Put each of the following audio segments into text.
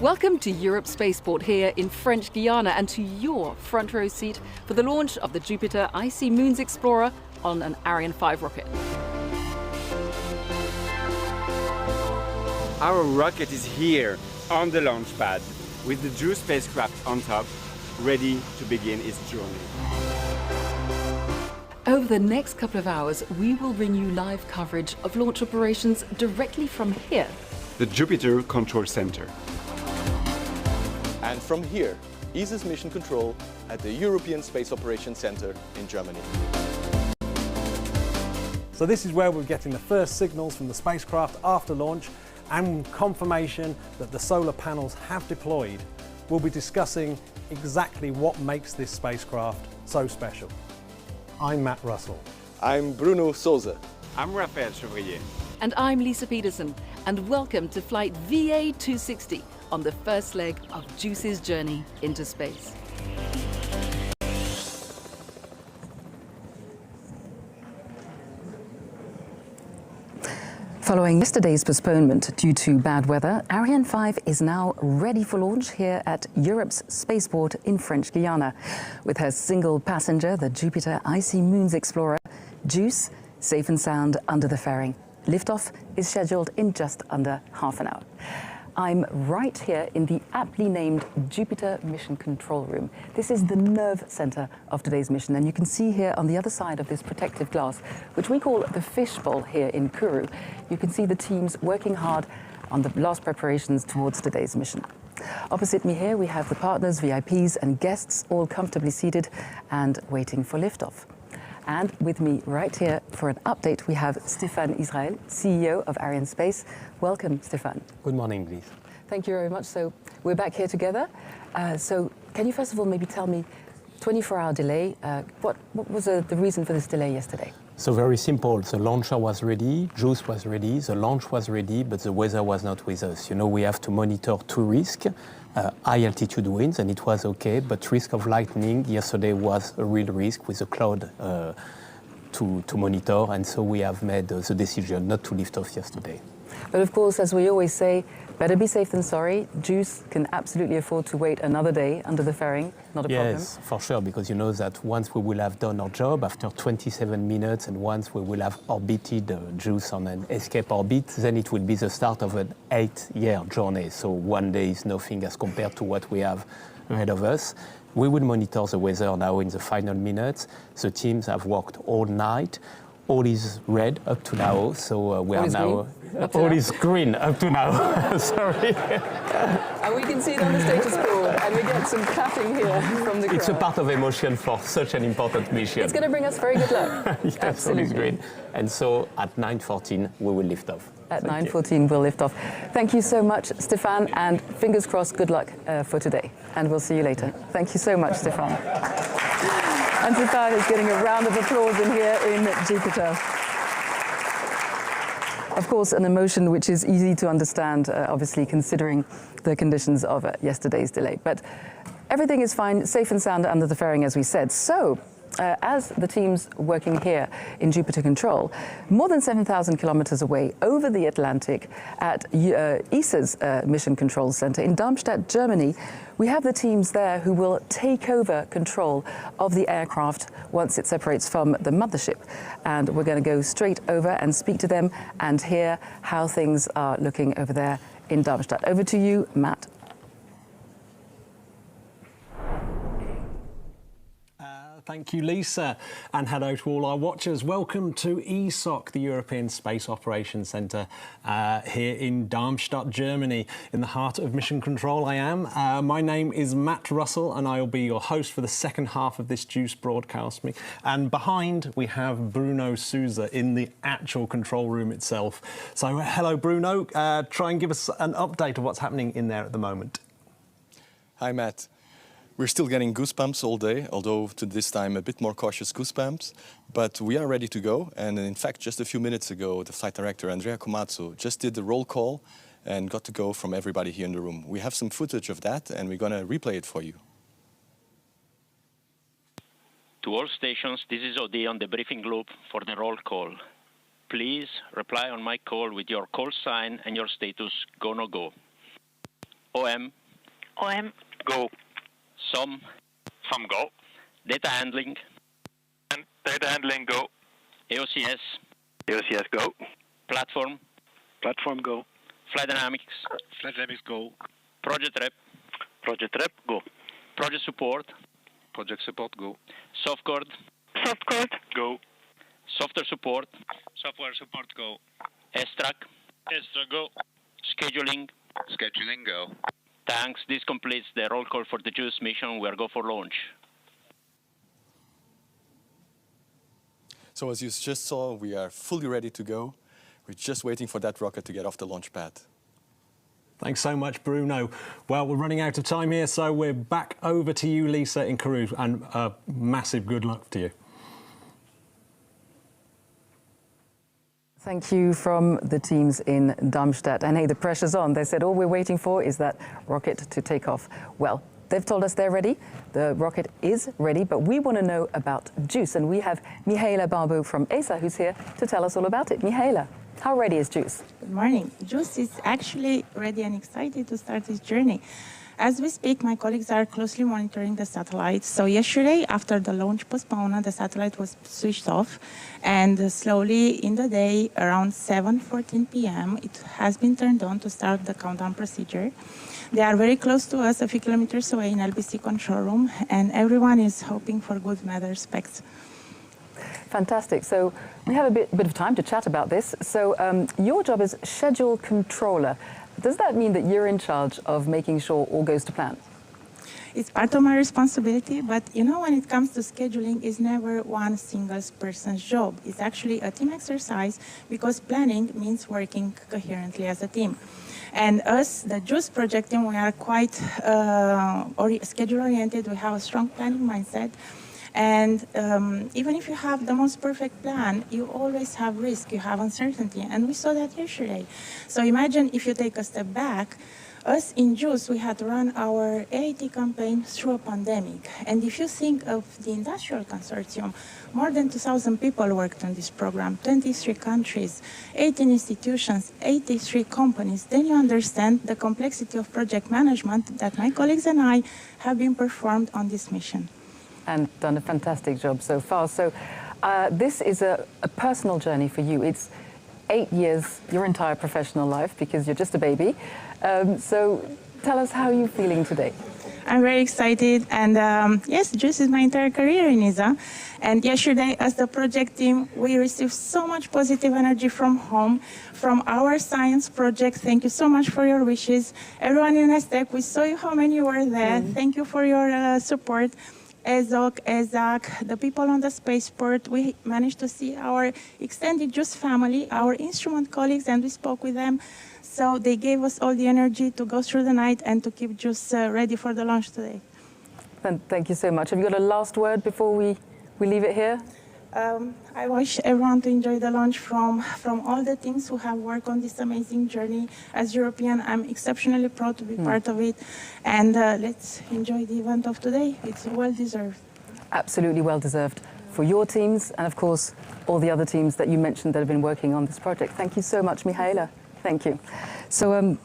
Welcome to Europe's spaceport here in French Guiana and to your front row seat for the launch of the Jupiter Icy Moons Explorer on an Ariane 5 rocket. Our rocket is here on the launch pad with the JUICE spacecraft on top, ready to begin its journey. Over the next couple of hours, we will bring you live coverage of launch operations directly from here, The Jupiter Control Center. And from here, ESA's mission control at the European Space Operations Center in Germany. So this is where we're getting the first signals from the spacecraft after launch and confirmation that the solar panels have deployed. We'll be discussing exactly what makes this spacecraft so special. I'm Matt Russell. I'm Bruno Souza. I'm Raphael Chevrier. And I'm Lisa Peterson, and welcome to flight VA260 on the first leg of JUICE's journey into space. Following yesterday's postponement due to bad weather, Ariane 5 is now ready for launch here at Europe's spaceport in French Guiana. With her single passenger, the Jupiter Icy Moons Explorer, JUICE, safe and sound under the fairing. Liftoff is scheduled in just under half an hour. I'm right here in the aptly named Jupiter Mission Control Room. This is the nerve center of today's mission, and you can see here on the other side of this protective glass, which we call the fishbowl here in Kourou, you can see the teams working hard on the last preparations towards today's mission. Opposite me here, we have the partners, VIPs, and guests all comfortably seated and waiting for liftoff. And with me right here for an update, we have Stéphane Israël, CEO of Ariane Space. Welcome, Stéphane. Good morning, Liz. Thank you very much. So we're back here together. So can you first of all maybe tell me, 24-hour delay, what was the reason for this delay yesterday? So very simple. The launcher was ready, JUICE was ready, the launch was ready, but the weather was not with us. You know, we have to monitor two risks, high altitude winds, and it was okay, but risk of lightning yesterday was a real risk with the cloud to monitor, and so we have made the decision not to lift off yesterday. But of course, as we always say, better be safe than sorry. JUICE can absolutely afford to wait another day under the fairing, not a problem. Yes, for sure, because you know that once we will have done our job after 27 minutes and once we will have orbited JUICE on an escape orbit, then it will be the start of an 8-year journey. So one day is nothing as compared to what we have ahead of us. We will monitor the weather now in the final minutes. The teams have worked all night. All is red up to now, so we are now... All is green up to now, sorry. And we can see it on the status board, and we get some clapping here from the crowd. It's a part of emotion for such an important mission. It's going to bring us very good luck. Yes, all is green. And so at 9:14, we will lift off. At 9:14, we'll lift off. Thank you so much, Stéphane, and fingers crossed, good luck for today. And we'll see you later. Thank you so much, Stéphane. And Stéphane is getting a round of applause in here in Jupiter. Of course, an emotion which is easy to understand, obviously, considering the conditions of yesterday's delay. But everything is fine, safe and sound under the fairing, as we said. So, as the teams working here in Jupiter Control, more than 7,000 kilometers away over the Atlantic at ESA's Mission Control Center in Darmstadt, Germany, we have the teams there who will take over control of the aircraft once it separates from the mothership. And we're going to go straight over and speak to them and hear how things are looking over there in Darmstadt. Over to you, Matt. Thank you, Lisa, and hello to all our watchers. Welcome to ESOC, the European Space Operations Center, here in Darmstadt, Germany, in the heart of Mission Control. I am. My name is Matt Russell, and I will be your host for the second half of this JUICE broadcast. And behind, we have Bruno Souza in the actual control room itself. So, hello, Bruno. Try and give us an update of what's happening in there at the moment. Hi, Matt. We're still getting goosebumps all day, although to this time a bit more cautious goosebumps. But we are ready to go. And in fact, just a few minutes ago, the flight director, Andrea Komatsu, just did the roll call and got to go from everybody here in the room. We have some footage of that, and we're going to replay it for you. To all stations, this is Odi on the briefing loop for the roll call. Please reply on my call with your call sign and your status go, no go. OM. OM. Go. Some. Some go. Data handling. And data handling go. AOCS. AOCS go. Platform. Platform go. Flight dynamics. Flight dynamics go. Project rep. Project rep go. Project support. Project support go. Softcode. Softcode go. Software support. Software support go. S-track. Extra go. Scheduling. Scheduling go. Thanks. This completes the roll call for the JUICE mission. We are go for launch. So as you just saw, we are fully ready to go. We're just waiting for that rocket to get off the launch pad. Thanks so much, Bruno. Well, we're running out of time here, so we're back over to you, Lisa, in Kourou, and massive good luck to you. Thank you from the teams in Darmstadt. And hey, the pressure's on. They said all we're waiting for is that rocket to take off. Well, they've told us they're ready. The rocket is ready, but we want to know about JUICE. And we have Mihaela Barbu from ESA who's here to tell us all about it. Mihaela, how ready is JUICE? Good morning. JUICE is actually ready and excited to start this journey. As we speak, my colleagues are closely monitoring the satellite. So yesterday, after the launch postponement, the satellite was switched off. And slowly in the day, around 7:14 p.m., it has been turned on to start the countdown procedure. They are very close to us, a few kilometers away in LBC control room, and everyone is hoping for good weather specs. Fantastic. So we have a bit of time to chat about this. So your job is schedule controller. Does that mean that you're in charge of making sure all goes to plan? It's part of my responsibility, but you know, when it comes to scheduling, it's never one single person's job. It's actually a team exercise because planning means working coherently as a team. And us, the JUICE project team, we are quite schedule-oriented. We have a strong planning mindset. And even if you have the most perfect plan, you always have risk, you have uncertainty. And we saw that yesterday. So imagine if you take a step back, us in JUICE, we had to run our AIT campaign through a pandemic. And if you think of the industrial consortium, more than 2,000 people worked on this program, 23 countries, 18 institutions, 83 companies, then you understand the complexity of project management that my colleagues and I have been performed on this mission. And done a fantastic job so far. So this is a personal journey for you. It's 8 years, your entire professional life, because you're just a baby. So tell us how you're feeling today. I'm very excited, and yes, JUICE is my entire career in ESA. And yesterday, as the project team, we received so much positive energy from home, from our science project. Thank you so much for your wishes. Everyone in STEC, we saw you how many were there. Thank you for your support. ESOC, ESAC, the people on the spaceport, we managed to see our extended JUICE family, our instrument colleagues, and we spoke with them. So they gave us all the energy to go through the night and to keep JUICE ready for the launch today. Thank you so much. Have you got a last word before we leave it here? I wish everyone to enjoy the launch from all the teams who have worked on this amazing journey. As European, I'm exceptionally proud to be part of it. And let's enjoy the event of today. It's well-deserved. Absolutely well-deserved for your teams and, of course, all the other teams that you mentioned that have been working on this project. Thank you so much, Mihaela. Thank you. So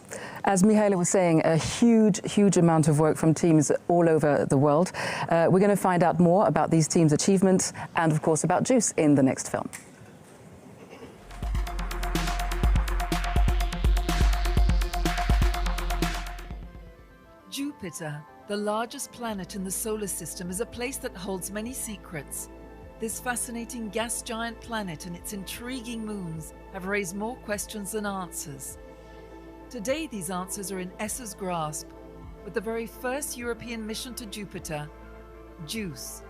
as Mihaela was saying, a huge amount of work from teams all over the world. We're going to find out more about these teams' achievements and, of course, about JUICE in the next film. Jupiter, the largest planet in the solar system, is a place that holds many secrets. This fascinating gas giant planet and its intriguing moons have raised more questions than answers. Today, these answers are in ESA's grasp, with the very first European mission to Jupiter, JUICE.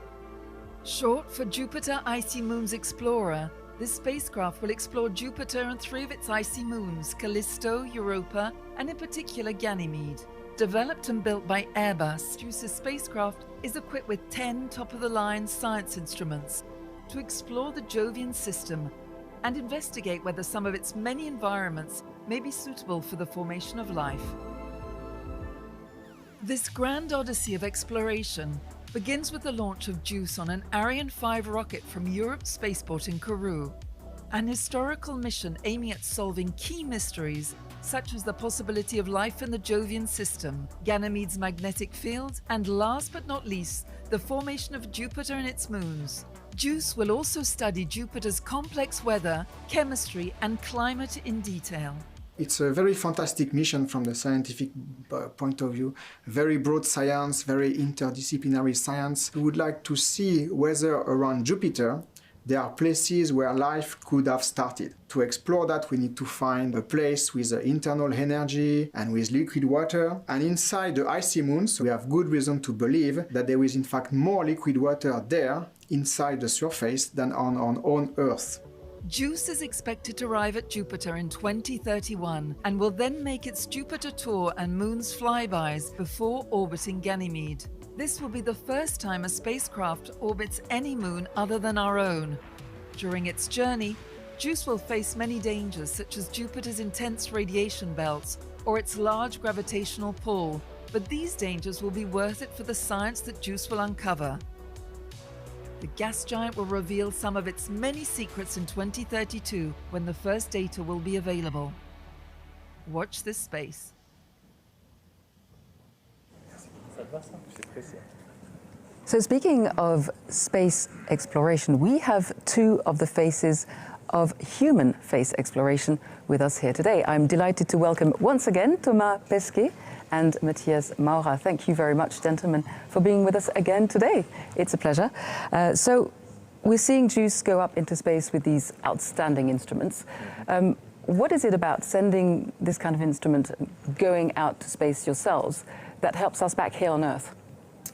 Short for Jupiter Icy Moons Explorer, this spacecraft will explore Jupiter and 3 of its icy moons, Callisto, Europa, and in particular Ganymede. Developed and built by Airbus, JUICE's spacecraft is equipped with 10 top-of-the-line science instruments to explore the Jovian system and investigate whether some of its many environments may be suitable for the formation of life. This grand odyssey of exploration begins with the launch of JUICE on an Ariane 5 rocket from Europe's spaceport in Kourou. an historical mission aiming at solving key mysteries such as the possibility of life in the Jovian system, Ganymede's magnetic field, and last but not least, the formation of Jupiter and its moons. JUICE will also study Jupiter's complex weather, chemistry, and climate in detail. It's a very fantastic mission from the scientific point of view. Very broad science, very interdisciplinary science. We would like to see whether around Jupiter there are places where life could have started. To explore that, we need to find a place with internal energy and with liquid water. And inside the icy moons, we have good reason to believe that there is in fact more liquid water there inside the surface than on Earth. JUICE is expected to arrive at Jupiter in 2031 and will then make its Jupiter tour and moon's flybys before orbiting Ganymede. This will be the first time a spacecraft orbits any moon other than our own. During its journey, JUICE will face many dangers such as Jupiter's intense radiation belts or its large gravitational pull, but these dangers will be worth it for the science that JUICE will uncover. The gas giant will reveal some of its many secrets in 2032 when the first data will be available. Watch this space. So speaking of space exploration, we have two of the faces of human space exploration with us here today. I'm delighted to welcome once again Thomas Pesquet and Matthias Maurer. Thank you very much, gentlemen, for being with us again today. It's a pleasure. So we're seeing JUICE go up into space with these outstanding instruments. What is it about sending this kind of instrument, going out to space yourselves, that helps us back here on Earth?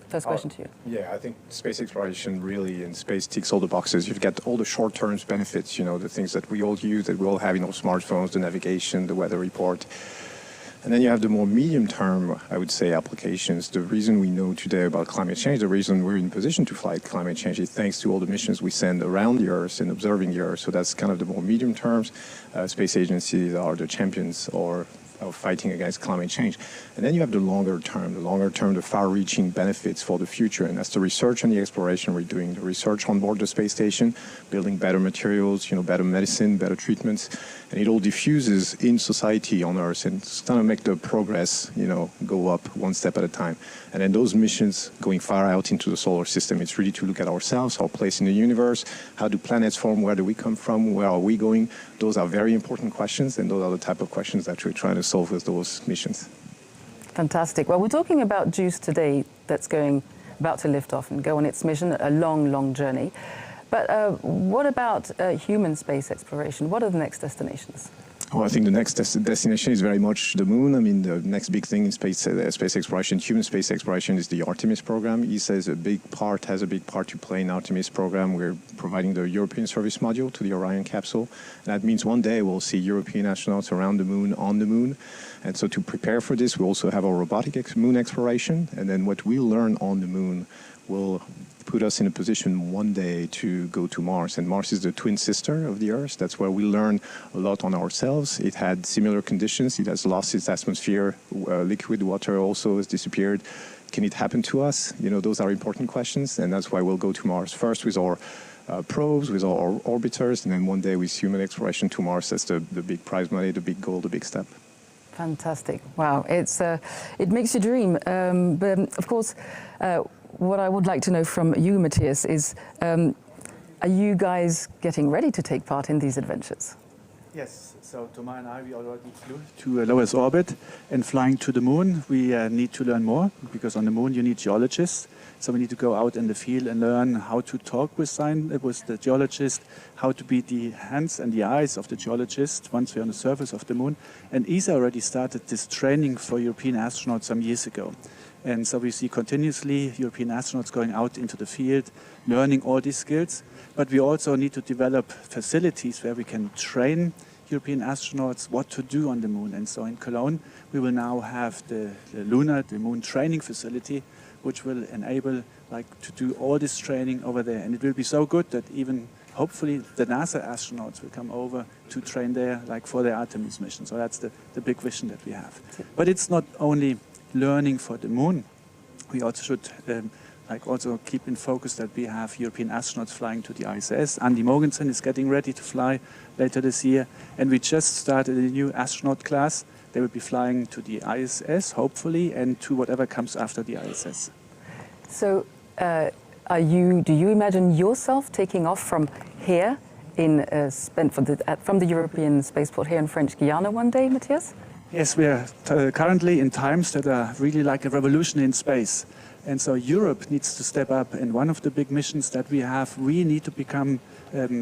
First question to you. Yeah, I think space exploration really in space ticks all the boxes. You've got all the short-term benefits, the things that we all use, that we all have in our smartphones, the navigation, the weather report. And then you have the more medium-term, I would say, applications. The reason we know today about climate change, the reason we're in position to fight climate change is thanks to all the missions we send around the Earth and observing the Earth. So that's kind of the more medium terms. Space agencies are the champions of fighting against climate change. And then you have the longer term, the far-reaching benefits for the future. And that's the research and the exploration we're doing, the research on board the space station, building better materials, better medicine, better treatments. And it all diffuses in society on Earth and it's going to make the progress, go up one step at a time. And then those missions going far out into the solar system, it's really to look at ourselves, our place in the universe, how do planets form, where do we come from, where are we going? Those are very important questions, and those are the type of questions that we're trying to solve with those missions. Fantastic. Well, we're talking about JUICE today that's about to lift off and go on its mission, a long, long journey. But what about human space exploration? What are the next destinations? Well, I think the next destination is very much the moon. I mean, the next big thing in space exploration, human space exploration, is the Artemis program. ESA has a big part to play in Artemis program. We're providing the European service module to the Orion capsule. And that means one day we'll see European astronauts around the moon, on the moon. And so to prepare for this, we also have our robotic moon exploration. And then what we learn on the moon will put us in a position one day to go to Mars. And Mars is the twin sister of the Earth. That's where we learn a lot on ourselves. It had similar conditions. It has lost its atmosphere. Liquid water also has disappeared. Can it happen to us? Those are important questions. And that's why we'll go to Mars first with our probes, with our orbiters, and then one day with human exploration to Mars. That's the big prize money, the big goal, the big step. Fantastic. Wow. It makes you dream. But of course, what I would like to know from you, Matthias, is are you guys getting ready to take part in these adventures? Yes, so Thomas and I, we already flew to a low Earth orbit and flying to the moon. We need to learn more because on the moon you need geologists. So we need to go out in the field and learn how to talk with the geologist, how to be the hands and the eyes of the geologist once we're on the surface of the moon. And ESA already started this training for European astronauts some years ago. And so we see continuously European astronauts going out into the field, learning all these skills. But we also need to develop facilities where we can train European astronauts what to do on the moon. And so in Cologne, we will now have the moon training facility, which will enable to do all this training over there. And it will be so good that even hopefully the NASA astronauts will come over to train there, for their Artemis mission. So that's the big vision that we have. But it's not only learning for the moon. We also should like also keep in focus that we have European astronauts flying to the ISS. Andy Mogensen is getting ready to fly later this year. And we just started a new astronaut class. They will be flying to the ISS, hopefully, and to whatever comes after the ISS. So do you imagine yourself taking off from here from the European spaceport here in French Guiana one day, Matthias? Yes, we are currently in times that are really like a revolution in space. And so Europe needs to step up. And one of the big missions that we have, we need to become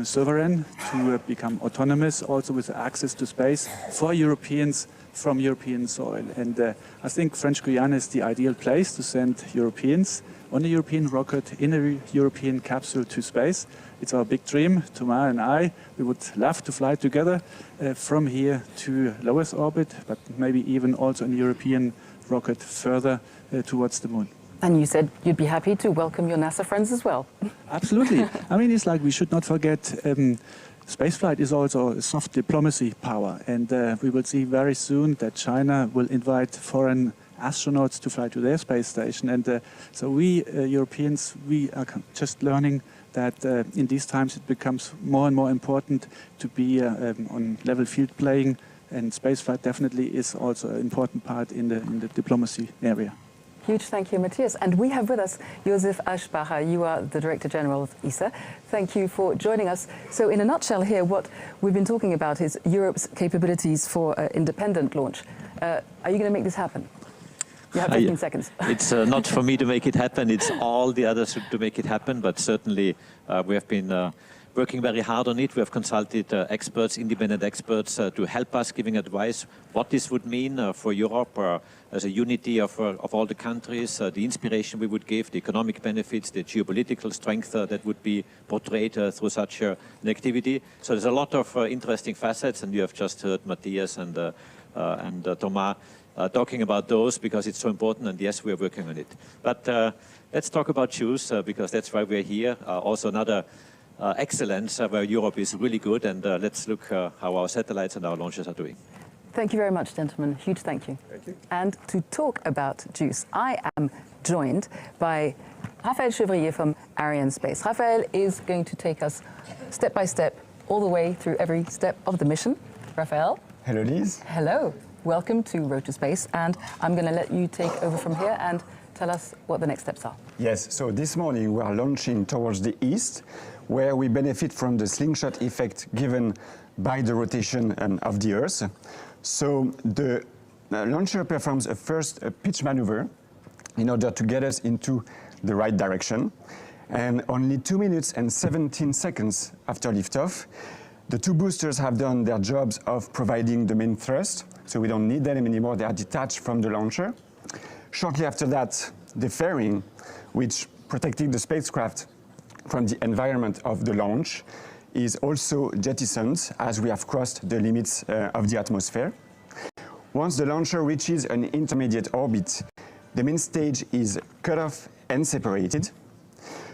sovereign, to become autonomous, also with access to space for Europeans from European soil. And I think French Guiana is the ideal place to send Europeans on a European rocket in a European capsule to space. It's our big dream. Thomas and I, we would love to fly together from here to low Earth orbit, but maybe even also in a European rocket further towards the moon. And you said you'd be happy to welcome your NASA friends as well. Absolutely. I mean, it's like we should not forget spaceflight is also a soft diplomacy power. And we will see very soon that China will invite foreign astronauts to fly to their space station. And so we Europeans, we are just learning that in these times it becomes more and more important to be on level field playing. And spaceflight definitely is also an important part in the diplomacy area. Huge thank you, Matthias. And we have with us Josef Aschbacher. You are the Director General of ESA. Thank you for joining us. So in a nutshell here, what we've been talking about is Europe's capabilities for independent launch. Are you going to make this happen? You have 15 seconds. It's not for me to make it happen. It's all the others to make it happen. But certainly we have been working very hard on it. We have consulted experts, independent experts, to help us giving advice what this would mean for Europe as a unity of all the countries, the inspiration we would give, the economic benefits, the geopolitical strength that would be portrayed through such an activity. So there's a lot of interesting facets, and you have just heard Matthias and Thomas talking about those because it's so important, and yes, we're working on it. But let's talk about JUICE because that's why we're here. Also another excellence where Europe is really good, and let's look how our satellites and our launches are doing. Thank you very much, gentlemen. Huge thank you. Thank you. And to talk about JUICE, I am joined by Raphael Chevrier from Ariane Space. Raphael is going to take us step by step all the way through every step of the mission. Raphael. Hello, Liz. Hello. Welcome to Road to Space, and I'm going to let you take over from here and tell us what the next steps are. Yes, so this morning we are launching towards the east, where we benefit from the slingshot effect given by the rotation of the Earth. So the launcher performs a first pitch maneuver in order to get us into the right direction. And only 2 minutes and 17 seconds after liftoff, the two boosters have done their jobs of providing the main thrust, so we don't need them anymore, they are detached from the launcher. Shortly after that, the fairing, which protected the spacecraft from the environment of the launch, is also jettisoned as we have crossed the limits of the atmosphere. Once the launcher reaches an intermediate orbit, the main stage is cut off and separated.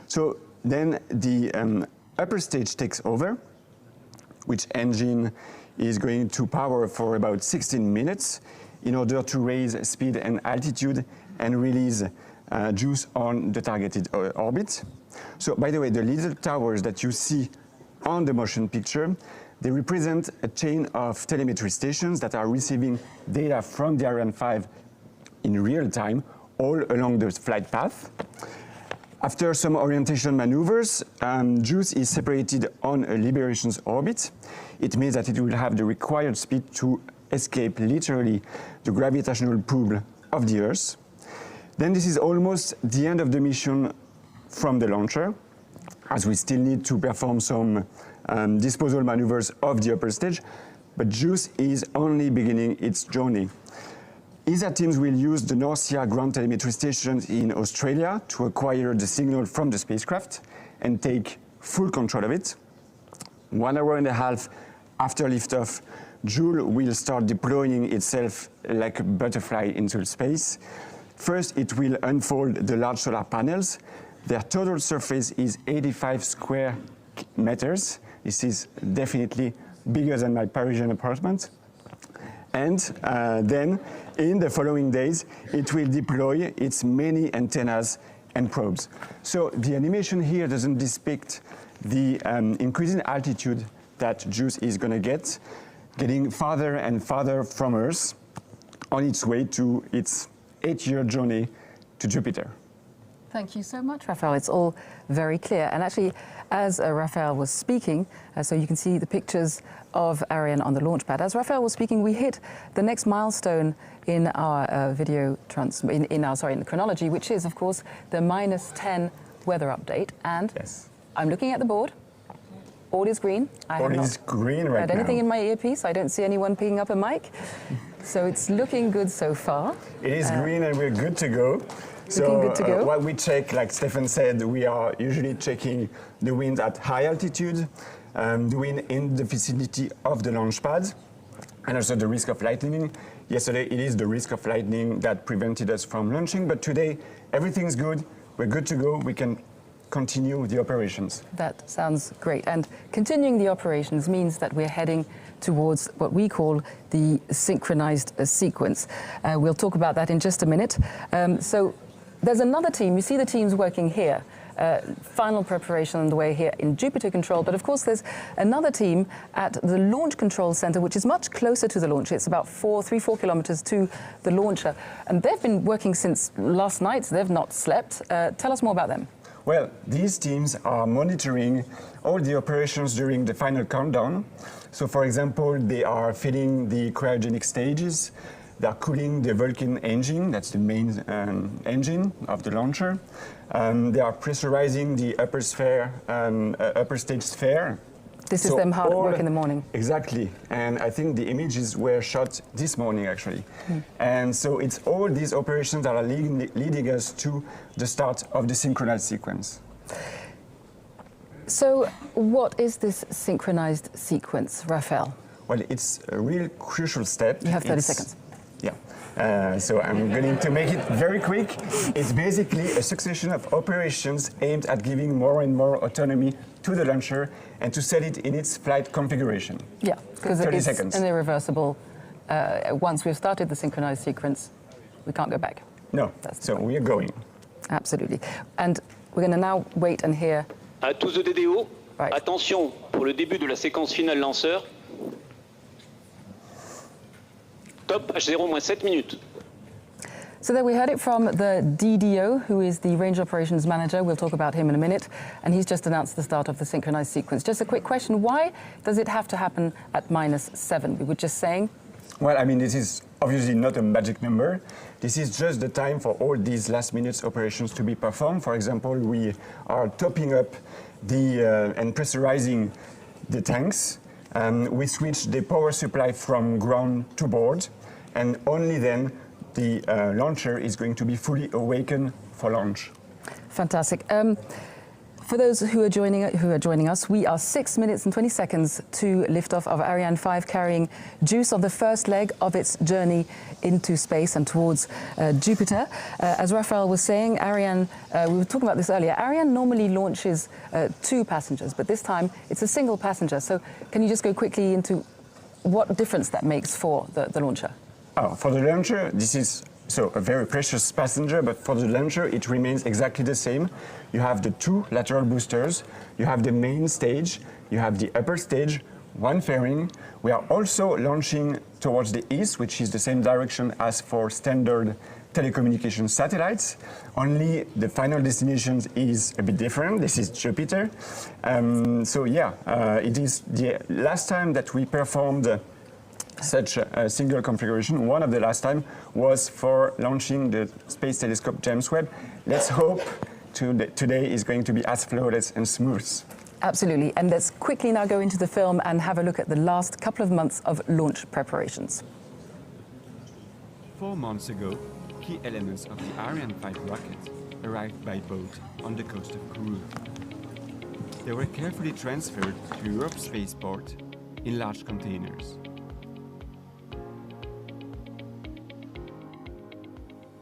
So then the upper stage takes over, which engine is going to power for about 16 minutes in order to raise speed and altitude and release JUICE on the targeted orbit. So, by the way, the little towers that you see on the motion picture, they represent a chain of telemetry stations that are receiving data from the Ariane 5 in real time all along the flight path. After some orientation maneuvers, JUICE is separated on a liberations orbit. It means that it will have the required speed to escape literally the gravitational pull of the Earth. Then this is almost the end of the mission from the launcher, as we still need to perform some disposal maneuvers of the upper stage, but JUICE is only beginning its journey. ESA teams will use the Norcia ground telemetry stations in Australia to acquire the signal from the spacecraft and take full control of it. 1 hour and a half after liftoff, Joule will start deploying itself like a butterfly into space. First, it will unfold the large solar panels. Their total surface is 85 square meters. This is definitely bigger than my Parisian apartment. And then, in the following days, it will deploy its many antennas and probes. So the animation here doesn't depict the increasing altitude that JUICE is going to get, getting farther and farther from Earth on its way to its 8-year journey to Jupiter. Thank you so much, Raphael. It's all very clear. And actually, as Raphael was speaking, so you can see the pictures of Ariane on the launch pad. As Raphael was speaking, we hit the next milestone in our in the chronology, which is, of course, the -10 weather update. And yes. I'm looking at the board. All is green. All is green right had anything now. in my earpiece. I don't see anyone picking up a mic. So it's looking good so far. It is green and we're good to go. Looking good to go. What we check, like Stefan said, we are usually checking the wind at high altitude, the wind in the vicinity of the launch pad, and also the risk of lightning. Yesterday, it is the risk of lightning that prevented us from launching, but today, everything's good. We're good to go. We can continue the operations. That sounds great. And continuing the operations means that we're heading towards what we call the synchronized sequence. We'll talk about that in just a minute. So there's another team. You see the teams working here. Final preparation on the way here in Jupiter Control. But of course, there's another team at the Launch Control Center, which is much closer to the launch. It's about 3-4 kilometers to the launcher. And they've been working since last night. So they've not slept. Tell us more about them. Well, these teams are monitoring all the operations during the final countdown. So, for example, they are filling the cryogenic stages. They are cooling the Vulcan engine, that's the main engine of the launcher. They are pressurizing the upper stage sphere. This is them hard at work in the morning. Exactly, and I think the images were shot this morning actually. And so it's all these operations that are leading us to the start of the synchronized sequence. So what is this synchronized sequence, Raphael? Well, it's a real crucial step. You have 30 seconds. Yeah, so I'm going to make it very quick. It's basically a succession of operations aimed at giving more and more autonomy to the launcher and to set it in its flight configuration. Yeah, because 30 it's seconds. an irreversible. Once we've started the synchronized sequence, we can't go back. No, so we are going. Absolutely. And we're going to now wait and hear. À tous de DDO, attention pour le début de la séquence finale lanceur. Top H0 -7 minutes. So there we heard it from the DDO, who is the Range Operations Manager. We'll talk about him in a minute. And he's just announced the start of the synchronized sequence. Just a quick question, why does it have to happen at -7? We were just saying. Well, I mean, this is obviously not a magic number. This is just the time for all these last minute operations to be performed. For example, we are topping up and pressurizing the tanks. We switch the power supply from ground to board, and only then the launcher is going to be fully awakened for launch. Fantastic. For those who are joining us, we are 6 minutes and 20 seconds to liftoff of Ariane 5, carrying JUICE on the first leg of its journey into space and towards Jupiter. As Raphael was saying, Ariane, we were talking about this earlier, Ariane normally launches 2 passengers, but this time it's a single passenger. So can you just go quickly into what difference that makes for the launcher? Oh, for the launcher, this is a very precious passenger, but for the launcher, it remains exactly the same. You have the 2 lateral boosters, you have the main stage, you have the upper stage, 1 fairing. We are also launching towards the east, which is the same direction as for standard telecommunication satellites. Only the final destination is a bit different. This is Jupiter. It is the last time that we performed such a single configuration. One of the last time was for launching the Space Telescope James Webb. Let's hope today is going to be as flawless and smooth. Absolutely. And let's quickly now go into the film and have a look at the last couple of months of launch preparations. 4 months ago, key elements of the Ariane 5 rocket arrived by boat on the coast of Kourou. They were carefully transferred to Europe's spaceport in large containers.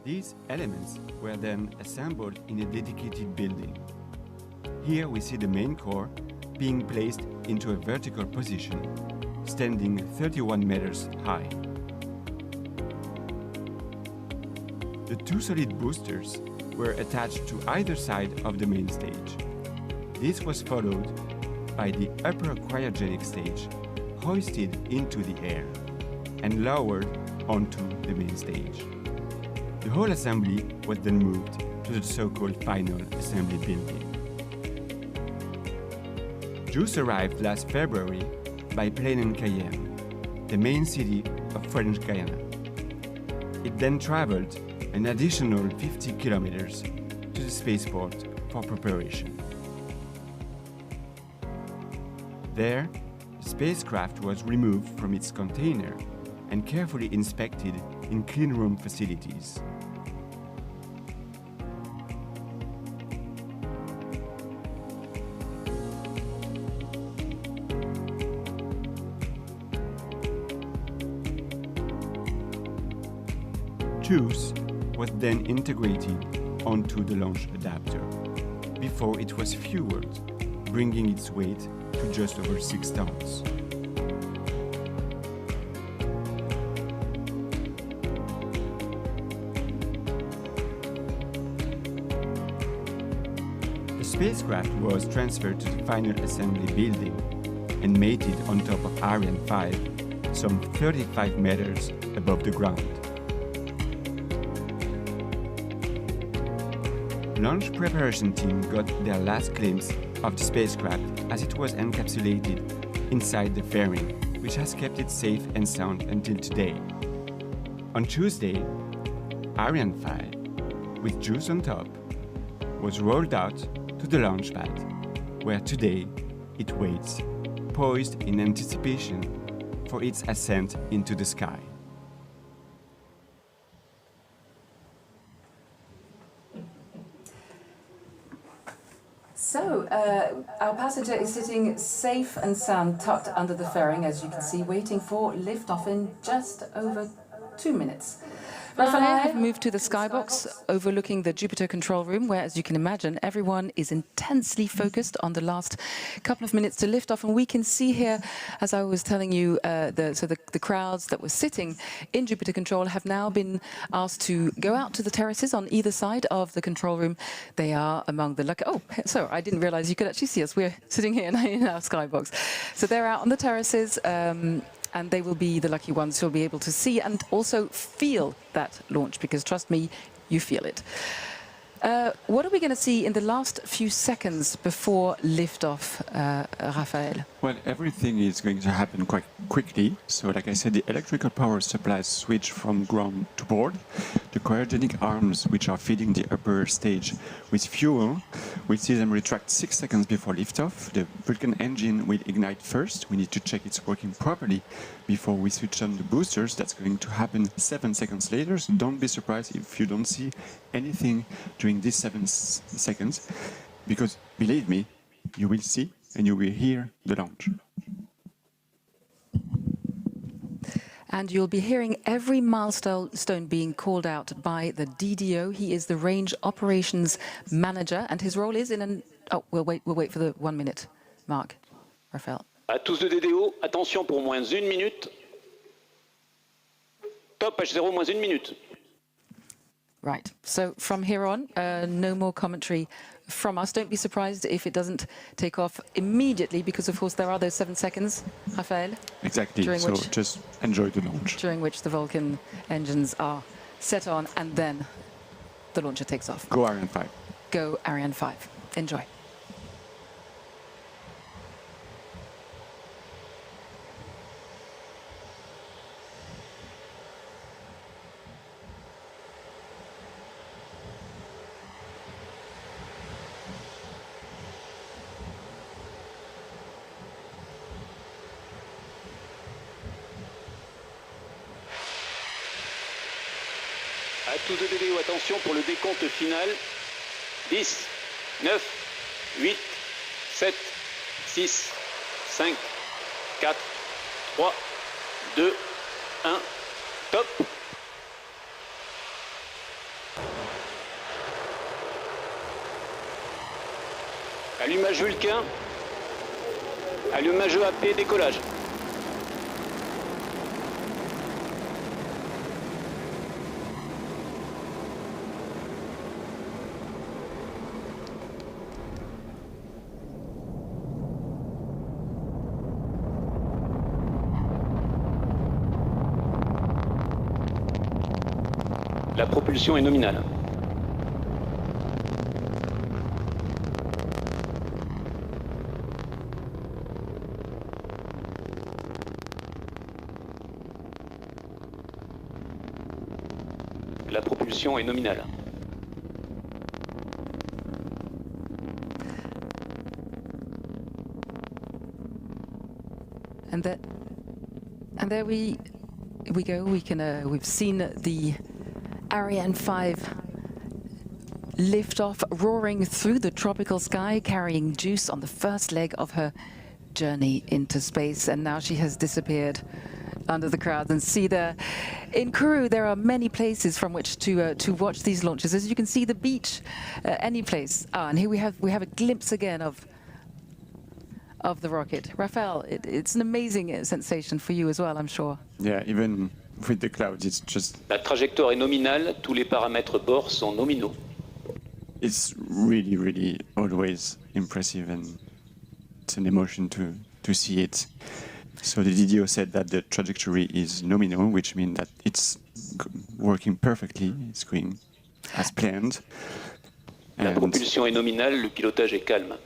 These elements were then assembled in a dedicated building. Here we see the main core being placed into a vertical position, standing 31 meters high. The 2 solid boosters were attached to either side of the main stage. This was followed by the upper cryogenic stage, hoisted into the air and lowered onto the main stage. The whole assembly was then moved to the so-called final assembly building. JUICE arrived last February by plane in Cayenne, the main city of French Guiana. It then traveled an additional 50 kilometers to the spaceport for preparation. There, the spacecraft was removed from its container and carefully inspected in clean room facilities. JUICE was then integrated onto the launch adapter before it was fueled, bringing its weight to just over 6 tons. The spacecraft was transferred to the final assembly building and mated on top of Ariane 5, some 35 meters above the ground. Launch preparation team got their last glimpse of the spacecraft as it was encapsulated inside the fairing, which has kept it safe and sound until today. On Tuesday, Ariane 5, with JUICE on top, was rolled out to the launch pad, where today it waits, poised in anticipation for its ascent into the sky. So, our passenger is sitting safe and sound, tucked under the fairing, as you can see, waiting for liftoff in just over 2 minutes. Raphael and I have moved to the skybox overlooking the Jupiter control room, where, as you can imagine, everyone is intensely focused on the last couple of minutes to liftoff. And we can see here, as I was telling you, the crowds that were sitting in Jupiter control have now been asked to go out to the terraces on either side of the control room. They are among the lucky... Oh, so I didn't realize you could actually see us. We're sitting here in our skybox. So they're out on the terraces. And they will be the lucky ones who'll be able to see and also feel that launch, because trust me, you feel it. What are we going to see in the last few seconds before liftoff, Raphael? Well, everything is going to happen quite quickly. So, like I said, the electrical power supplies switch from ground to board. The cryogenic arms, which are feeding the upper stage with fuel, we see them retract 6 seconds before liftoff. The Vulcan engine will ignite first. We need to check it's working properly before we switch on the boosters. That's going to happen 7 seconds later. So don't be surprised if you don't see anything during these 7 seconds, because believe me, you will see and you will hear the launch. And you'll be hearing every milestone being called out by the DDO. He is the Range Operations Manager, and his role is in an... Oh, we'll wait for the 1 minute mark. Raphael. À tous de DDO, attention pour moins 1 minute. Top H0 moins 1 minute. Right, so from here on, no more commentary from us. Don't be surprised if it doesn't take off immediately, because of course there are those 7 seconds, Raphael. Exactly, so just enjoy the launch. During which the Vulcan engines are set on, and then the launcher takes off. Go Ariane 5. Go Ariane 5. Enjoy. À tous de DDO, attention pour le décompte final. 10, 9, 8, 7, 6, 5, 4, 3, 2, 1, top. Allumage Vulcain. Allumage AP, décollage. La propulsion est nominale. La propulsion est nominale. And there we go. We've seen the Ariane 5 liftoff, roaring through the tropical sky, carrying Juice on the first leg of her journey into space. And now she has disappeared under the crowd. And see there, in Kourou, there are many places from which to watch these launches. As you can see, the beach, any place. And here we have a glimpse again of the rocket. Raphael, it's an amazing sensation for you as well, I'm sure. Yeah, even with the clouds, it's just... La trajectoire est nominale, tous les paramètres bord sont nominaux. It's really, really always impressive, and it's an emotion to see it. So the DDO said that the trajectory is nominal, which means that it's working perfectly, it's going as planned. La propulsion est nominale, le pilotage est calme.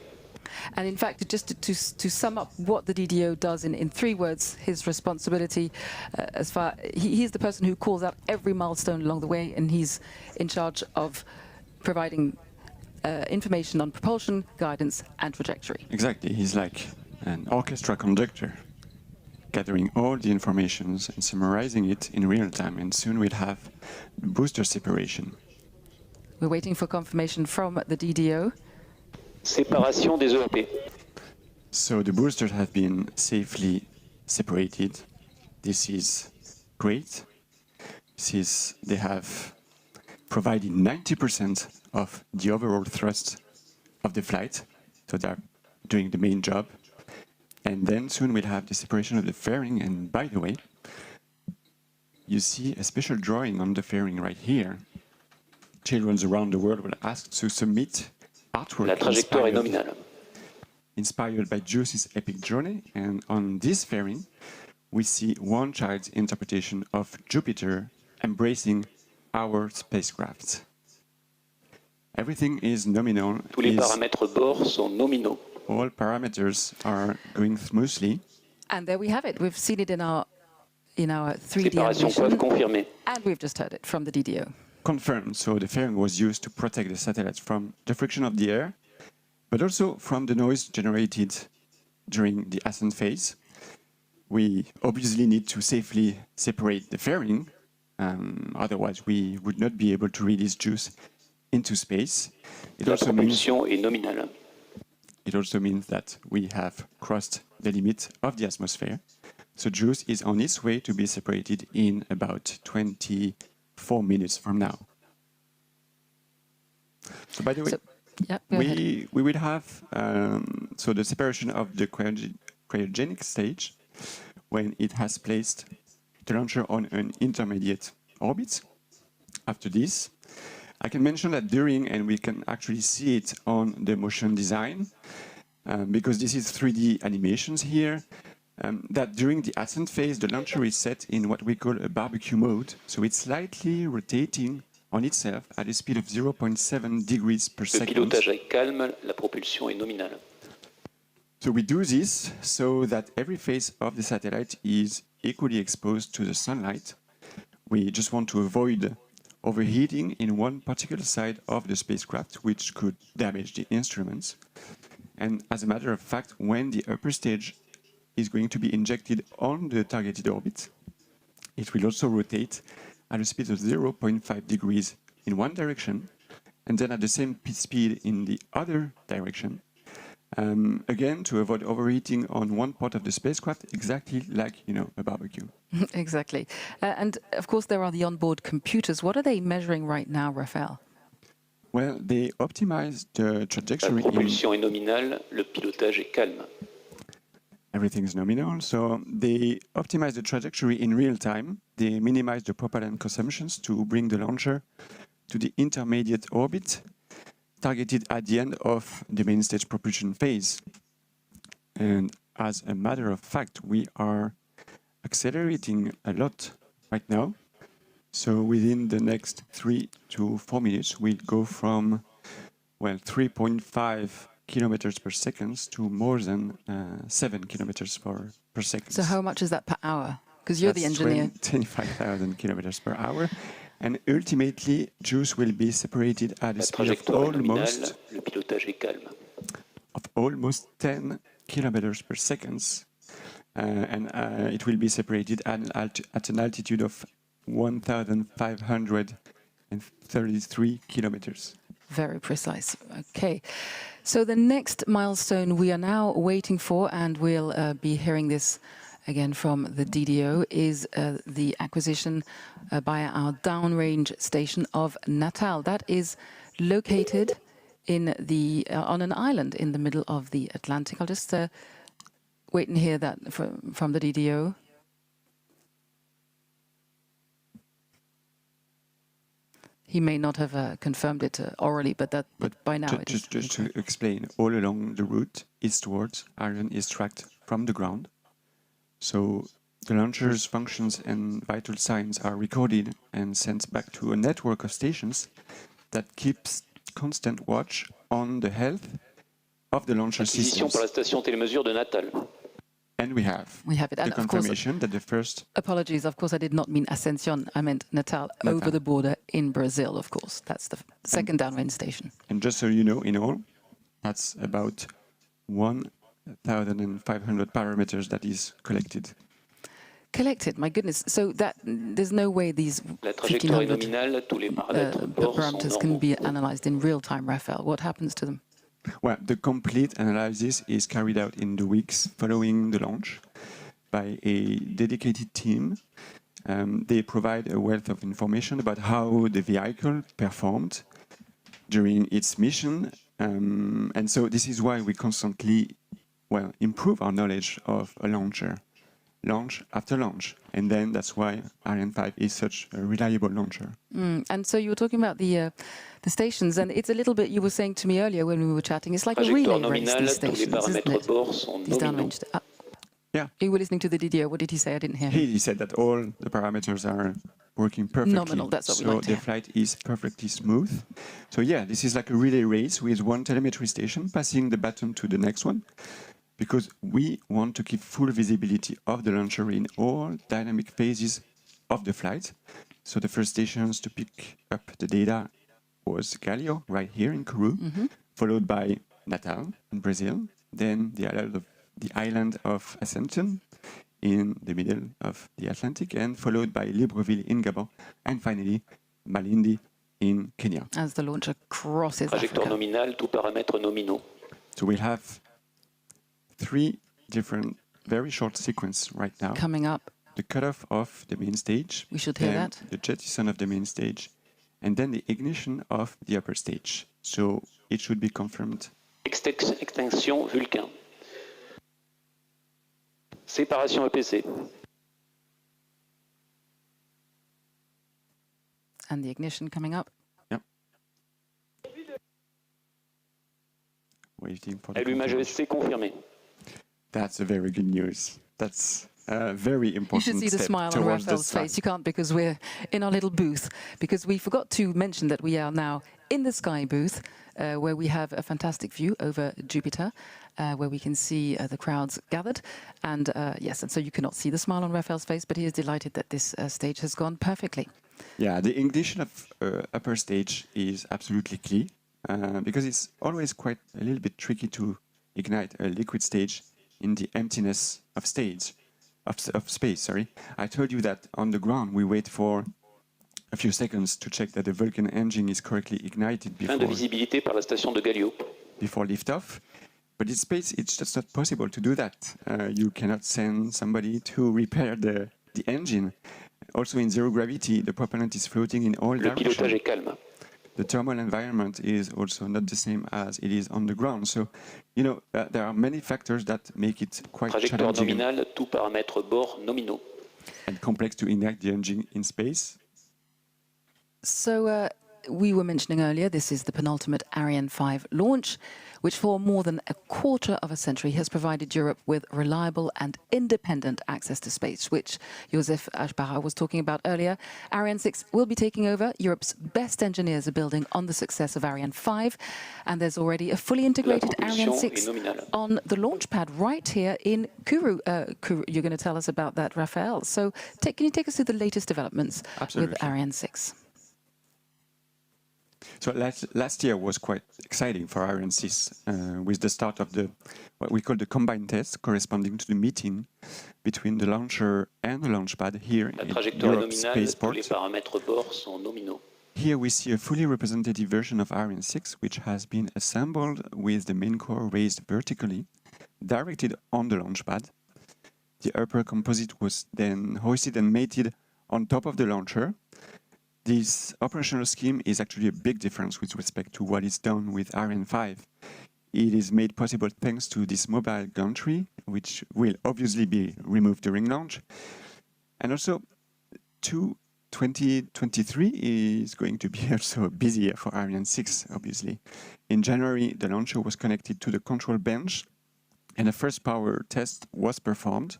And in fact, just to sum up what the DDO does in 3 words, his responsibility, he's the person who calls out every milestone along the way, and he's in charge of providing information on propulsion, guidance, and trajectory. Exactly, he's like an orchestra conductor, gathering all the informations and summarizing it in real time, and soon we'll have booster separation. We're waiting for confirmation from the DDO. Séparation des EAP. So the boosters have been safely separated. This is great. They have provided 90% of the overall thrust of the flight, so they're doing the main job. And then soon we'll have the separation of the fairing. And by the way, you see a special drawing on the fairing right here. Children around the world will ask to submit artwork La trajectoire est nominale. Inspired by Juice's epic journey, and on this fairing, we see one child's interpretation of Jupiter embracing our spacecraft. Everything is nominal. Tous les paramètres bord sont nominaux. All parameters are going smoothly. And there we have it. We've seen it in our 3D Séparation animation, confirmée. and we've just heard it from the DDO. Confirmed. So the fairing was used to protect the satellites from the friction of the air, but also from the noise generated during the ascent phase. We obviously need to safely separate the fairing, otherwise we would not be able to release Juice into space. It La also means propulsion est nominale. It also means that we have crossed the limit of the atmosphere. So Juice is on its way to be separated in about 24 minutes from now. So by the way, we will have so the separation of the cryogenic stage when it has placed the launcher on an intermediate orbit. After this, I can mention that during, and we can actually see it on the motion design, because this is 3D animations here, that during the ascent phase, the launcher is set in what we call a barbecue mode. So it's slightly rotating on itself at a speed of 0.7 degrees per Le second. pilotage est calme, la propulsion est nominale. So we do this so that every face of the satellite is equally exposed to the sunlight. We just want to avoid overheating in one particular side of the spacecraft, which could damage the instruments. And as a matter of fact, when the upper stage is going to be injected on the targeted orbit, it will also rotate at a speed of 0.5 degrees in one direction, and then at the same speed in the other direction. Again, to avoid overheating on one part of the spacecraft, exactly like, a barbecue. Exactly. And of course, there are the onboard computers. What are they measuring right now, Raphael? Well, they optimize the trajectory. La propulsion est nominale, le pilotage est calme. Everything is nominal, so they optimize the trajectory in real time. They minimize the propellant consumptions to bring the launcher to the intermediate orbit, targeted at the end of the main stage propulsion phase. And as a matter of fact, we are accelerating a lot right now. So within the next 3 to 4 minutes, we'll go from, well, 3.5 kilometers per second to more than 7 kilometers per second. So how much is that per hour? Because you're the engineer. 25,000 kilometers per hour. And ultimately, juice will be separated at a speed of almost 10 kilometers per second. And it will be separated at an altitude of 1,533 kilometers. Very precise. Okay. So the next milestone we are now waiting for, and we'll be hearing this again from the DDO, is the acquisition by our downrange station of Natal. That is located in on an island in the middle of the Atlantic. I'll just wait and hear that from the DDO. He may not have confirmed it orally, but by now it is. Just to explain, all along the route eastwards, Ariane is tracked from the ground. So the launcher's functions and vital signs are recorded and sent back to a network of stations that keeps constant watch on the health of the launcher systems. Par la station télémesure de Natal. And we have it. The confirmation that the first... Apologies, of course, I did not mean Ascension. I meant Natal, over the border in Brazil, of course. That's the second downrange station. And just so you know, in all, that's about 1,500 parameters that is collected. Collected, my goodness. So that there's no way these 1,500 parameters can be analyzed in real time, Raphael. What happens to them? Well, the complete analysis is carried out in the weeks following the launch by a dedicated team. They provide a wealth of information about how the vehicle performed during its mission. And so this is why we constantly, improve our knowledge of a launcher, launch after launch. And then that's why Ariane 5 is such a reliable launcher. And so you were talking about the stations, and it's a little bit, you were saying to me earlier when we were chatting, it's like a relay race, these stations, isn't it? These downrange. Yeah. You were listening to the DDO. What did he say? I didn't hear him. He said that all the parameters are working perfectly. Nominal, that's what we like to So hear. the flight is perfectly smooth. So yeah, this is like a relay race with one telemetry station passing the baton to the next one, because we want to keep full visibility of the launcher in all dynamic phases of the flight. So the first stations to pick up the data was Galileo, right here in Kourou, followed by Natal in Brazil, then the island of Ascension in the middle of the Atlantic, and followed by Libreville in Gabon, and finally Malindi in Kenya. As the launcher crosses Trajectoire Africa. nominale, tous paramètres nominaux. So we'll have 3 different, very short sequences right now. Coming up. The cutoff of the main stage. We should hear then that. The jettison of the main stage, and then the ignition of the upper stage. So it should be confirmed. Extinction Vulcain. Séparation EPC. And the ignition coming up. Yep. Waiting for the Allumage ESC confirmé. That's a very good news. That's a very You important should see the step smile on towards the Raphael's sun. face. You can't, because we're in our little booth. Because we forgot to mention that we are now in the sky booth, where we have a fantastic view over Jupiter, where we can see the crowds gathered. And yes, and so you cannot see the smile on Raphael's face, but he is delighted that this stage has gone perfectly. Yeah, the ignition of upper stage is absolutely key, because it's always quite a little bit tricky to ignite a liquid stage in the emptiness of space. I told you that on the ground we wait for a few seconds to check that the Vulcan engine is correctly ignited Fin de visibilité par la station de Galileo. before liftoff. But in space, it's just not possible to do that. You cannot send somebody to repair the engine. Also in zero gravity, the propellant is floating in all Le pilotage directions. est calme. The thermal environment is also not the same as it is on the ground. So, you know, there are many factors that make it quite Trajectoire challenging nominale, tous paramètres bord nominaux. and complex to ignite the engine in space. So we were mentioning earlier, this is the penultimate Ariane 5 launch, which for more than a quarter of a century has provided Europe with reliable and independent access to space, which Josef Aschbacher was talking about earlier. Ariane 6 will be taking over. Europe's best engineers are building on the success of Ariane 5, and there's already a fully integrated Ariane 6 on the launch pad right here in Kourou. You're going to tell us about that, Raphael. So can you take us through the latest developments with Ariane 6? So last year was quite exciting for Ariane 6 with the start of what we call the combined test, corresponding to the meeting between the launcher and the launch pad here in Europe Spaceport. Here we see a fully representative version of Ariane 6, which has been assembled with the main core raised vertically, directed on the launch pad. The upper composite was then hoisted and mated on top of the launcher. This operational scheme is actually a big difference with respect to what is done with Ariane 5. It is made possible thanks to this mobile gantry, which will obviously be removed during launch. And also, 2023 is going to be also a busy year for Ariane 6, obviously. In January, the launcher was connected to the control bench, and a first power test was performed.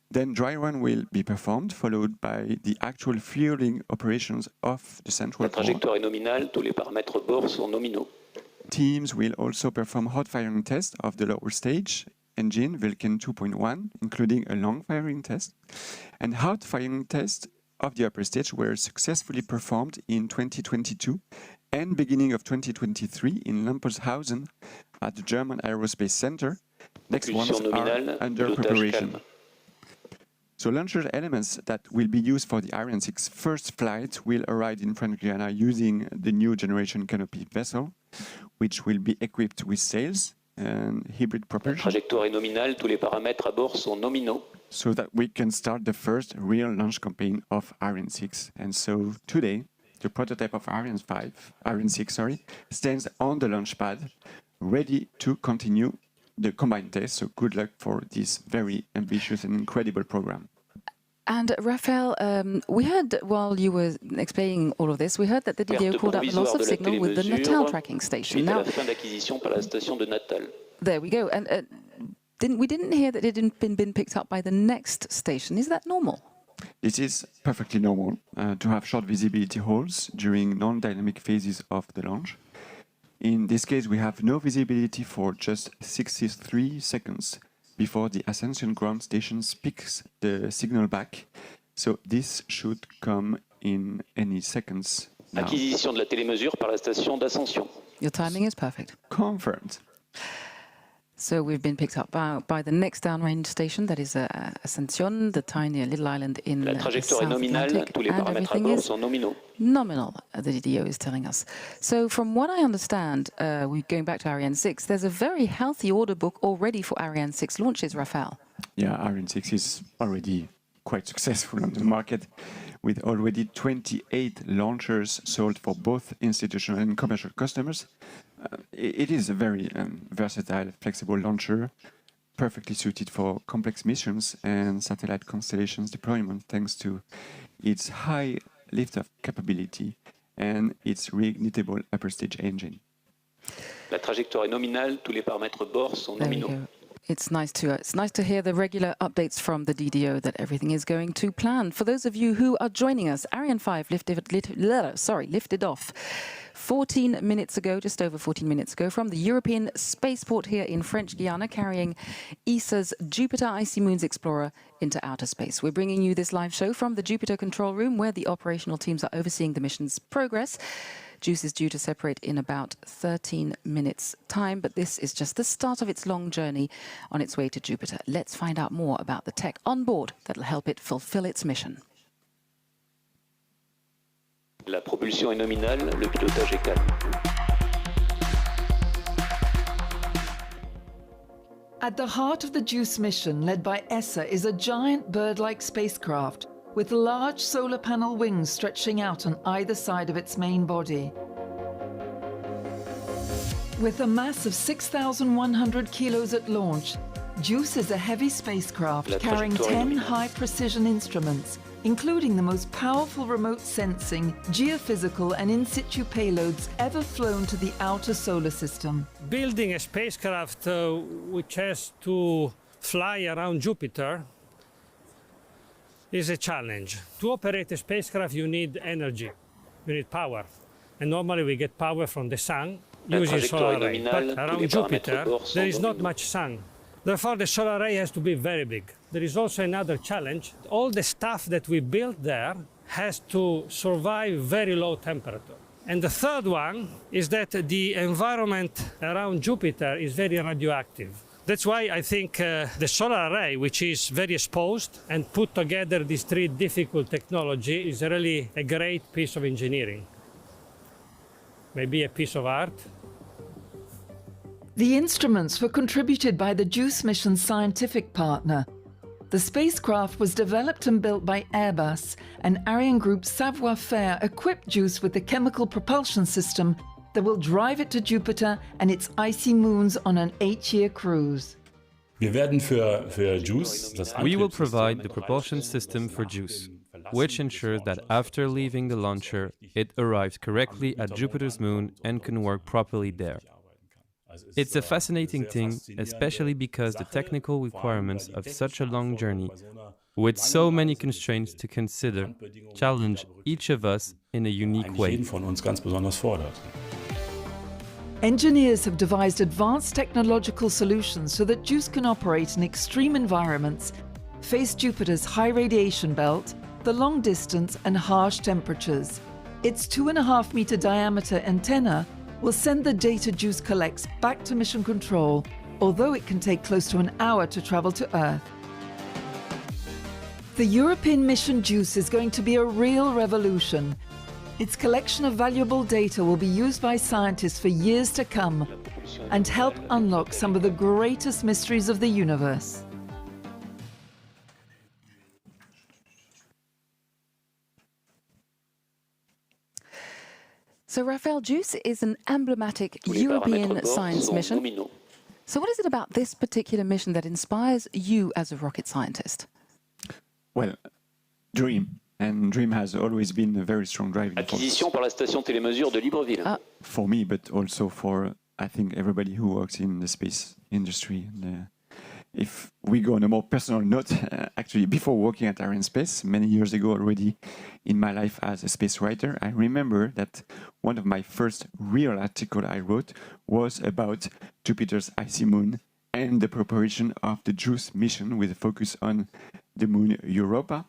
Then dry run will be performed, followed by the actual fueling operations of the central core. Teams will also perform hot firing tests of the lower stage engine, Vulcan 2.1, including a long firing test. And hot firing tests of the upper stage were successfully performed in 2022 and beginning of 2023 in Lampershausen at the German Aerospace Center. Next ones are under preparation. So launcher elements that will be used for the Ariane 6 first flight will arrive in French Guiana using the new generation canopy vessel, which will be equipped with sails and hybrid propulsion. So that we can start the first real launch campaign of Ariane 6. And so today, the prototype of Ariane 6, stands on the launch pad, ready to continue the combined test. So good luck for this very ambitious and incredible program. And Raphael, we heard while you were explaining all of this, we heard that the DDO called out the loss of signal with the Natal tracking station. Now, there we go. And we didn't hear that it had been picked up by the next station. Is that normal? This is perfectly normal to have short visibility holes during non-dynamic phases of the launch. In this case, we have no visibility for just 63 seconds before the Ascension ground station picks the signal back. So this should come in any seconds now. Acquisition de la télémesure par la station d'Ascension. Your timing is perfect. Confirmed. So we've been picked up by the next downrange station, that is Ascension, the tiny little island in the South Atlantic, and everything is nominal, the DDO is telling us. So from what I understand, we're going back to Ariane 6, there's a very healthy order book already for Ariane 6 launches, Raphael. Yeah, Ariane 6 is already quite successful on the market, with already 28 launchers sold for both institutional and commercial customers. It is a very versatile, flexible launcher, perfectly suited for complex missions and satellite constellations deployment thanks to its high liftoff capability and its reignitable upper stage engine. La trajectoire est nominale, tous les paramètres bord sont nominaux. It's nice to hear the regular updates from the DDO that everything is going to plan. For those of you who are joining us, Ariane 5 lifted off 14 minutes ago, just over 14 minutes ago, from the European spaceport here in French Guiana, carrying ESA's Jupiter Icy Moons Explorer into outer space. We're bringing you this live show from the Jupiter control room, where the operational teams are overseeing the mission's progress. JUICE is due to separate in about 13 minutes' time, but this is just the start of its long journey on its way to Jupiter. Let's find out more about the tech on board that will help it fulfill its mission. La propulsion est nominale, le pilotage est calme. At the heart of the JUICE mission, led by ESA, is a giant bird-like spacecraft with large solar panel wings stretching out on either side of its main body. With a mass of 6,100 kilos at launch, JUICE is a heavy spacecraft carrying 10 high-precision instruments, including the most powerful remote sensing, geophysical and in-situ payloads ever flown to the outer solar system. Building a spacecraft which has to fly around Jupiter is a challenge. To operate a spacecraft you need energy, you need power. And normally we get power from the sun using solar array. But around Jupiter there is not much sun. Therefore the solar array has to be very big. There is also another challenge. All the stuff that we built there has to survive very low temperature. And the third one is that the environment around Jupiter is very radioactive. That's why I think the solar array, which is very exposed and put together these three difficult technology, is really a great piece of engineering. Maybe a piece of art. The instruments were contributed by the JUICE mission's scientific partner. The spacecraft was developed and built by Airbus, and Ariane Group's Savoir-Faire equipped JUICE with the chemical propulsion system that will drive it to Jupiter and its icy moons on an 8-year cruise. We will provide the propulsion system for JUICE, which ensures that after leaving the launcher, it arrives correctly at Jupiter's moon and can work properly there. It's a fascinating thing, especially because the technical requirements of such a long journey, with so many constraints to consider, challenge each of us in a unique way. Engineers have devised advanced technological solutions so that JUICE can operate in extreme environments, face Jupiter's high radiation belt, the long distance and harsh temperatures. Its 2.5-meter diameter antenna will send the data JUICE collects back to mission control, although it can take close to an hour to travel to Earth. The European mission JUICE is going to be a real revolution. Its collection of valuable data will be used by scientists for years to come and help unlock some of the greatest mysteries of the universe. So, Raphael, JUICE is an emblematic European science mission. So what is it about this particular mission that inspires you as a rocket scientist? Well, dream. And dream has always been a very strong driving force. Acquisition par la station télémesure de Libreville. For me, but also for, I think, everybody who works in the space industry. And, if we go on a more personal note, actually, before working at Ariane Space, many years ago already in my life as a space writer, I remember that one of my first real articles I wrote was about Jupiter's icy moon and the preparation of the JUICE mission with a focus on the moon Europa.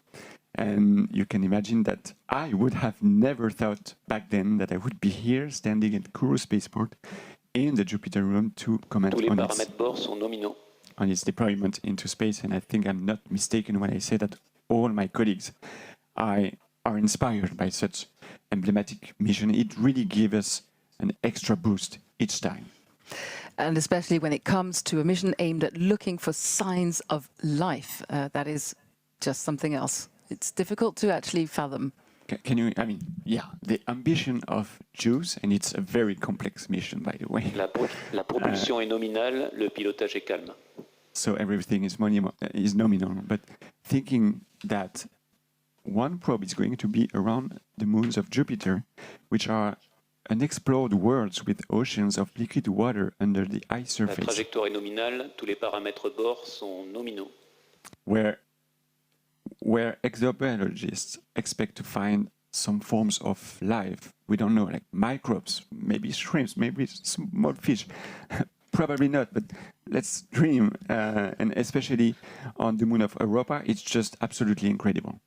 And you can imagine that I would have never thought back then that I would be here standing at Kourou Spaceport in the Jupiter room to comment on its deployment into space. And I think I'm not mistaken when I say that all my colleagues are inspired by such emblematic mission. It really gives us an extra boost each time. And especially when it comes to a mission aimed at looking for signs of life, that is just something else. It's difficult to actually fathom. Can you, I mean, yeah, the ambition of JUICE, and it's a very complex mission, by the way. La propulsion est nominale, le pilotage est calme. So everything is nominal, but thinking that one probe is going to be around the moons of Jupiter, which are unexplored worlds with oceans of liquid water under the ice surface. La trajectoire est nominale, tous les paramètres bord sont nominaux. Where exobiologists expect to find some forms of life. We don't know, like microbes, maybe shrimps, maybe small fish. Probably not, but let's dream. And especially on the moon of Europa, it's just absolutely incredible.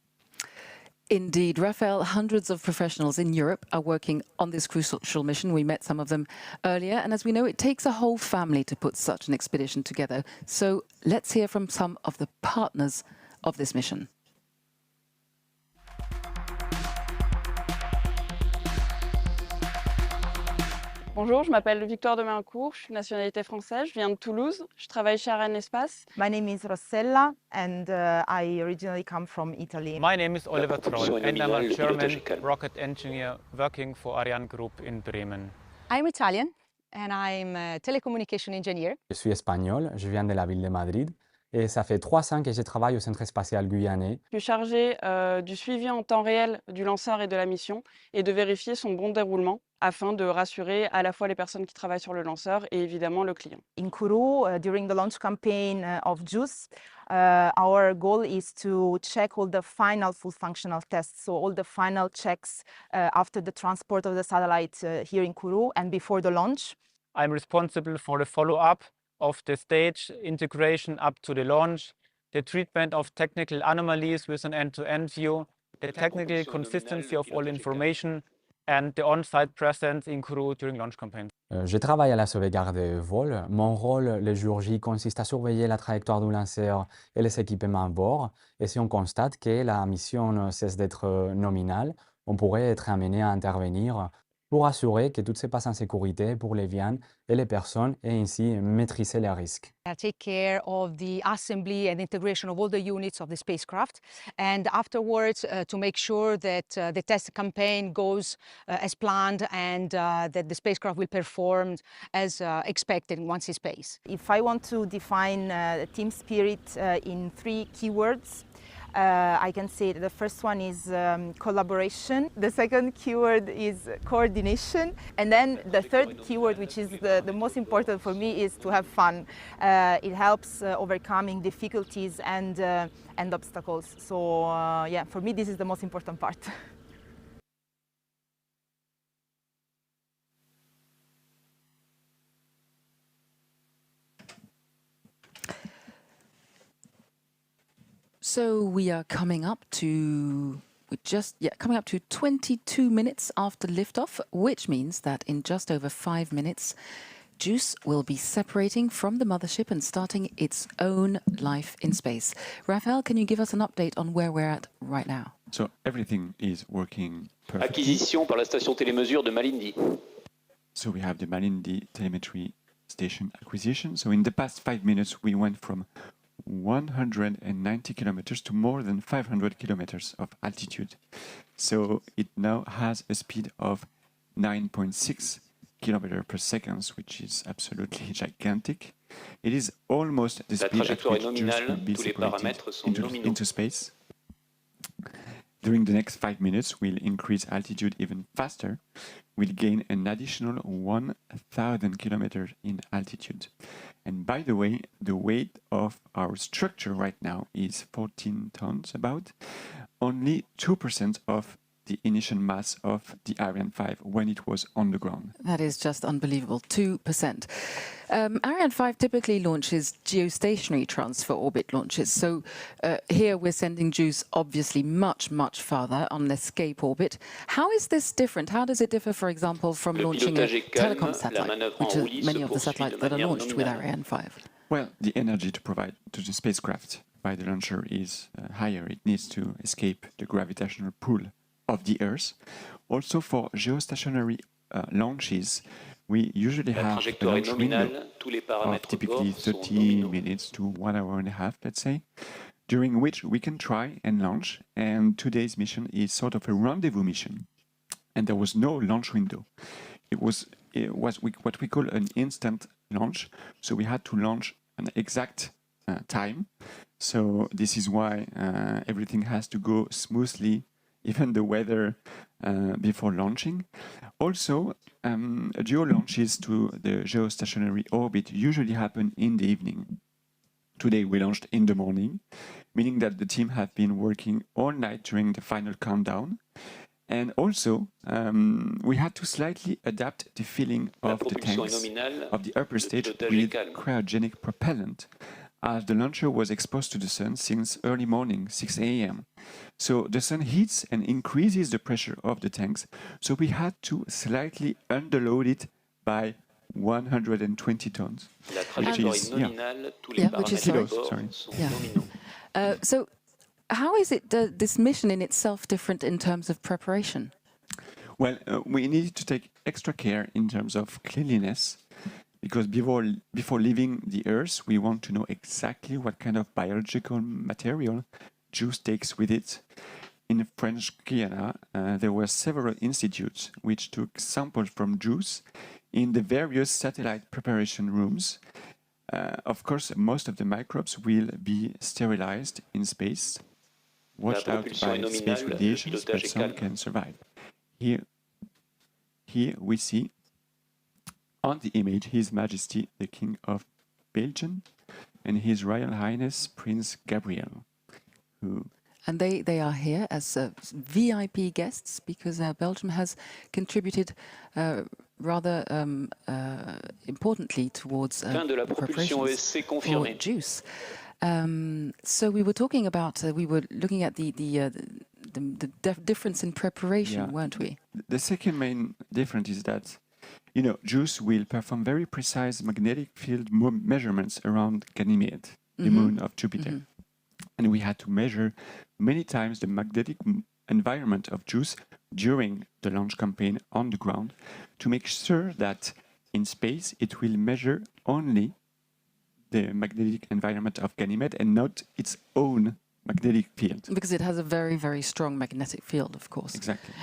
Indeed, Raphael, hundreds of professionals in Europe are working on this crucial mission. We met some of them earlier, and as we know, it takes a whole family to put such an expedition together. So let's hear from some of the partners of this mission. Bonjour, je m'appelle Victoire de Maincourt, je suis de nationalité française, je viens de Toulouse, je travaille chez Ariane Espace. My name is Rossella and I originally come from Italy. My name is Oliver Troll and I'm a German rocket engineer working for Ariane Group in Bremen. I'm Italian and I'm a telecommunication engineer. Je suis espagnol, je viens de la ville de Madrid Et ça fait 3-5 et je travaille au Centre spatial guyanais. Je suis chargée du suivi en temps réel du lanceur et de la mission et de vérifier son bon déroulement afin de rassurer à la fois les personnes qui travaillent sur le lanceur et évidemment le client. In Kourou, during the launch campaign of JUICE, our goal is to check all the final full functional tests, so all the final checks after the transport of the satellite here in Kourou and before the launch. I'm responsible for the follow-up of the stage integration up to the launch, the treatment of technical anomalies with an end-to-end view, the technical consistency of all information, and the on-site presence in Kourou during launch campaigns. Je travaille à la sauvegarde des vols. Mon rôle le jour J consiste à surveiller la trajectoire du lanceur et les équipements à bord. Et si on constate que la mission cesse d'être nominale, on pourrait être amené à intervenir pour assurer que tout se passe en sécurité pour les viandes et les personnes et ainsi maîtriser les risques. I take care of the assembly and integration of all the units of the spacecraft, and afterwards to make sure that the test campaign goes as planned and that the spacecraft will perform as expected once in space. If I want to define team spirit in 3 keywords, I can say that the first one is collaboration, the second keyword is coordination, and then the third keyword, which is the most important for me, is to have fun. It helps overcoming difficulties and obstacles. So yeah, for me this is the most important part. So we are coming up to 22 minutes after liftoff, which means that in just over 5 minutes, JUICE will be separating from the mothership and starting its own life in space. Raphaël, can you give us an update on where we're at right now? So everything is working perfectly. Acquisition par la station télémesure de Malindi. So we have the Malindi telemetry station acquisition. So in the past 5 minutes, we went from 190 kilometers to more than 500 kilometers of altitude. So it now has a speed of 9.6 kilometers per second, which is absolutely gigantic. It is almost the speed at which JUICE will be separated into space. During the next 5 minutes, we'll increase altitude even faster. We'll gain an additional 1,000 kilometers in altitude. And by the way, the weight of our structure right now is 14 tons about, only 2% of the initial mass of the Ariane 5 when it was on the ground. That is just unbelievable, 2%. Ariane 5 typically launches geostationary transfer orbit launches. So here we're sending JUICE obviously much, much farther on an escape orbit. How is this different? How does it differ, for example, from launching a telecom satellite, which are many of the satellites that are launched with Ariane 5? Well, the energy to provide to the spacecraft by the launcher is higher. It needs to escape the gravitational pull of the Earth. Also for geostationary launches, we usually have a launch window of typically 30 minutes to 1 hour and a half, let's say, during which we can try and launch. And today's mission is sort of a rendezvous mission. And there was no launch window. It was what we call an instant launch. So we had to launch an exact time. So this is why everything has to go smoothly, even the weather before launching. Also, geo launches to the geostationary orbit usually happen in the evening. Today we launched in the morning, meaning that the team have been working all night during the final countdown. And also, we had to slightly adapt the filling of the tanks of the upper stage with cryogenic propellant, as the launcher was exposed to the sun since early morning, 6 a.m. So the sun heats and increases the pressure of the tanks, so we had to slightly underload it by 120 tons. Which is kilos, sorry. So how is it this mission in itself different in terms of preparation? Well, we needed to take extra care in terms of cleanliness, because before leaving the Earth, we want to know exactly what kind of biological material JUICE takes with it. In French Guiana, there were several institutes which took samples from JUICE in the various satellite preparation rooms, Of course, most of the microbes will be sterilized in space, washed out by space radiations, but some can survive. Here we see on the image His Majesty the King of Belgium and His Royal Highness Prince Gabriel, who... And they are here as VIP guests because Belgium has contributed rather importantly towards preparations for JUICE. So we were talking about, we were looking at the difference in preparation, weren't we? The second main difference is that, you know, JUICE will perform very precise magnetic field measurements around Ganymede, the moon of Jupiter. And we had to measure many times the magnetic environment of JUICE during the launch campaign on the ground to make sure that in space it will measure only the magnetic environment of Ganymede and not its own magnetic field. Because it has a very, very strong magnetic field, of course. Exactly.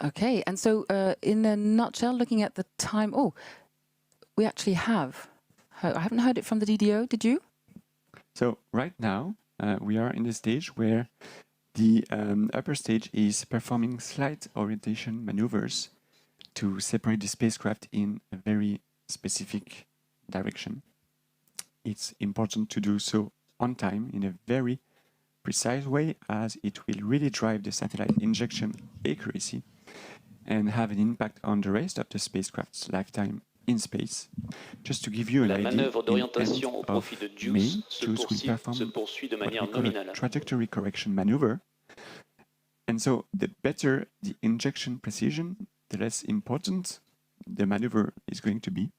Okay, and so in a nutshell, looking at the time, we actually have, I haven't heard it from the DDO, did you? So right now, we are in the stage where the upper stage is performing slight orientation maneuvers to separate the spacecraft in a very specific direction. It's important to do so on time in a very precise way, as it will really drive the satellite injection accuracy and have an impact on the rest of the spacecraft's lifetime in space. Just to give you an idea, manœuvre d'orientation au profit de JUICE se poursuit de manière nominale. Trajectory correction maneuver. And so the better the injection precision, the less important the maneuver is going to be,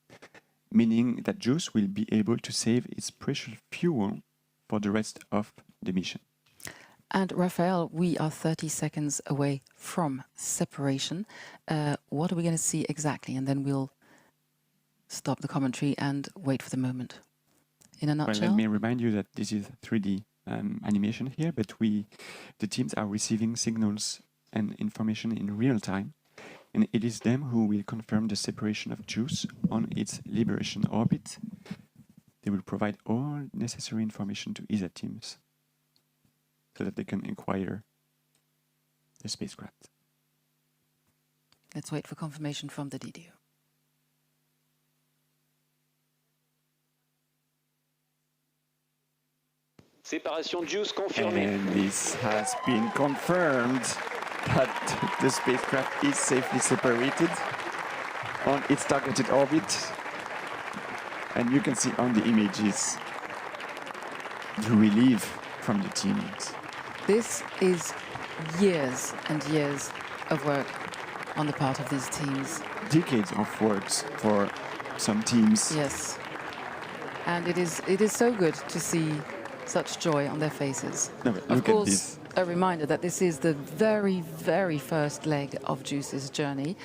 meaning that JUICE will be able to save its precious fuel for the rest of the mission. And Raphael, we are 30 seconds away from separation. What are we going to see exactly? And then we'll stop the commentary and wait for the moment. In a nutshell? Well, let me remind you that this is 3D animation here, but the teams are receiving signals and information in real time, and it is them who will confirm the separation of JUICE on its liberation orbit. They will provide all necessary information to ESA teams so that they can acquire the spacecraft. Let's wait for confirmation from the DDO. Séparation JUICE confirmée. And this has been confirmed that the spacecraft is safely separated on its targeted orbit. And you can see on the images the relief from the teams. This is years and years of work on the part of these teams. Decades of work for some teams. Yes. And it is so good to see such joy on their faces. No, but of look course, at this. A reminder that this is the very, very first leg of JUICE's journey.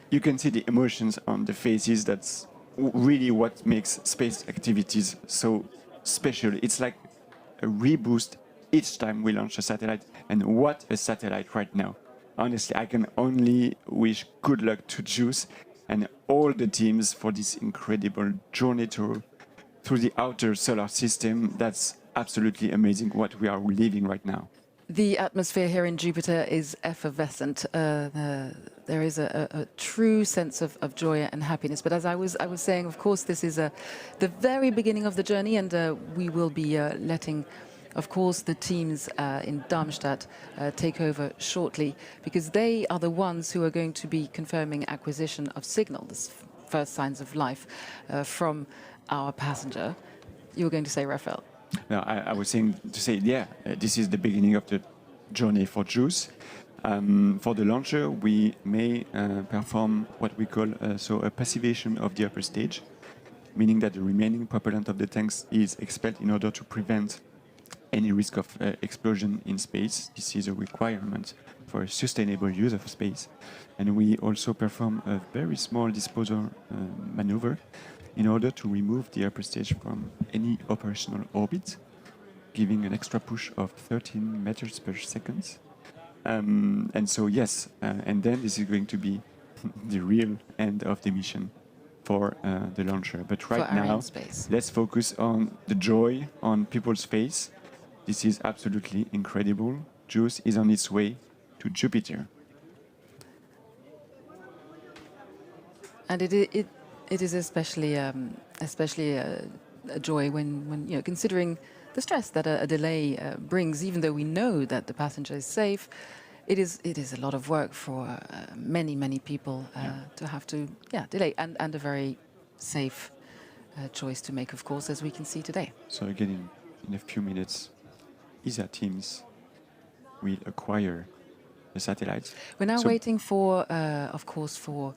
You can see the emotions on the faces. That's really what makes space activities so special. It's like a reboost each time we launch a satellite. And what a satellite right now. Honestly, I can only wish good luck to JUICE and all the teams for this incredible journey through the outer solar system. That's absolutely amazing what we are living right now. The atmosphere here in Jupiter is effervescent. There is a true sense of joy and happiness. But as I was saying, of course, this is the very beginning of the journey, and we will be letting, of course, the teams in Darmstadt take over shortly, because they are the ones who are going to be confirming acquisition of signals, first signs of life from our passenger. You were going to say, Raphael? No, I was saying to say, this is the beginning of the journey for JUICE. For the launcher, we may perform what we call a passivation of the upper stage, meaning that the remaining propellant of the tanks is expelled in order to prevent any risk of explosion in space. This is a requirement for a sustainable use of space. And we also perform a very small disposal maneuver in order to remove the upper stage from any operational orbit, giving an extra push of 13 meters per second. And so, yes, and then this is going to be the real end of the mission for the launcher. But right for Ariane now, space. let's focus on the joy on people's face. This is absolutely incredible. JUICE is on its way to Jupiter. And it is especially a joy when you know, considering the stress that a delay brings. Even though we know that the passenger is safe, it is a lot of work for many people to have to delay, and a very safe choice to make, of course, as we can see today. So again, in a few minutes, ESA teams will acquire the satellites. We're now waiting for, of course, for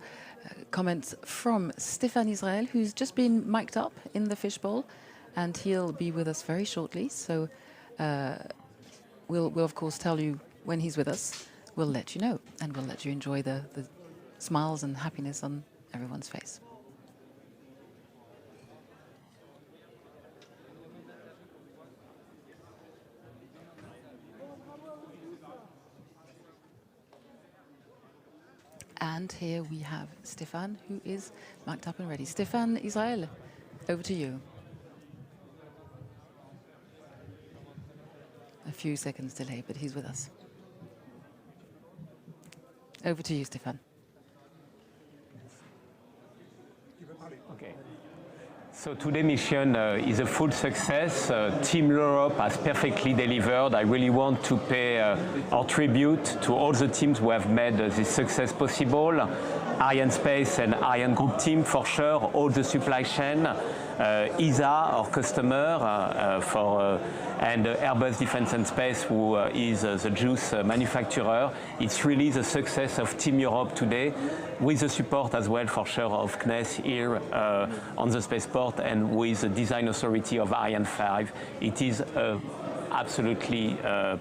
comments from Stéphane Israël, who's just been mic'd up in the fishbowl, and he'll be with us very shortly. So we'll of course tell you when he's with us. We'll let you know, and we'll let you enjoy the smiles and happiness on everyone's face. And here we have Stéphane, who is marked up and ready. Stéphane Israël, over to you. A few seconds delay, but he's with us. Over to you, Stéphane. Okay. So today's mission is a full success. Team Europe has perfectly delivered. I really want to pay our tribute to all the teams who have made this success possible. Ariane Space and Ariane Group team for sure, all the supply chain, ESA, our customer, and Airbus Defence and Space, who is the JUICE manufacturer. It's really the success of Team Europe today, with the support as well for sure of CNES here on the spaceport, and with the design authority of Ariane 5. It is absolutely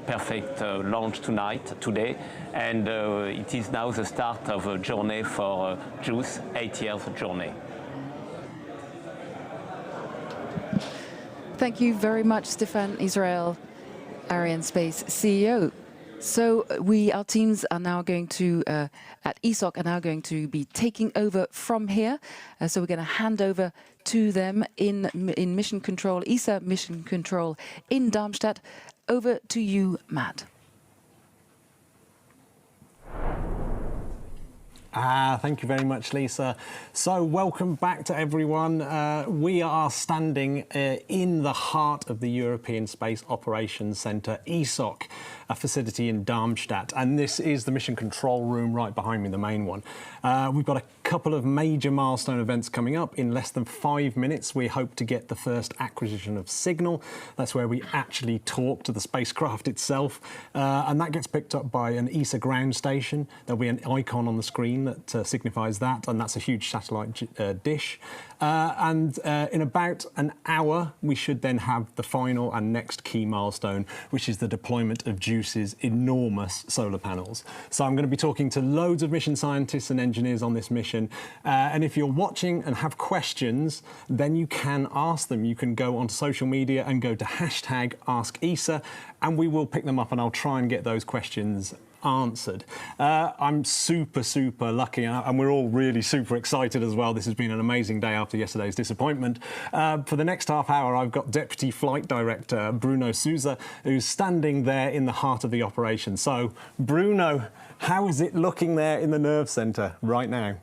perfect launch today, and it is now the start of a journey for JUICE, 8 years journey. Thank you very much, Stéphane Israël, Ariane Space CEO. So our teams are now going to, at ESOC, are now going to be taking over from here. So we're going to hand over to them in Mission Control, ESA Mission Control in Darmstadt. Over to you, Matt. Thank you very much, Lisa. So welcome back to everyone. We are standing in the heart of the European Space Operations Centre, ESOC, a facility in Darmstadt. And this is the mission control room right behind me, the main one. We've got a couple of major milestone events coming up. In less than 5 minutes, we hope to get the first acquisition of signal. That's where we actually talk to the spacecraft itself. And that gets picked up by an ESA ground station. There'll be an icon on the screen that signifies that, and that's a huge satellite dish. And in about an hour, we should then have the final and next key milestone, which is the deployment of JUICE's enormous solar panels. So I'm going to be talking to loads of mission scientists and engineers on this mission. And if you're watching and have questions, then you can ask them. You can go onto social media and go to #AskESA, and we will pick them up, and I'll try and get those questions answered. I'm super lucky, and we're all really super excited as well. This has been an amazing day after yesterday's disappointment. For the next half hour, I've got Deputy Flight Director Bruno Souza, who's standing there in the heart of the operation. So, Bruno, how is it looking there in the nerve centre right now?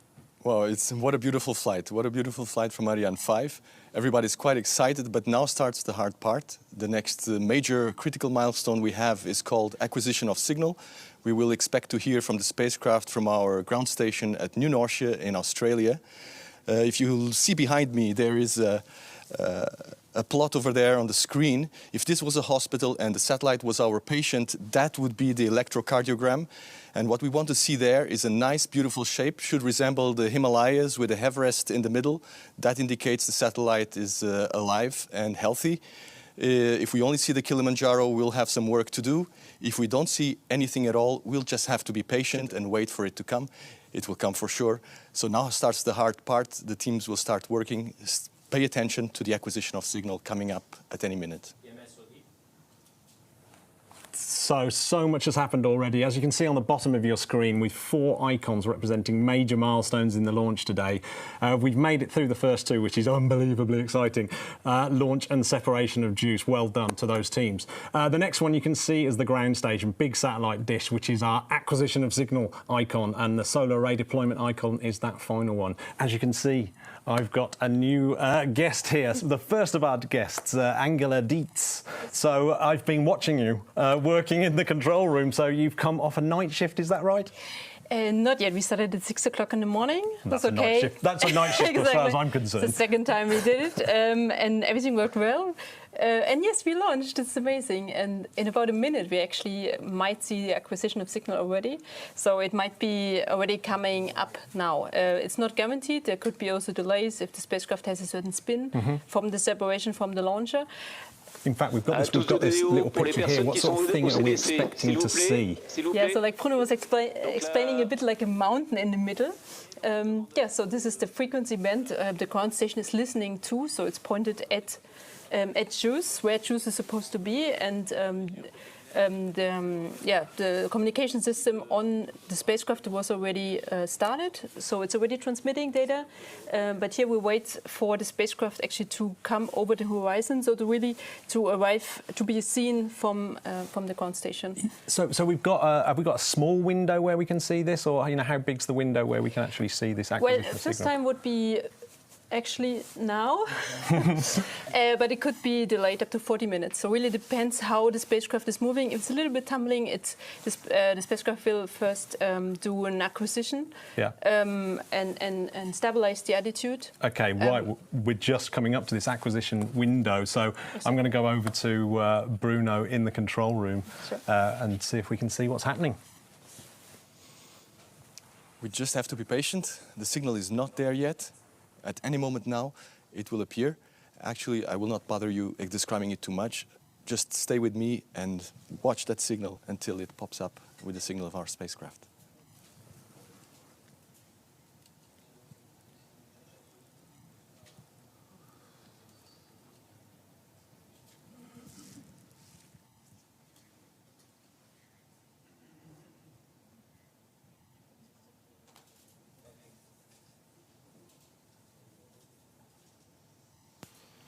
Well, what a beautiful flight. What a beautiful flight from Ariane 5. Everybody's quite excited, but now starts the hard part. The next major critical milestone we have is called acquisition of signal. We will expect to hear from the spacecraft from our ground station at New Norcia in Australia. If you see behind me, there is a plot over there on the screen. If this was a hospital and the satellite was our patient, that would be the electrocardiogram. And what we want to see there is a nice, beautiful shape, should resemble the Himalayas with a Everest in the middle. That indicates the satellite is alive and healthy. If we only see the Kilimanjaro, we'll have some work to do. If we don't see anything at all, we'll just have to be patient and wait for it to come. It will come for sure. So now starts the hard part. The teams will start working. Pay attention to the acquisition of signal coming up at any minute. So much has happened already. As you can see on the bottom of your screen, with 4 icons representing major milestones in the launch today. We've made it through the first 2, which is unbelievably exciting. Launch and separation of juice. Well done to those teams. The next one you can see is the ground station, big satellite dish, which is our acquisition of signal icon, and the solar array deployment icon is that final one. As you can see, I've got a new guest here, the first of our guests, Angela Dietz. So I've been watching you working in the control room, so you've come off a night shift, is that right? Not yet. We started at 6 o'clock in the morning. That's okay. A night shift. That's a night shift exactly. as far as I'm concerned. It's the second time we did it, and everything worked well. And yes, we launched. It's amazing. And in about a minute, we actually might see the acquisition of signal already. So it might be already coming up now. It's not guaranteed. There could be also delays if the spacecraft has a certain spin from the separation from the launcher. In fact, we've got this little picture here. What sort of thing are we expecting to see? Yeah, so like Bruno was explaining, a bit like a mountain in the middle. Yeah, so this is the frequency band the ground station is listening to. So it's pointed at JUICE, where JUICE is supposed to be, and the communication system on the spacecraft was already started, so it's already transmitting data. But here we wait for the spacecraft actually to come over the horizon, so to arrive to be seen from the ground station. So we've got have we got a small window where we can see this, or how big's the window where we can actually see this acquisition Well, signal? this time would be actually now, but it could be delayed up to 40 minutes. So really depends how the spacecraft is moving. If it's a little bit tumbling, the spacecraft will first do an acquisition and stabilize the attitude. Okay, right. We're just coming up to this acquisition window, so I'm going to go over to Bruno in the control room and see if we can see what's happening. We just have to be patient. The signal is not there yet. At any moment now, it will appear. Actually, I will not bother you describing it too much. Just stay with me and watch that signal until it pops up with the signal of our spacecraft.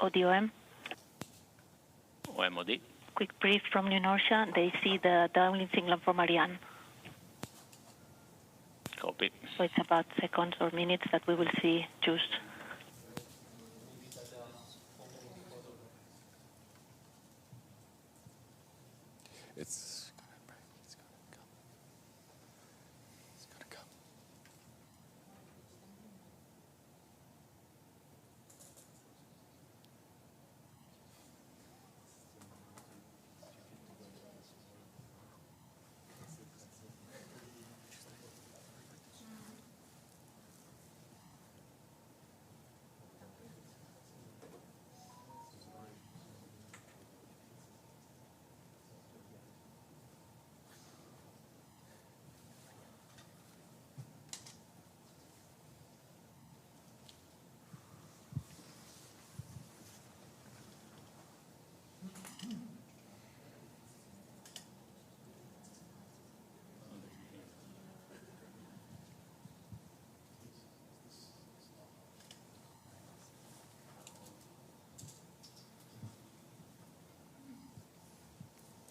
ODOM. OMOD. Quick brief from New Norcia. They see the downlink signal from Ariane. Copy. So it's about seconds or minutes that we will see JUICE. It's gonna come.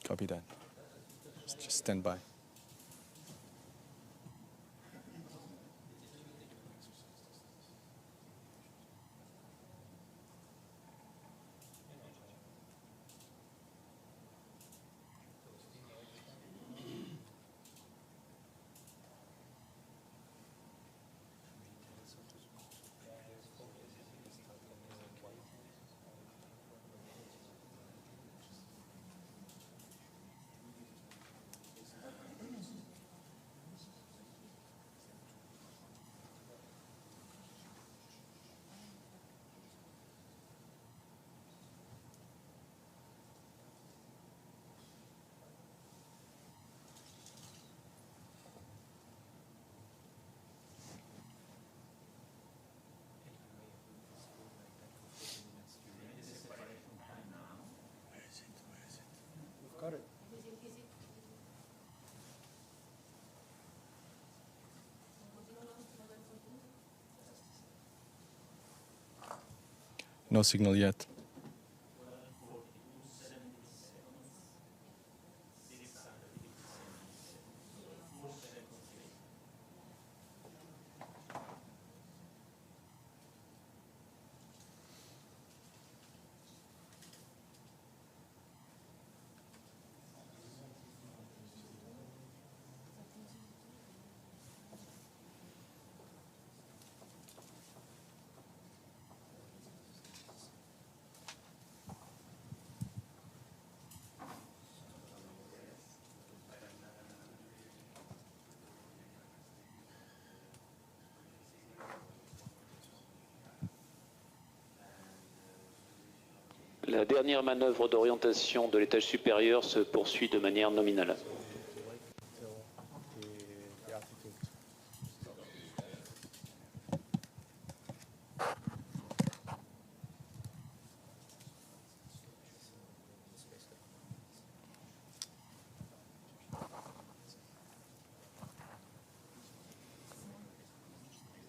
Copy that. Just stand by. No signal yet. La dernière manœuvre d'orientation de l'étage supérieur se poursuit de manière nominale.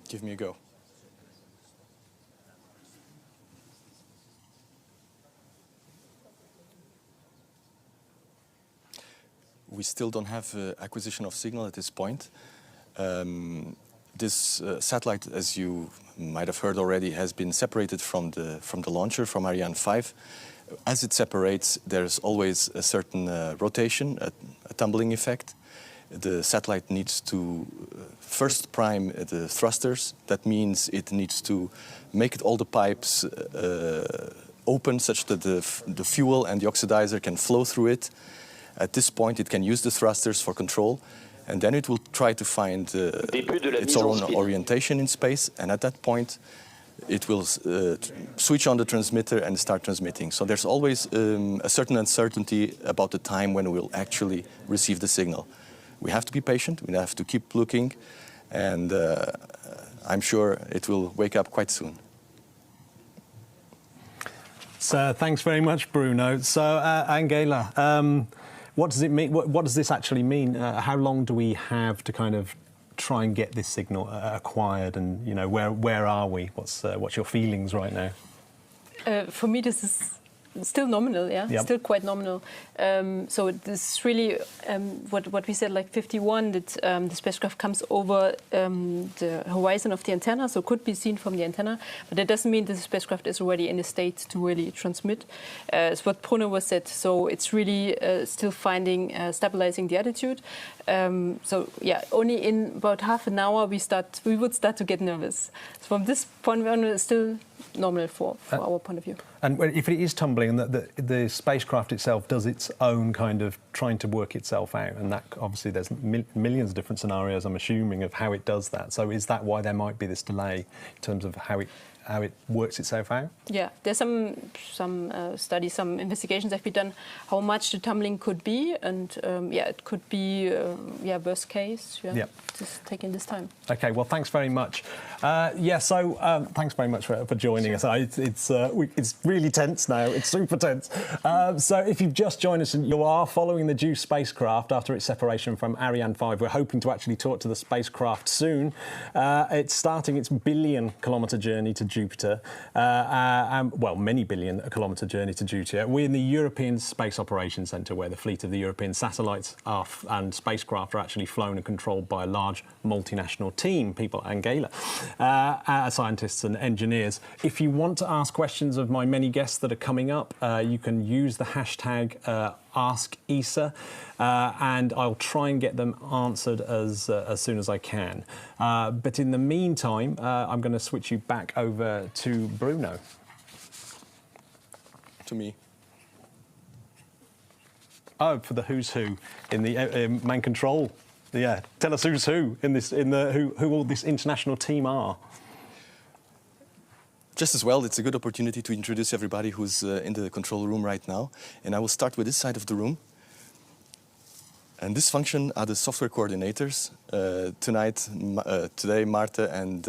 Give me a go. We still don't have acquisition of signal at this point. This satellite, as you might have heard already, has been separated from the launcher, from Ariane 5. As it separates, there's always a certain rotation, a tumbling effect. The satellite needs to first prime the thrusters. That means it needs to make all the pipes open such that the fuel and the oxidizer can flow through it. At this point, it can use the thrusters for control, and then it will try to find its own orientation in space, and at that point, it will switch on the transmitter and start transmitting. So there's always a certain uncertainty about the time when we'll actually receive the signal. We have to be patient, we have to keep looking, and I'm sure it will wake up quite soon. So thanks very much, Bruno. So Angela, what does it mean? What does this actually mean? How long do we have to kind of try and get this signal acquired? And you know, where are we? What's your feelings right now? For me, this is still nominal, yeah, yep. Still quite nominal. So this is really what we said, like 51, that the spacecraft comes over the horizon of the antenna, so could be seen from the antenna, but that doesn't mean that the spacecraft is already in a state to really transmit. It's what Bruno was said, so it's really still finding, stabilizing the attitude. So yeah, only in about half an hour we would start to get nervous. So from this point on, it's still normal for our point of view. And if it is tumbling, the spacecraft itself does its own kind of trying to work itself out, and that obviously there's millions of different scenarios, I'm assuming, of how it does that. So is that why there might be this delay in terms of how it works itself out? Yeah, there's some studies, some investigations have been done how much the tumbling could be, and yeah, it could be worst case. Yeah, yep. Just taking this time. Okay, well, thanks very much. So thanks very much for joining us. It's really tense now. It's super tense. So if you've just joined us and you are following the JUICE spacecraft after its separation from Ariane 5, we're hoping to actually talk to the spacecraft soon. It's starting its billion-kilometre journey to Jupiter, well, many billion-kilometre journey to Jupiter. We're in the European Space Operations Centre, where the fleet of the European satellites and spacecraft are actually flown and controlled by a large multinational team, people, Angela, scientists and engineers. If you want to ask questions of my many guests that are coming up, you can use the hashtag #AskESA, and I'll try and get them answered as soon as I can. But in the meantime, I'm going to switch you back over to Bruno. To me. Oh, for the who's who in the main control. Yeah, tell us who's who in this, who all this international team are. Just as well, it's a good opportunity to introduce everybody who's in the control room right now. And I will start with this side of the room. And this function are the software coordinators. Today, Marta and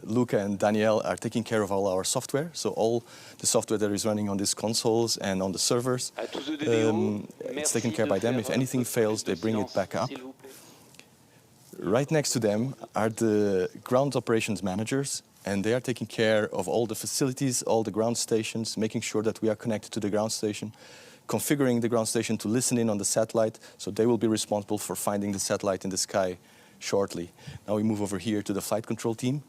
Luca and Danielle are taking care of all our software. So all the software that is running on these consoles and on the servers, it's taken care by them. If anything fails, they bring it back up. Right next to them are the ground operations managers. and they are taking care of all the facilities, all the ground stations, making sure that we are connected to the ground station, configuring the ground station to listen in on the satellite, so they will be responsible for finding the satellite in the sky shortly. Now we move over here to the flight control team.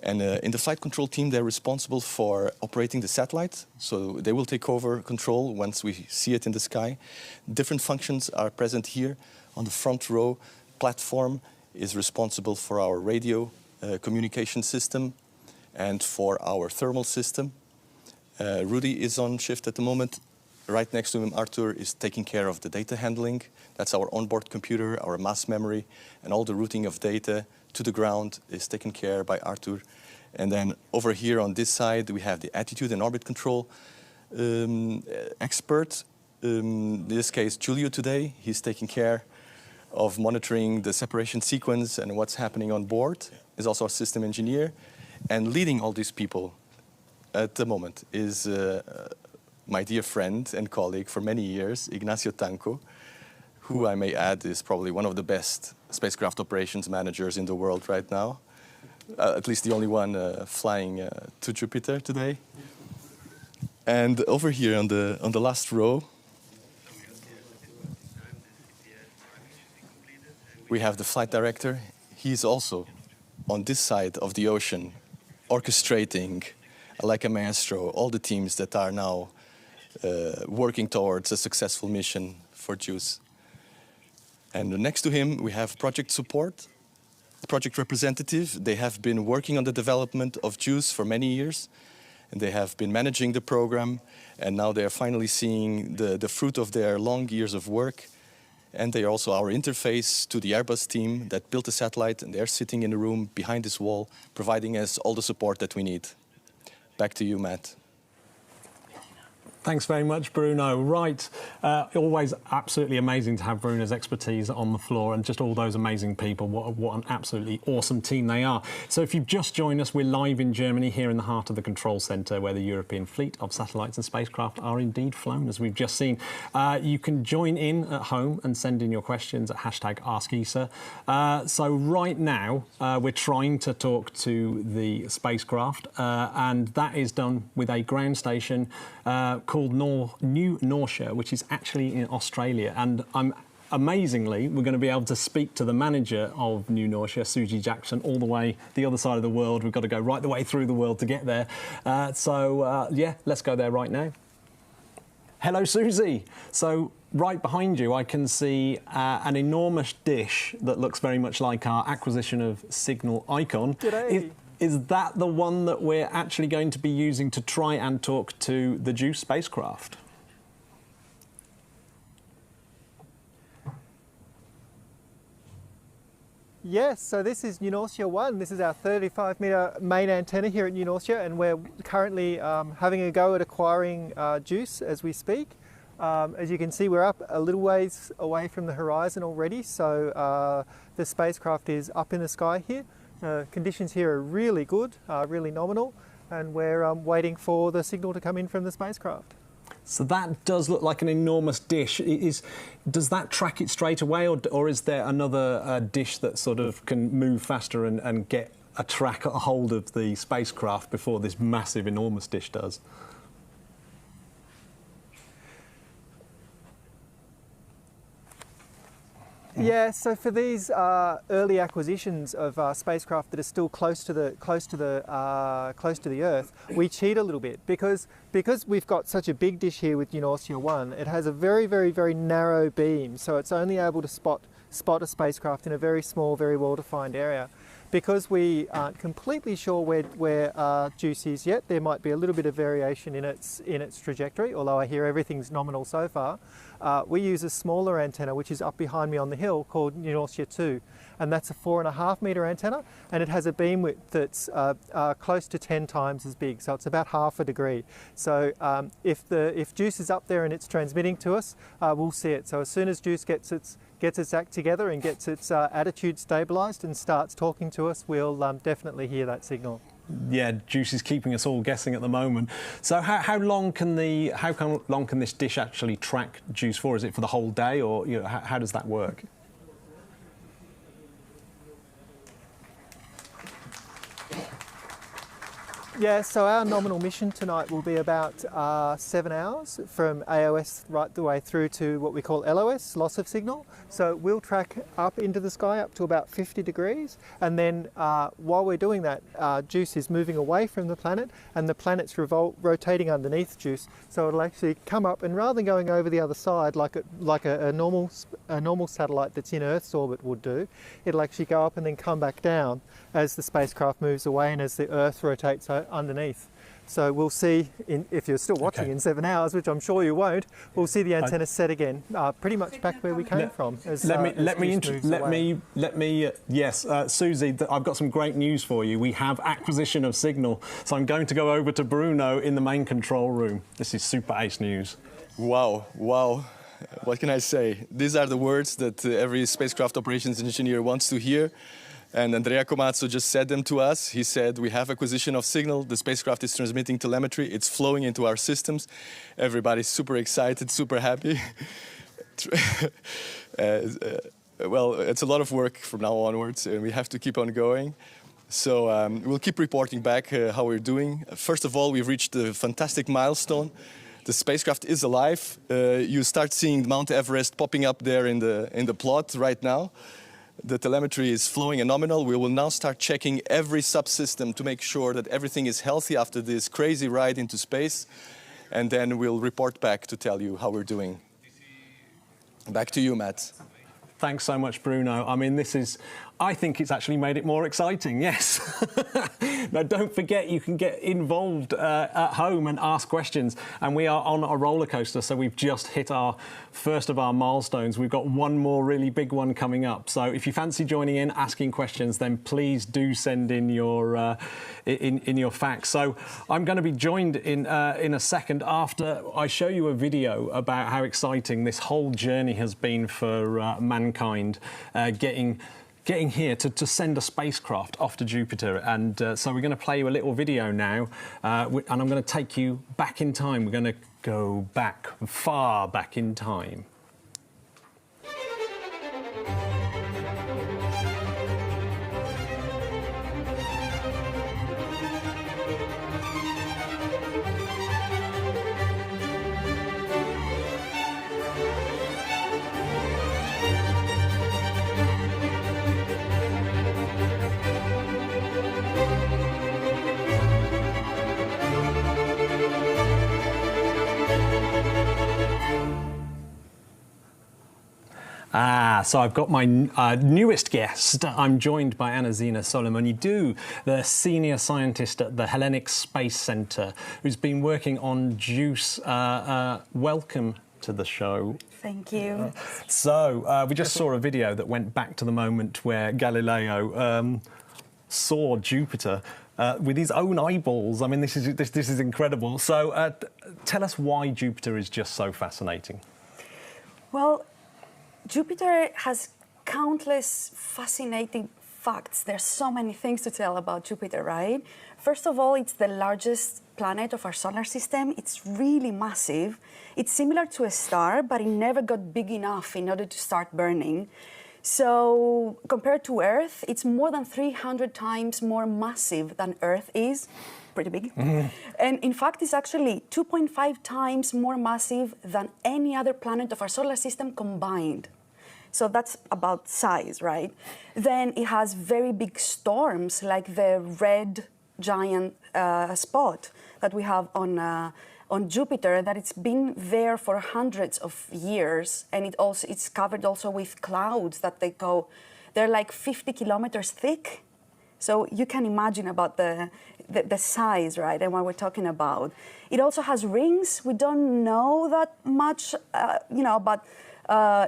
And in the flight control team, they're responsible for operating the satellite, so they will take over control once we see it in the sky. Different functions are present here. On the front row, platform is responsible for our radio communication system and for our thermal system. Rudy is on shift at the moment. Right next to him, Arthur is taking care of the data handling. That's our onboard computer, our mass memory, and all the routing of data to the ground is taken care by Arthur. And then over here on this side, we have the attitude and orbit control expert. In this case, Giulio today. He's taking care of monitoring the separation sequence and what's happening on board. He's also a system engineer. And leading all these people at the moment is my dear friend and colleague for many years, Ignacio Tanco, who I may add is probably one of the best spacecraft operations managers in the world right now. At least the only one flying to Jupiter today. And over here on the last row, we have the flight director. He's also on this side of the ocean, orchestrating, like a maestro, all the teams that are now working towards a successful mission for JUICE. And next to him, we have project support, project representative. They have been working on the development of JUICE for many years, and they have been managing the program, and now they are finally seeing the fruit of their long years of work. And they are also our interface to the Airbus team that built the satellite, and they're sitting in the room behind this wall, providing us all the support that we need. Back to you, Matt. Thanks very much, Bruno. Right, always absolutely amazing to have Bruno's expertise on the floor and just all those amazing people. What an absolutely awesome team they are. So if you've just joined us, we're live in Germany, here in the heart of the control centre, where the European fleet of satellites and spacecraft are indeed flown, as we've just seen. You can join in at home and send in your questions at #AskESA. So right now, we're trying to talk to the spacecraft, and that is done with a ground station called New Norcia, which is actually in Australia. And amazingly, we're going to be able to speak to the manager of New Norcia, Susie Jackson, all the way the other side of the world. We've got to go right the way through the world to get there. Yeah, let's go there right now. Hello, Susie. So right behind you, I can see an enormous dish that looks very much like our acquisition of Signal Icon. G'day. Is that the one that we're actually going to be using to try and talk to the JUICE spacecraft? Yes, so this is New Norcia 1. This is our 35-metre main antenna here at New Norcia, and we're currently having a go at acquiring JUICE as we speak. As you can see, we're up a little ways away from the horizon already, so the spacecraft is up in the sky here. Conditions here are really good, really nominal, and we're waiting for the signal to come in from the spacecraft. So that does look like an enormous dish. Does that track it straight away, or is there another dish that sort of can move faster and get a hold of the spacecraft before this massive, enormous dish does? Yeah, so for these early acquisitions of spacecraft that are still close to the Earth, we cheat a little bit because we've got such a big dish here with New Norcia 1. It has a very, very, very narrow beam, so it's only able to spot a spacecraft in a very small, very well-defined area. Because we aren't completely sure where JUICE is yet, there might be a little bit of variation in its trajectory, although I hear everything's nominal so far. We use a smaller antenna, which is up behind me on the hill, called New Norcia 2, and that's a 4.5-metre antenna, and it has a beam width that's close to 10 times as big, so it's about half a degree. So if JUICE is up there and it's transmitting to us, we'll see it. So as soon as JUICE gets its act together and gets its attitude stabilised and starts talking to us, we'll definitely hear that signal. Yeah, JUICE is keeping us all guessing at the moment. So how long can this dish actually track JUICE for? Is it for the whole day, or how does that work? Yeah, so our nominal mission tonight will be about 7 hours from AOS right the way through to what we call LOS, loss of signal. So we'll track up into the sky up to about 50 degrees, and then while we're doing that, JUICE is moving away from the planet and the planet's rotating underneath JUICE. So it'll actually come up, and rather than going over the other side like a normal satellite that's in Earth's orbit would do, it'll actually go up and then come back down as the spacecraft moves away and as the Earth rotates underneath. So we'll see, if you're still watching in 7 hours, which I'm sure you won't, we'll see the antenna set again, pretty much back where we came from. Yes, Susie, I've got some great news for you. We have acquisition of signal, so I'm going to go over to Bruno in the main control room. This is super ace news. Wow, wow. What can I say? These are the words that every spacecraft operations engineer wants to hear. And Andrea Komatsu just said them to us. He said, we have acquisition of signal. The spacecraft is transmitting telemetry. It's flowing into our systems. Everybody's super excited, super happy. Well, it's a lot of work from now onwards, and we have to keep on going. So we'll keep reporting back how we're doing. First of all, we've reached a fantastic milestone. The spacecraft is alive. You start seeing Mount Everest popping up there in the plot right now. The telemetry is flowing and nominal. We will now start checking every subsystem to make sure that everything is healthy after this crazy ride into space. And then we'll report back to tell you how we're doing. Back to you, Matt. Thanks so much, Bruno. I mean, I think it's actually made it more exciting, yes. Now, don't forget, you can get involved at home and ask questions. And we are on a roller coaster, so we've just hit our first of our milestones. We've got one more really big one coming up. So if you fancy joining in, asking questions, then please do send in your your facts. So I'm going to be joined in a second after I show you a video about how exciting this whole journey has been for mankind, getting here to send a spacecraft off to Jupiter. And so we're going to play you a little video now, and I'm going to take you back in time. We're going to go back, far back in time. So I've got my newest guest. I'm joined by Anna-Zina Solomonidou, the senior scientist at the Hellenic Space Centre, who's been working on JUICE. Welcome to the show. Thank you. So we just saw a video that went back to the moment where Galileo saw Jupiter with his own eyeballs. I mean, this is incredible. So tell us why Jupiter is just so fascinating. Well, Jupiter has countless fascinating facts. There's so many things to tell about Jupiter, right? First of all, it's the largest planet of our solar system. It's really massive. It's similar to a star, but it never got big enough in order to start burning. So compared to Earth, it's more than 300 times more massive than Earth is. Pretty big. Mm-hmm. And in fact, it's actually 2.5 times more massive than any other planet of our solar system combined. So that's about size, right? Then it has very big storms, like the red giant spot that we have on Jupiter, that it's been there for hundreds of years, and it's covered also with clouds that they're like 50 kilometers thick. So you can imagine about the size, right, and what we're talking about. It also has rings. We don't know that much, about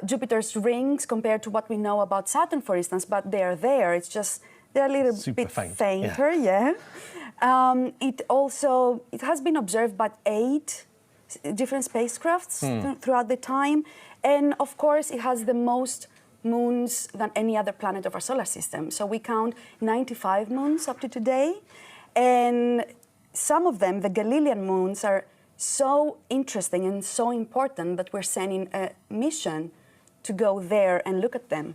Jupiter's rings compared to what we know about Saturn, for instance, but they're there. It's just they're a little bit fainter, yeah. It has been observed by 8 different spacecrafts throughout the time, and of course it has the most moons than any other planet of our solar system. So we count 95 moons up to today, and some of them, the Galilean moons, are so interesting and so important that we're sending a mission to go there and look at them.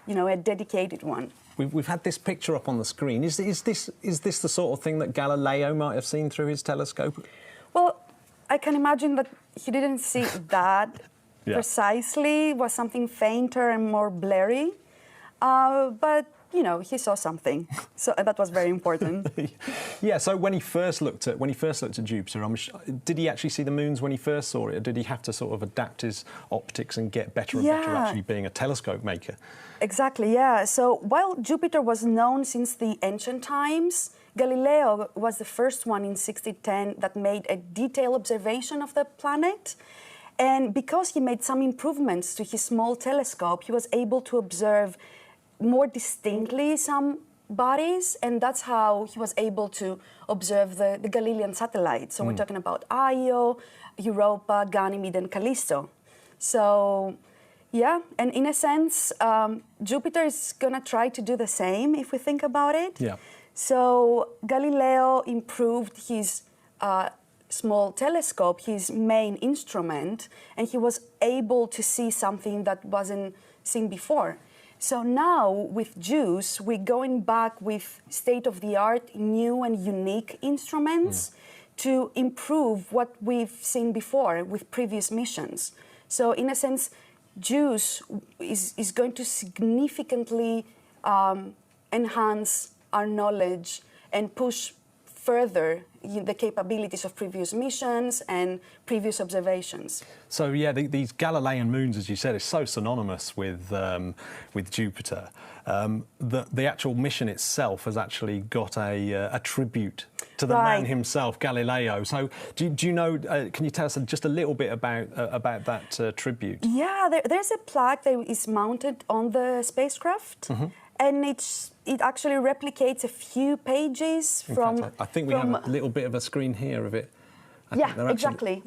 a dedicated one. We've had this picture up on the screen. Is this the sort of thing that Galileo might have seen through his telescope? Well, I can imagine that he didn't see that precisely. It was something fainter and more blurry. But he saw something, so that was very important. Yeah. So when he first looked at Jupiter, did he actually see the moons when he first saw it, or did he have to sort of adapt his optics and get better and better actually being a telescope maker? Exactly. Yeah. So while Jupiter was known since the ancient times, Galileo was the first one in 1610 that made a detailed observation of the planet. And because he made some improvements to his small telescope, he was able to observe more distinctly some bodies, and that's how he was able to observe the Galilean satellites. So we're talking about Io, Europa, Ganymede, and Callisto. So, yeah, and in a sense, Jupiter is going to try to do the same if we think about it. Yeah. So Galileo improved his small telescope, his main instrument, and he was able to see something that wasn't seen before. So now with JUICE, we're going back with state-of-the-art, new and unique instruments to improve what we've seen before with previous missions. So in a sense, JUICE is going to significantly enhance our knowledge and push further the capabilities of previous missions and previous observations. So yeah, these Galilean moons, as you said, is so synonymous with Jupiter. The actual mission itself has actually got a tribute to the man himself, Galileo. So do you know? Can you tell us just a little bit about that tribute? Yeah, there's a plaque that is mounted on the spacecraft. And it actually replicates a few pages from... fact, I think we have a little bit of a screen here of it. Exactly.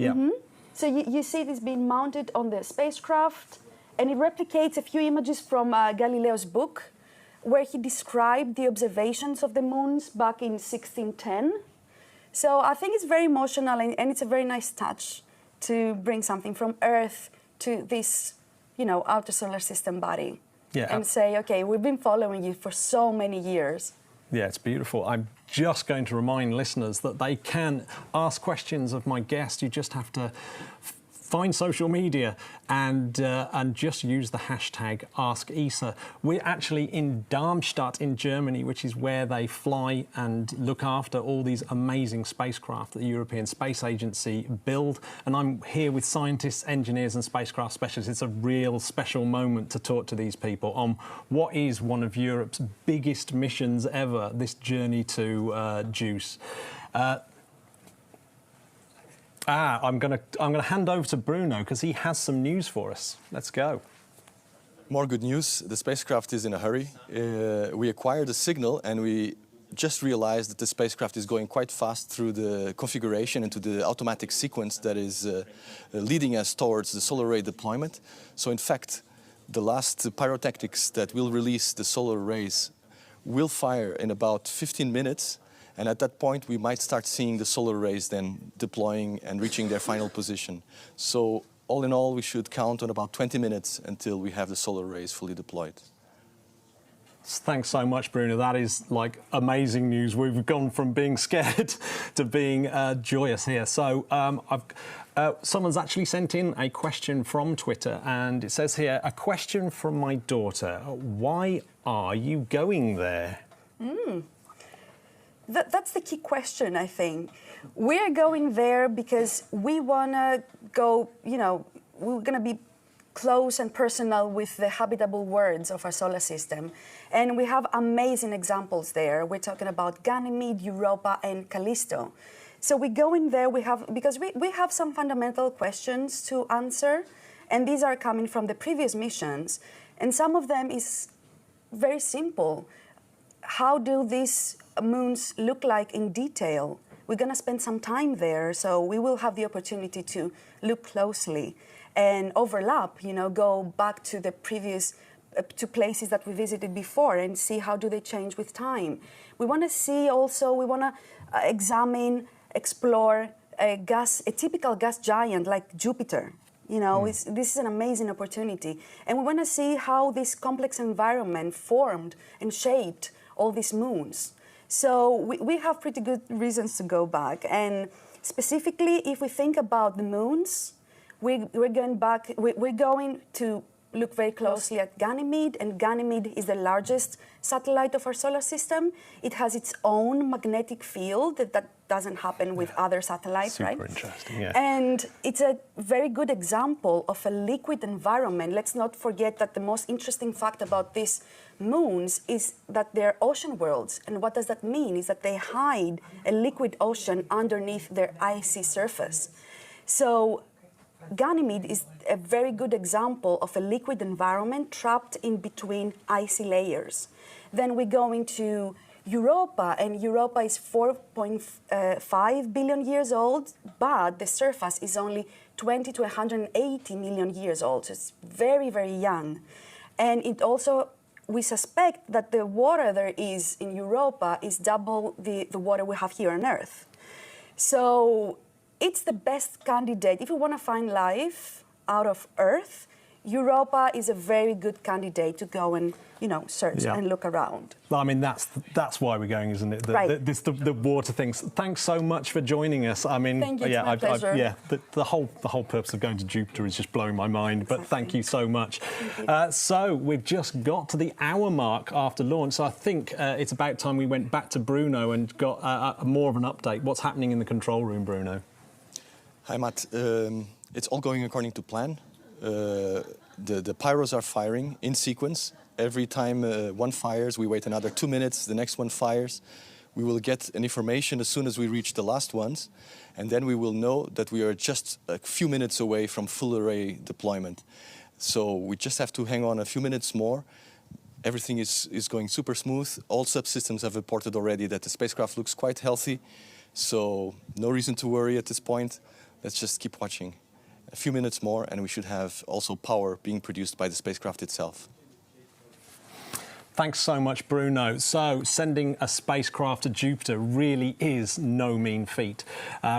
So you see this being mounted on the spacecraft, and it replicates a few images from Galileo's book, where he described the observations of the moons back in 1610. So I think it's very emotional, and it's a very nice touch to bring something from Earth to this, outer solar system body. And say, okay, we've been following you for so many years. Yeah, it's beautiful. I'm just going to remind listeners that they can ask questions of my guest. You just have to find social media and just use the hashtag #AskESA. We're actually in Darmstadt in Germany, which is where they fly and look after all these amazing spacecraft that the European Space Agency build. And I'm here with scientists, engineers and spacecraft specialists. It's a real special moment to talk to these people on what is one of Europe's biggest missions ever, this journey to JUICE. I'm going to hand over to Bruno because he has some news for us. Let's go. More good news. The spacecraft is in a hurry. We acquired a signal and we just realized that the spacecraft is going quite fast through the configuration and to the automatic sequence that is leading us towards the solar array deployment. So in fact, the last pyrotechnics that will release the solar rays will fire in about 15 minutes. And at that point, we might start seeing the solar rays then deploying and reaching their final position. So all in all, we should count on about 20 minutes until we have the solar rays fully deployed. Thanks so much, Bruno. That is like amazing news. We've gone from being scared to being joyous here. So someone's actually sent in a question from Twitter, and it says here, a question from my daughter. Why are you going there? That's the key question, I think. We're going there because we want to go, we're going to be close and personal with the habitable worlds of our solar system. And we have amazing examples there. We're talking about Ganymede, Europa, and Callisto. So we go in there, because we have some fundamental questions to answer, and these are coming from the previous missions. And some of them is very simple. How do these moons look like in detail? We're going to spend some time there, so we will have the opportunity to look closely and overlap, go back to the previous, to places that we visited before and see how do they change with time. We want to see also, we want to examine, explore a typical gas giant like Jupiter. You know, this is an amazing opportunity. And we want to see how this complex environment formed and shaped all these moons. So we have pretty good reasons to go back. And specifically, if we think about the moons, we're going to look very closely at Ganymede, and Ganymede is the largest satellite of our solar system. It has its own magnetic field that doesn't happen with other satellites, right? Super interesting, yeah. And it's a very good example of a liquid environment. Let's not forget that the most interesting fact about these moons is that they're ocean worlds. And what does that mean? Is that they hide a liquid ocean underneath their icy surface. So Ganymede is a very good example of a liquid environment trapped in between icy layers. Then we go into Europa, and Europa is 4.5 billion years old, but the surface is only 20 to 180 million years old. So it's very, very young. And it also, we suspect that the water there is in Europa is double the water we have here on Earth. So it's the best candidate. If you want to find life out of Earth, Europa is a very good candidate to go and, you know, search and look around. I mean, that's why we're going, isn't it? The water things. Thanks so much for joining us. I mean, thank you, it's my pleasure. The whole purpose of going to Jupiter is just blowing my mind. Exactly. But thank you so much. So we've just got to the hour mark after launch. So I think it's about time we went back to Bruno and got more of an update. What's happening in the control room, Bruno? Hi, Matt. It's all going according to plan. The pyros are firing in sequence. Every time one fires, we wait another 2 minutes, the next one fires. We will get an information as soon as we reach the last ones, and then we will know that we are just a few minutes away from full array deployment. So we just have to hang on a few minutes more. Everything is going super smooth. All subsystems have reported already that the spacecraft looks quite healthy, so no reason to worry at this point. Let's just keep watching. A few minutes more, and we should have also power being produced by the spacecraft itself. Thanks so much, Bruno. So, sending a spacecraft to Jupiter really is no mean feat,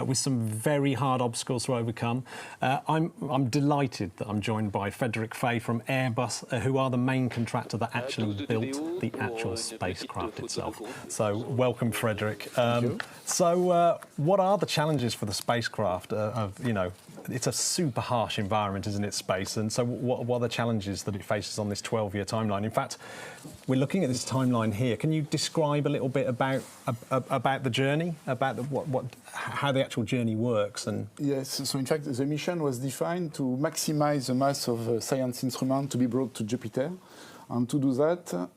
with some very hard obstacles to overcome. I'm delighted that I'm joined by Frederick Fay from Airbus, who are the main contractor that actually built the actual spacecraft itself. So, welcome, Frederick. So, what are the challenges for the spacecraft? It's a super harsh environment, isn't it, space? And so what are the challenges that it faces on this 12-year timeline? In fact, we're looking at this timeline here. Can you describe a little bit about the journey, about how the actual journey works? And yes, so in fact, the mission was defined to maximize the mass of science instruments to be brought to Jupiter. And to do that,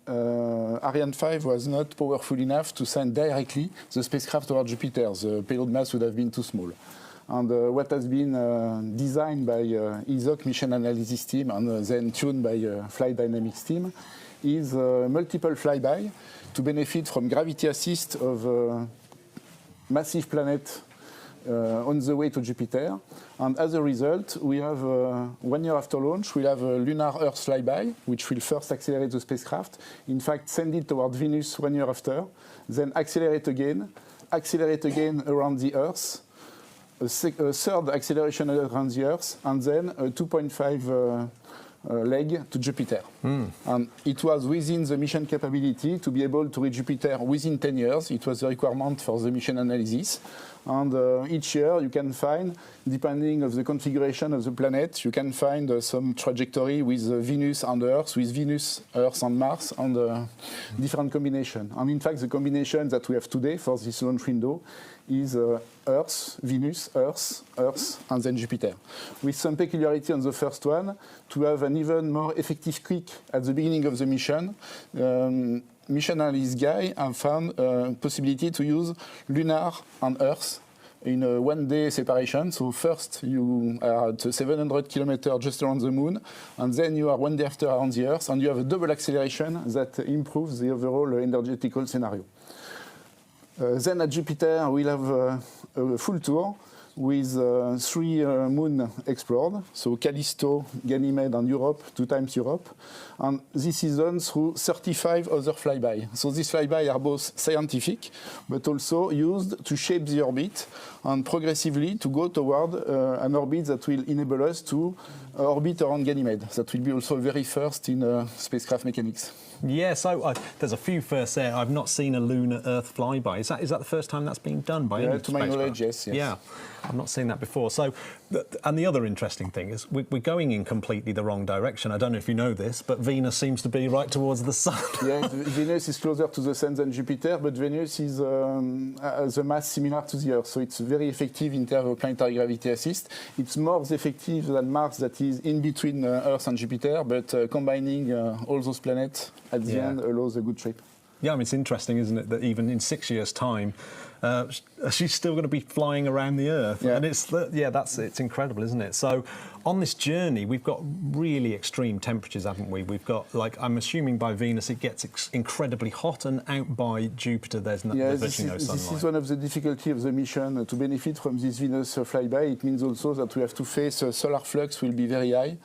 Ariane 5 was not powerful enough to send directly the spacecraft toward Jupiter. The payload mass would have been too small. And what has been designed by ESOC mission analysis team and then tuned by flight dynamics team is multiple flyby to benefit from gravity assist of massive planet on the way to Jupiter. And as a result, we have 1 year after launch, we'll have a lunar Earth flyby, which will first accelerate the spacecraft. In fact, send it toward Venus 1 year after, then accelerate again around the Earth, a third acceleration around the Earth, and then a 2.5 leg to Jupiter. And it was within the mission capability to be able to reach Jupiter within 10 years. It was a requirement for the mission analysis. And each year you can find, depending on the configuration of the planet, you can find some trajectory with Venus and Earth, with Venus, Earth and Mars, and different combination. And in fact, the combination that we have today for this launch window is Earth, Venus, Earth, Earth, and then Jupiter. With some peculiarity on the first one, to have an even more effective kick at the beginning of the mission, mission analyst guy have found a possibility to use lunar and Earth in a 1 day separation. So first you are at 700 kilometers just around the moon, and then you are 1 day after around the Earth, and you have a double acceleration that improves the overall energetical scenario. Then at Jupiter we'll have a full tour with 3 moons explored, so Callisto, Ganymede, and Europe, 2 times Europe. And this is done through 35 other flyby. So these flyby are both scientific, but also used to shape the orbit and progressively to go toward an orbit that will enable us to orbit around Ganymede. That will be also very first in spacecraft mechanics. Yeah, so there's a few firsts there. I've not seen a lunar Earth flyby. Is that the first time that's been done by any to my knowledge, yes. Yeah, I've not seen that before. So, and the other interesting thing is we're going in completely the wrong direction. I don't know if you know this, but Venus seems to be right towards the Sun. Yes, Venus is closer to the Sun than Jupiter, but Venus is has a mass similar to the Earth, so it's very effective in terms of planetary gravity assist. It's more effective than Mars, that is in between Earth and Jupiter, but combining all those planets at the end allows a good trip. Yeah, I mean, it's interesting, isn't it, that even in 6 years' time, she's still going to be flying around the Earth. Yeah. And it's incredible, isn't it? So on this journey, we've got really extreme temperatures, haven't we? We've got, like, I'm assuming by Venus it gets incredibly hot, and out by Jupiter there's virtually no sunlight. This is one of the difficulties of the mission. To benefit from this Venus flyby, it means also that we have to face solar flux will be very high,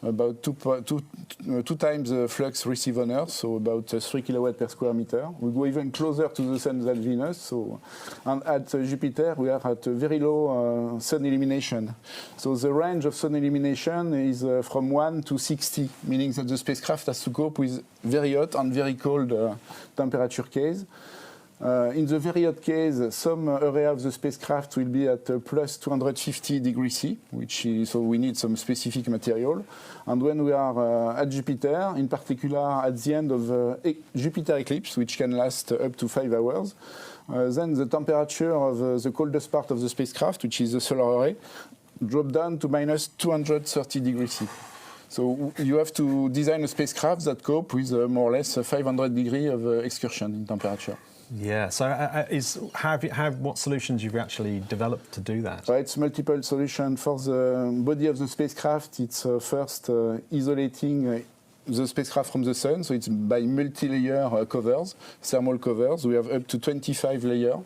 about two times the flux received on Earth, so about 3 kilowatt per square meter. We go even closer to the Sun than Venus. So, and at Jupiter, we are at a very low sun illumination. So the range of sun illumination is from 1 to 60, meaning that the spacecraft has to cope with very hot and very cold temperature case. In the very hot case, some area of the spacecraft will be at plus 250 degrees C, so we need some specific material. And when we are at Jupiter, in particular at the end of Jupiter eclipse, which can last up to 5 hours, then the temperature of the coldest part of the spacecraft, which is the solar array, drop down to minus 230 degrees C. So you have to design a spacecraft that cope with more or less 500 degrees of excursion in temperature. Yeah. So, what solutions you've actually developed to do that? It's multiple solutions for the body of the spacecraft. It's first isolating the spacecraft from the Sun, so it's by multi-layer covers, thermal covers. We have up to 25 layers,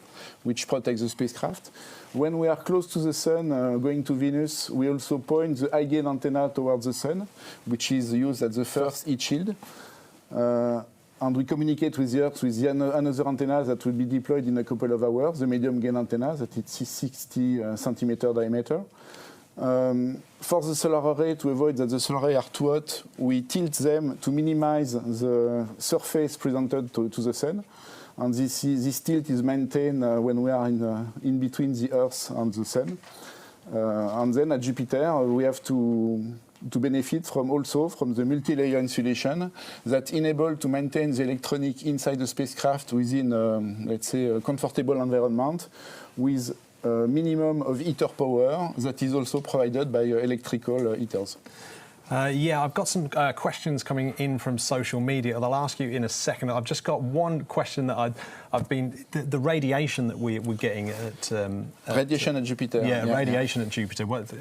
which protect the spacecraft. When we are close to the Sun, going to Venus, we also point the high-gain antenna towards the Sun, which is used as the first heat shield. And we communicate with the Earth with another antenna that will be deployed in a couple of hours, the medium gain antenna, that is 60 centimeter diameter. For the solar array, to avoid that the solar array are too hot, we tilt them to minimize the surface presented to the Sun. And this tilt is maintained when we are in between the Earth and the Sun. And then at Jupiter, we have to benefit from the multi-layer insulation that enable to maintain the electronic inside the spacecraft within, let's say, a comfortable environment with a minimum of heater power that is also provided by electrical heaters. Yeah, I've got some questions coming in from social media that I'll ask you in a second. I've just got one question that I've been... The radiation that we're getting at... radiation at Jupiter. Yeah, radiation at Jupiter. What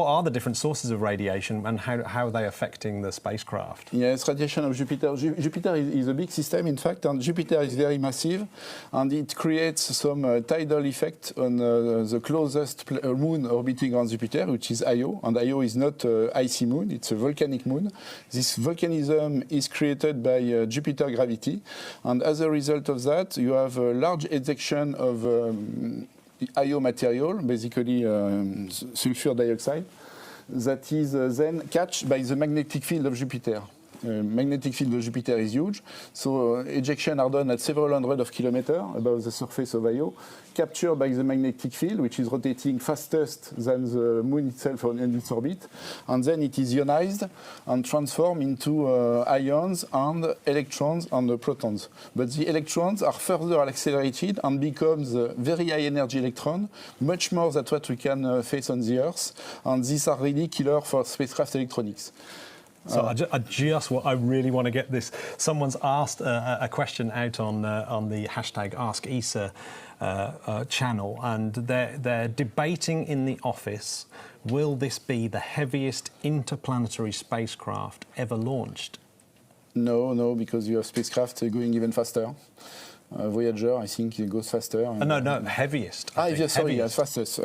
are the different sources of radiation, and how are they affecting the spacecraft? Yes, radiation of Jupiter. Jupiter is a big system, in fact, and Jupiter is very massive, and it creates some tidal effect on the closest moon orbiting around Jupiter, which is Io. And Io is not an icy moon, it's a volcanic moon. This volcanism is created by Jupiter gravity, and as a result of that, you have a large ejection of Io material, basically sulfur dioxide, that is then catched by the magnetic field of Jupiter. Magnetic field of Jupiter is huge, so ejection are done at several hundred of kilometers above the surface of Io, captured by the magnetic field, which is rotating fastest than the moon itself in its orbit, and then it is ionized and transformed into ions and electrons and protons. But the electrons are further accelerated and becomes a very high energy electron, much more than what we can face on the Earth, and these are really killer for spacecraft electronics. So I really want to get this. Someone's asked a question out on the hashtag AskESA channel, and they're debating in the office, will this be the heaviest interplanetary spacecraft ever launched? No, because you have spacecraft going even faster. Voyager, I think it goes faster. No, heaviest. Heaviest, sorry, yes, fastest.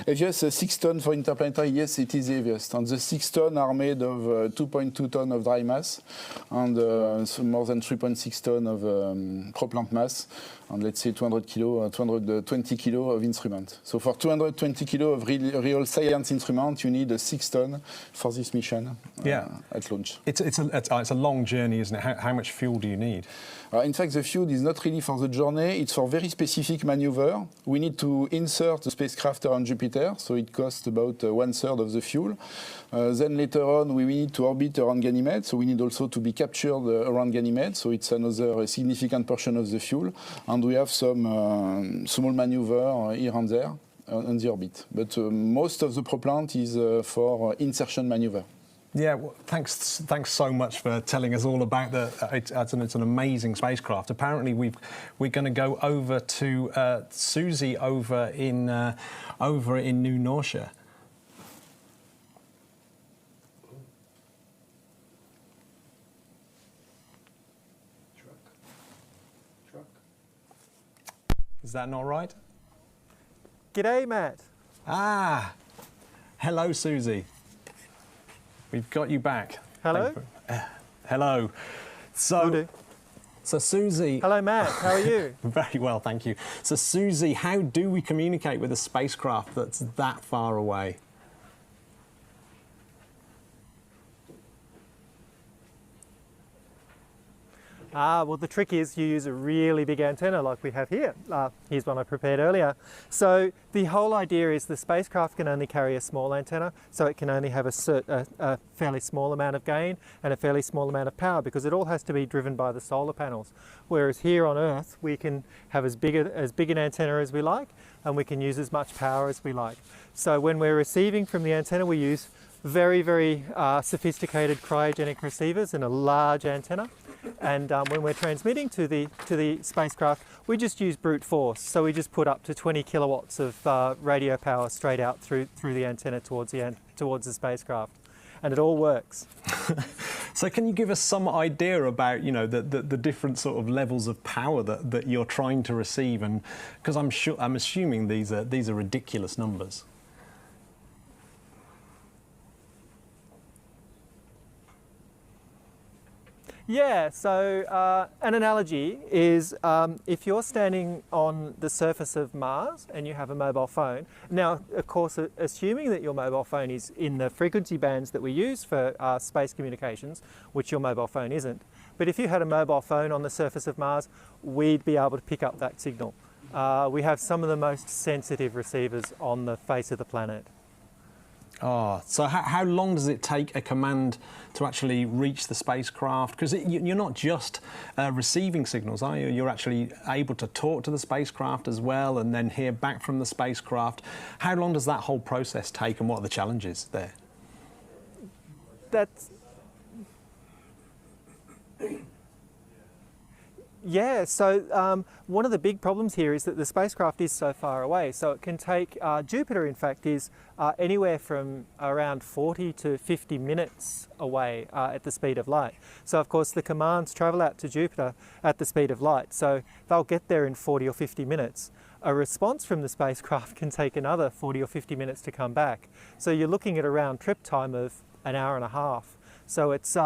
Heaviest, 6 tons for interplanetary, yes, it is heaviest. And the 6 tons are made of 2.2 tons of dry mass and more than 3.6 tons of propellant mass, and let's say 220 kilo of instrument. So for 220 kilo of real science instrument, you need a 6 ton for this mission at launch. It's a long journey, isn't it? How much fuel do you need? In fact, the fuel is not really for the journey, it's for very specific maneuver. We need to insert the spacecraft around Jupiter, so it costs about 1/3 of the fuel. Then later on, we need to orbit around Ganymede, so we need also to be captured around Ganymede, so it's another significant portion of the fuel. And we have some small maneuver here and there on the orbit. But most of the propellant is for insertion maneuver. Yeah, well, thanks so much for telling us all about it's an amazing spacecraft. Apparently, we're going to go over to Susie over in New Norcia. Truck. Is that not right? G'day, Matt. Ah, hello, Susie. We've got you back. Hello. Hello. So Susie. Hello, Matt. How are you? Very well, thank you. So Susie, how do we communicate with a spacecraft that's that far away? Well, the trick is you use a really big antenna like we have here. Here's one I prepared earlier. So the whole idea is the spacecraft can only carry a small antenna, so it can only have a fairly small amount of gain and a fairly small amount of power, because it all has to be driven by the solar panels. Whereas here on Earth, we can have as big an antenna as we like, and we can use as much power as we like. So when we're receiving from the antenna, we use very, very sophisticated cryogenic receivers and a large antenna. And when we're transmitting to the spacecraft, we just use brute force. So we just put up to 20 kilowatts of radio power straight out through the antenna towards the spacecraft, and it all works. So can you give us some idea about the different sort of levels of power that you're trying to receive? And because I'm assuming these are ridiculous numbers. Yeah, so an analogy is if you're standing on the surface of Mars and you have a mobile phone, now of course assuming that your mobile phone is in the frequency bands that we use for space communications, which your mobile phone isn't, but if you had a mobile phone on the surface of Mars, we'd be able to pick up that signal. We have some of the most sensitive receivers on the face of the planet. So how long does it take a command to actually reach the spacecraft? Because you're not just receiving signals, are you? You're actually able to talk to the spacecraft as well and then hear back from the spacecraft. How long does that whole process take, and what are the challenges there? Yeah, so one of the big problems here is that the spacecraft is so far away. So it can take, Jupiter in fact is anywhere from around 40 to 50 minutes away at the speed of light. So of course the commands travel out to Jupiter at the speed of light. So they'll get there in 40 or 50 minutes. A response from the spacecraft can take another 40 or 50 minutes to come back. So you're looking at a round trip time of an hour and a half. So it's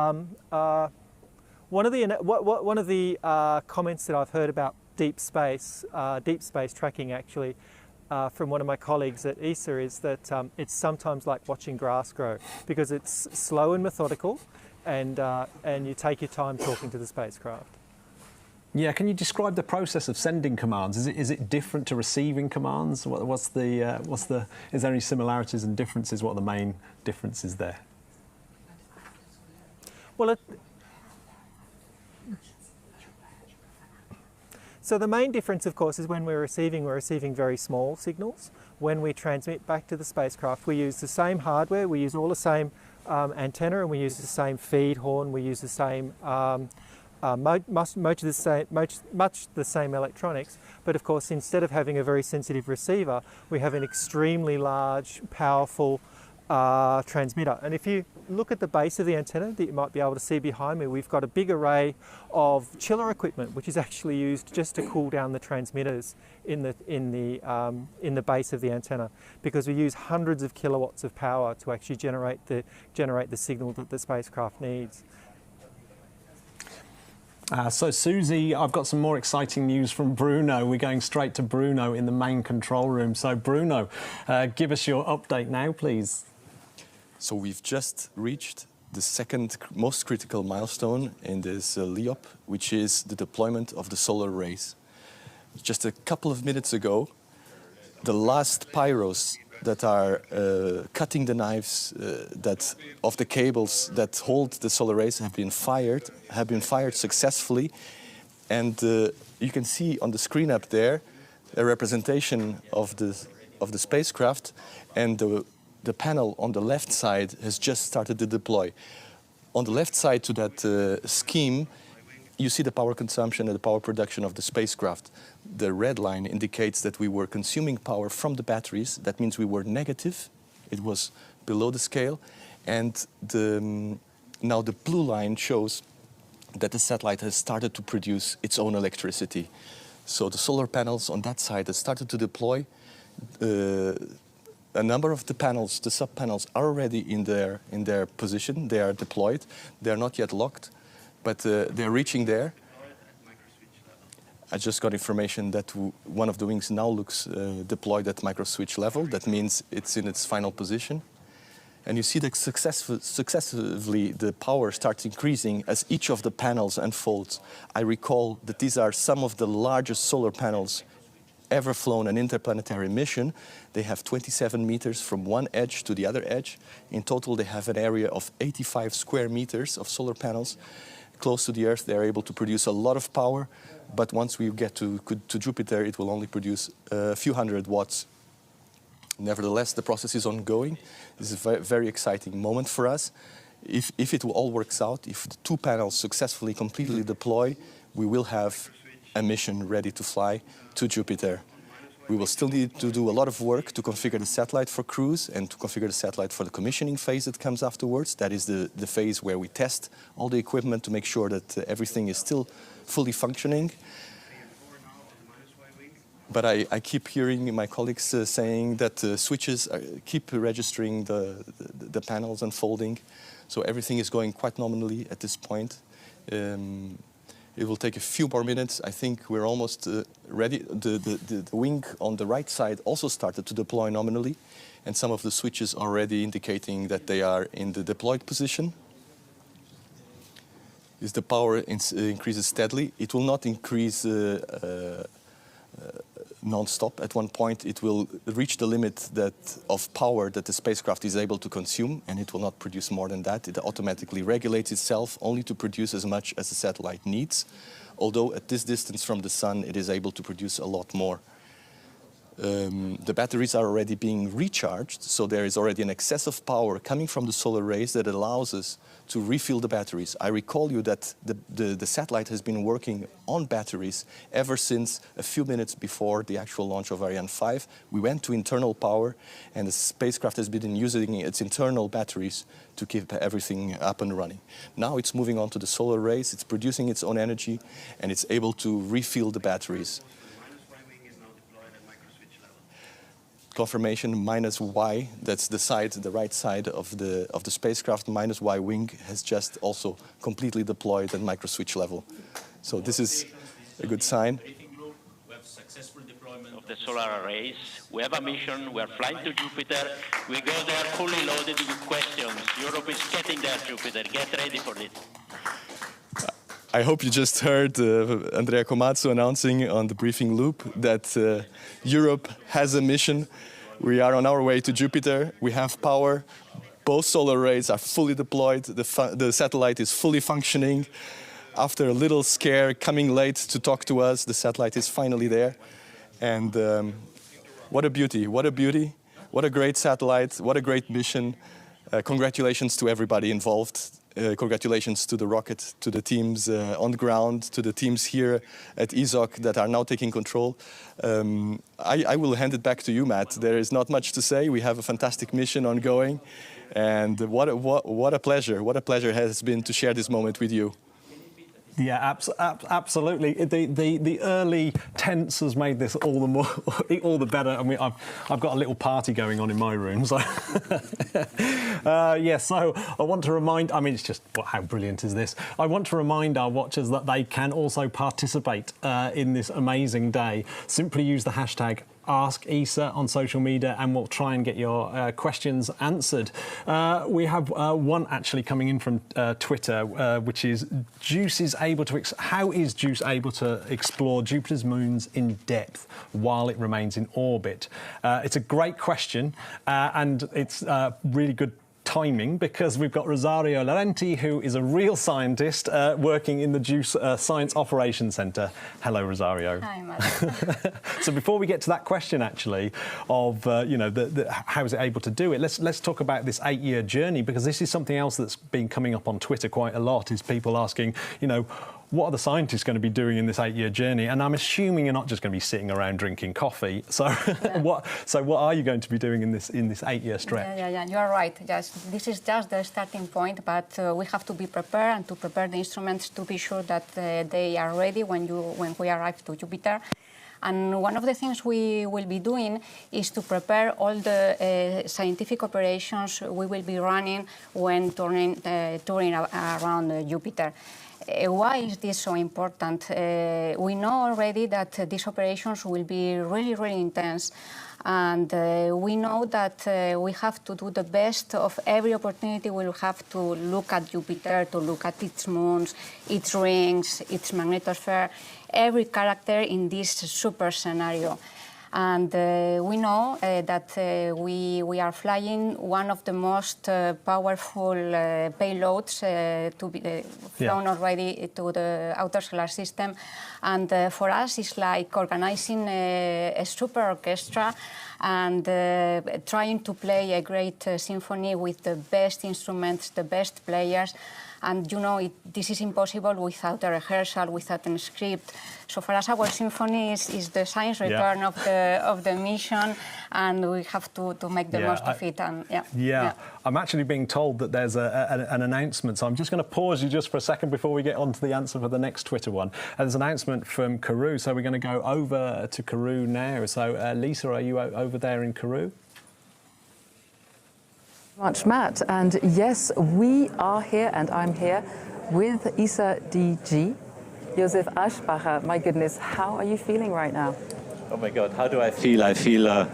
one of the comments that I've heard about deep space tracking actually from one of my colleagues at ESA is that it's sometimes like watching grass grow, because it's slow and methodical, and you take your time talking to the spacecraft. Yeah, can you describe the process of sending commands? Is it different to receiving commands? Is there any similarities and differences? What are the main differences there? Well, so the main difference, of course, is when we're receiving very small signals. When we transmit back to the spacecraft, we use the same hardware, we use all the same antenna, and we use the same feed horn, we use the same, much the same electronics. But of course, instead of having a very sensitive receiver, we have an extremely large, powerful transmitter. And if you look at the base of the antenna that you might be able to see behind me, we've got a big array of chiller equipment, which is actually used just to cool down the transmitters in the base of the antenna, because we use hundreds of kilowatts of power to actually generate the signal that the spacecraft needs. So Susie, I've got some more exciting news from Bruno. We're going straight to Bruno in the main control room. So Bruno, give us your update now, please. So we've just reached the second most critical milestone in this LEOP, which is the deployment of the solar arrays. Just a couple of minutes ago, the last pyros that are cutting the knives of the cables that hold the solar arrays have been fired successfully. And you can see on the screen up there a representation of the spacecraft, and the panel on the left side has just started to deploy. On the left side to that scheme, you see the power consumption and the power production of the spacecraft. The red line indicates that we were consuming power from the batteries. That means we were negative. It was below the scale. And now the blue line shows that the satellite has started to produce its own electricity. So the solar panels on that side have started to deploy. A number of the panels, the sub-panels, are already in their position. They are deployed. They are not yet locked, but they're reaching there. I just got information that one of the wings now looks deployed at microswitch level. That means it's in its final position. And you see that successively the power starts increasing as each of the panels unfolds. I recall that these are some of the largest solar panels ever flown an interplanetary mission. They have 27 meters from one edge to the other edge. In total, they have an area of 85 square meters of solar panels. Close to the Earth, they're able to produce a lot of power, but once we get to Jupiter, it will only produce a few hundred watts. Nevertheless, the process is ongoing. This is a very exciting moment for us. If it all works out, if the two panels successfully completely deploy, we will have a mission ready to fly to Jupiter. We will still need to do a lot of work to configure the satellite for cruise and to configure the satellite for the commissioning phase that comes afterwards. That is the phase where we test all the equipment to make sure that everything is still fully functioning. But I keep hearing my colleagues saying that switches keep registering the panels unfolding. So everything is going quite nominally at this point. It will take a few more minutes. I think we're almost ready. The wing on the right side also started to deploy nominally, and some of the switches are already indicating that they are in the deployed position. As the power increases steadily, it will not increase non-stop. At one point, it will reach the limit of power that the spacecraft is able to consume, and it will not produce more than that. It automatically regulates itself only to produce as much as the satellite needs, although at this distance from the sun, it is able to produce a lot more. The batteries are already being recharged, so there is already an excess of power coming from the solar rays that allows us to refill the batteries. I recall you that the satellite has been working on batteries ever since a few minutes before the actual launch of Ariane 5. We went to internal power, and the spacecraft has been using its internal batteries to keep everything up and running. Now it's moving on to the solar rays, it's producing its own energy, and it's able to refill the batteries. Confirmation -Y, that's the right side of the spacecraft, -Y wing has just also completely deployed at microswitch level. So this is a good sign. We have successful deployment of the solar arrays. We have a mission. We are flying to Jupiter. We go there fully loaded with questions. Europe is getting there, Jupiter. Get ready for it. I hope you just heard Andrea Komatsu announcing on the briefing loop that Europe has a mission. We are on our way to Jupiter. We have power. Both solar arrays are fully deployed. The satellite is fully functioning. After a little scare, coming late to talk to us, the satellite is finally there. And what a beauty, what a beauty. What a great satellite, what a great mission. Congratulations to everybody involved. congratulations to the rocket, to the teams on the ground, to the teams here at ESOC that are now taking control. I will hand it back to you, Matt. There is not much to say. We have a fantastic mission ongoing, and what a pleasure! What a pleasure has been to share this moment with you. Yeah, absolutely. The early tense has made this all the better. I mean, I've got a little party going on in my room. So, yeah. So I want to remind. I mean, it's just how brilliant is this? I want to remind our watchers that they can also participate in this amazing day. Simply use the hashtag Ask ESA on social media, and we'll try and get your questions answered. We have one actually coming in from Twitter, which is how is JUICE able to explore Jupiter's moons in depth while it remains in orbit? It's a great question, and it's really good timing, because we've got Rosario Laurenti, who is a real scientist working in the JUICE Science Operations Centre. Hello, Rosario. Hi, Matt. So before we get to that question, actually, of how is it able to do it, let's talk about this 8-year journey, because this is something else that's been coming up on Twitter quite a lot, is people asking, what are the scientists going to be doing in this 8-year journey? And I'm assuming you're not just going to be sitting around drinking coffee. So, yeah. what are you going to be doing in this 8-year stretch? Yeah, you are right. Yes, this is just the starting point, but we have to be prepared and to prepare the instruments to be sure that they are ready when we arrive to Jupiter. And one of the things we will be doing is to prepare all the scientific operations we will be running when touring around Jupiter. Why is this so important? We know already that these operations will be really, really intense. And we know that we have to do the best of every opportunity. We'll have to look at Jupiter, to look at its moons, its rings, its magnetosphere, every character in this super scenario. And we know that we are flying one of the most powerful payloads to be flown already to the outer solar system. And for us, it's like organizing a super orchestra and trying to play a great symphony with the best instruments, the best players. And this is impossible without a rehearsal, without a script. So for us, our symphony is the science return of the mission, and we have to make the most of it. And I'm actually being told that there's an announcement, so I'm just going to pause you just for a second before we get on to the answer for the next Twitter one. There's an announcement from Kourou, so we're going to go over to Kourou now. So Lisa, are you over there in Kourou? Much, Matt. And yes, we are here, and I'm here with ESA DG, Josef Aschbacher. My goodness, how are you feeling right now? Oh my God, how do I feel? I feel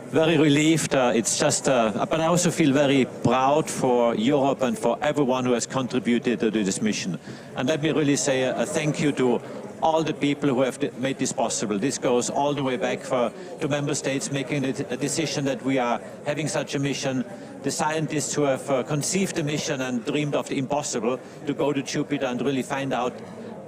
very relieved. It's just, but I also feel very proud for Europe and for everyone who has contributed to this mission. And let me really say a thank you to all the people who have made this possible. This goes all the way back to member states making a decision that we are having such a mission, the scientists who have conceived the mission and dreamed of the impossible, to go to Jupiter and really find out,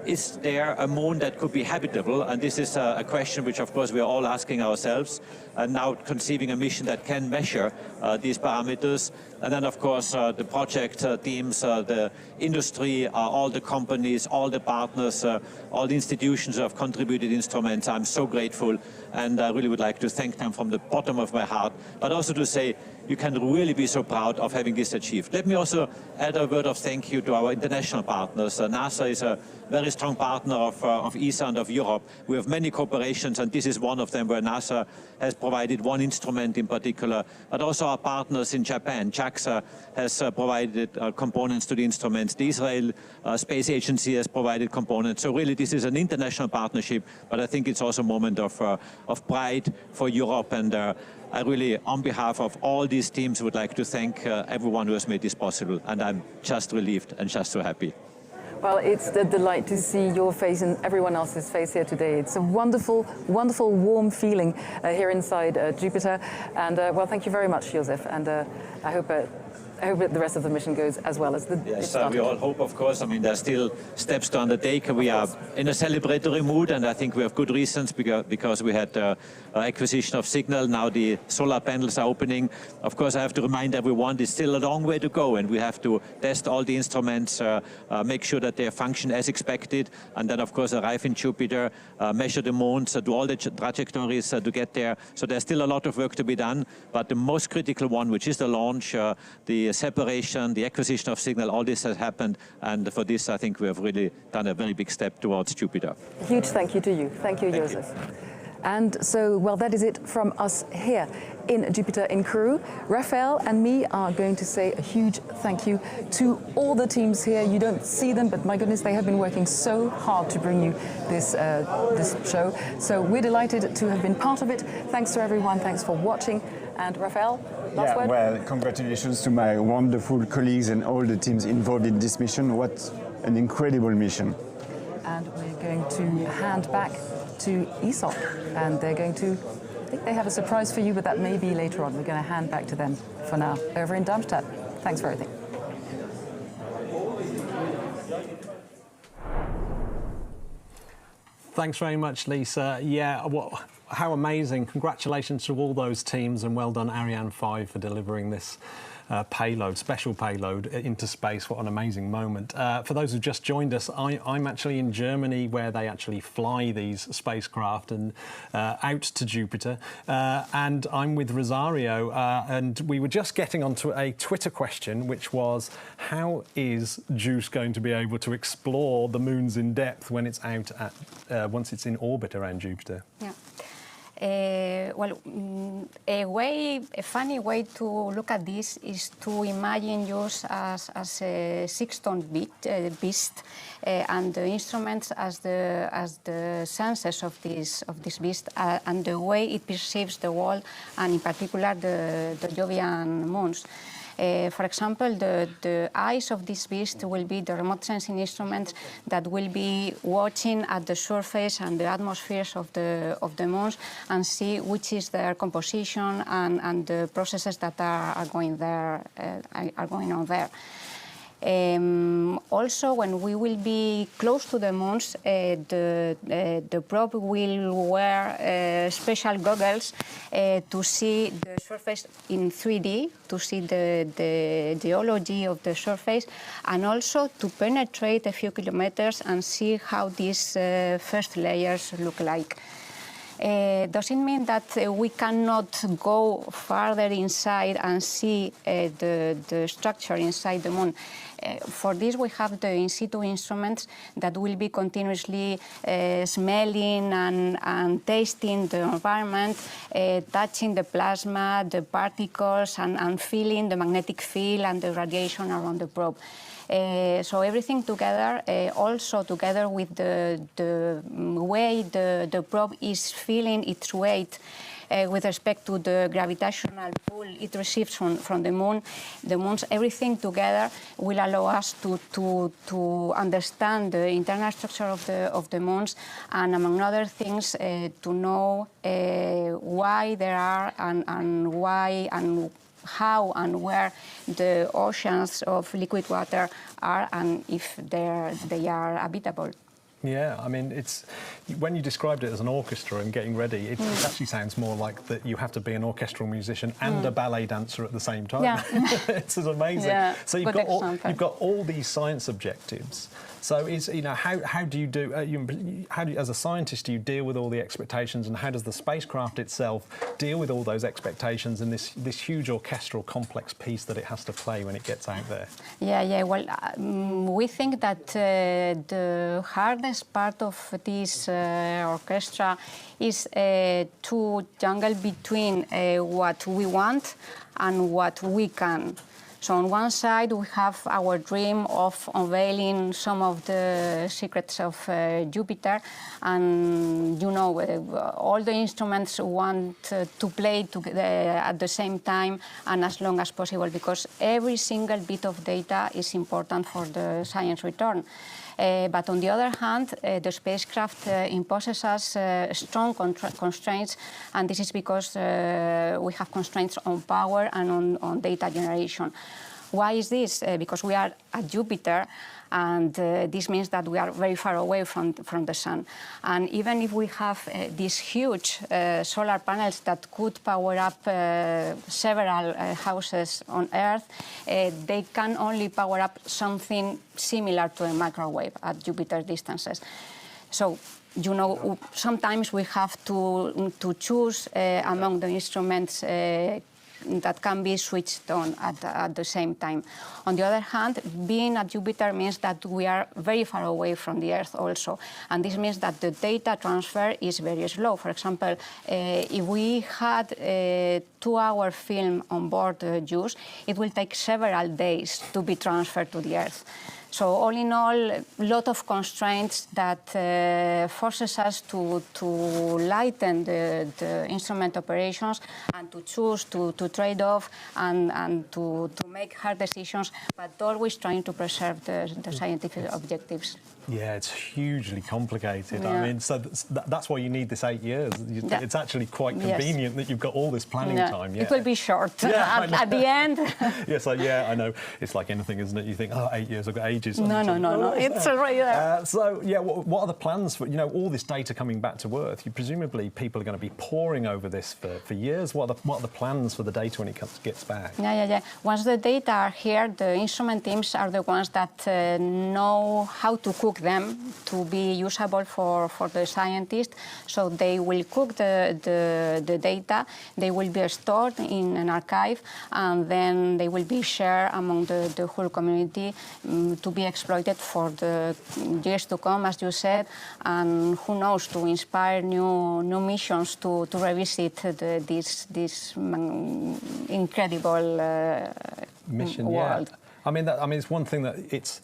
is there a moon that could be habitable? And this is a question which, of course, we are all asking ourselves, and now conceiving a mission that can measure these parameters. And then, of course, the project teams, the industry, all the companies, all the partners, all the institutions who have contributed instruments. I'm so grateful, and I really would like to thank them from the bottom of my heart, but also to say you can really be so proud of having this achieved. Let me also add a word of thank you to our international partners. NASA is a very strong partner of ESA and of Europe. We have many cooperations, and this is one of them, where NASA has provided one instrument in particular, but also our partners in Japan. JAXA has provided components to the instruments. The Israel Space Agency has provided components. So really, this is an international partnership, but I think it's also a moment of pride for Europe. And I really, on behalf of all these teams, would like to thank everyone who has made this possible. And I'm just relieved and just so happy. Well, it's a delight to see your face and everyone else's face here today. It's a wonderful, wonderful, warm feeling here inside Jupiter. And well, thank you very much, Josef. And I hope I hope the rest of the mission goes as well as the. Yes, we all hope, of course. I mean, there's still steps to undertake. We are in a celebratory mood, and I think we have good reasons because we had acquisition of signal. Now the solar panels are opening. Of course, I have to remind everyone it's still a long way to go, and we have to test all the instruments, make sure that they function as expected, and then, of course, arrive in Jupiter, measure the moons, do all the trajectories to get there. So there's still a lot of work to be done, but the most critical one, which is the launch, the separation, the acquisition of signal, all this has happened, and for this I think we have really done a very big step towards Jupiter. Huge thank you to you. Thank you, Joseph. And so, well, that is it from us here in Jupiter in Kourou. Raphael and me are going to say a huge thank you to all the teams here. You don't see them, but my goodness, they have been working so hard to bring you this show. So we're delighted to have been part of it. Thanks to everyone. Thanks for watching. And Raphael, last word? Well, congratulations to my wonderful colleagues and all the teams involved in this mission. What an incredible mission. And we're going to hand back to ESOC, and they're going to, I think they have a surprise for you, but that may be later on. We're going to hand back to them for now, over in Darmstadt. Thanks for everything. Thanks very much, Lisa. Yeah, how amazing. Congratulations to all those teams, and well done, Ariane 5, for delivering this special payload into space. What an amazing moment. For those who've just joined us, I'm actually in Germany, where they actually fly these spacecraft and out to Jupiter. And I'm with Rosario, and we were just getting onto a Twitter question, which was, how is JUICE going to be able to explore the moons in depth when it's out at, once it's in orbit around Jupiter? Yeah. Well, a funny way to look at this is to imagine JUICE as a 6-ton beast, and the instruments as the senses of this beast, and the way it perceives the world, and in particular the Jovian moons. For example, the eyes of this beast will be the remote sensing instruments that will be watching at the surface and the atmospheres of the moons and see which is their composition and the processes that are going on there. Also, when we will be close to the moons, the probe will wear special goggles to see the surface in 3D, to see the geology of the surface, and also to penetrate a few kilometers and see how these first layers look like. Does it mean that we cannot go farther inside and see the structure inside the moon? For this, we have the in situ instruments that will be continuously smelling and tasting the environment, touching the plasma, the particles, and feeling the magnetic field and the radiation around the probe. So everything together, also together with the way the probe is feeling its weight with respect to the gravitational pull it receives from the moon, everything together will allow us to understand the internal structure of the moons, and among other things, to know why there are and why and how and where the oceans of liquid water are, and if they are habitable. Yeah, I mean, it's when you described it as an orchestra and getting ready, it actually sounds more like that you have to be an orchestral musician and a ballet dancer at the same time. Yeah. It's amazing. Yeah, so you've got all these science objectives. So how do you as a scientist, do you deal with all the expectations, and how does the spacecraft itself deal with all those expectations and this huge orchestral complex piece that it has to play when it gets out there? Yeah. Well, we think that the hardest part of this orchestra is to jungle between what we want and what we can. So on one side, we have our dream of unveiling some of the secrets of Jupiter, and all the instruments want to play together at the same time and as long as possible, because every single bit of data is important for the science return. But on the other hand, the spacecraft imposes us strong constraints, and this is because we have constraints on power and on data generation. Why is this? Because we are at Jupiter, and this means that we are very far away from the sun. And even if we have these huge solar panels that could power up several houses on Earth, they can only power up something similar to a microwave at Jupiter distances. So, you know, sometimes we have to choose among the instruments that can be switched on at the same time. On the other hand, being at Jupiter means that we are very far away from the Earth also, and this means that the data transfer is very slow. For example, if we had a 2-hour film on board JUICE, it will take several days to be transferred to the Earth. So all in all, a lot of constraints that forces us to lighten the instrument operations and to choose to trade off and to make hard decisions, but always trying to preserve the scientific objectives. Yeah, it's hugely complicated. Yeah. I mean, so that's why you need this 8 years. It's actually quite convenient that you've got all this planning time. Yeah. It will be short at the end. Yes, yeah, I know. It's like anything, isn't it? You think, oh, 8 years, I've got ages. No. It's right there. So, yeah, what are the plans for, you know, all this data coming back to Earth? Presumably people are going to be poring over this for years. What are the plans for the data when it gets back? Yeah. Once the data are here, the instrument teams are the ones that know how to cook them to be usable for the scientists. So they will cook the data, they will be stored in an archive, and then they will be shared among the whole community to be exploited for the years to come, as you said, and who knows, to inspire new missions to revisit this incredible mission world. Yeah. I mean, it's one thing that it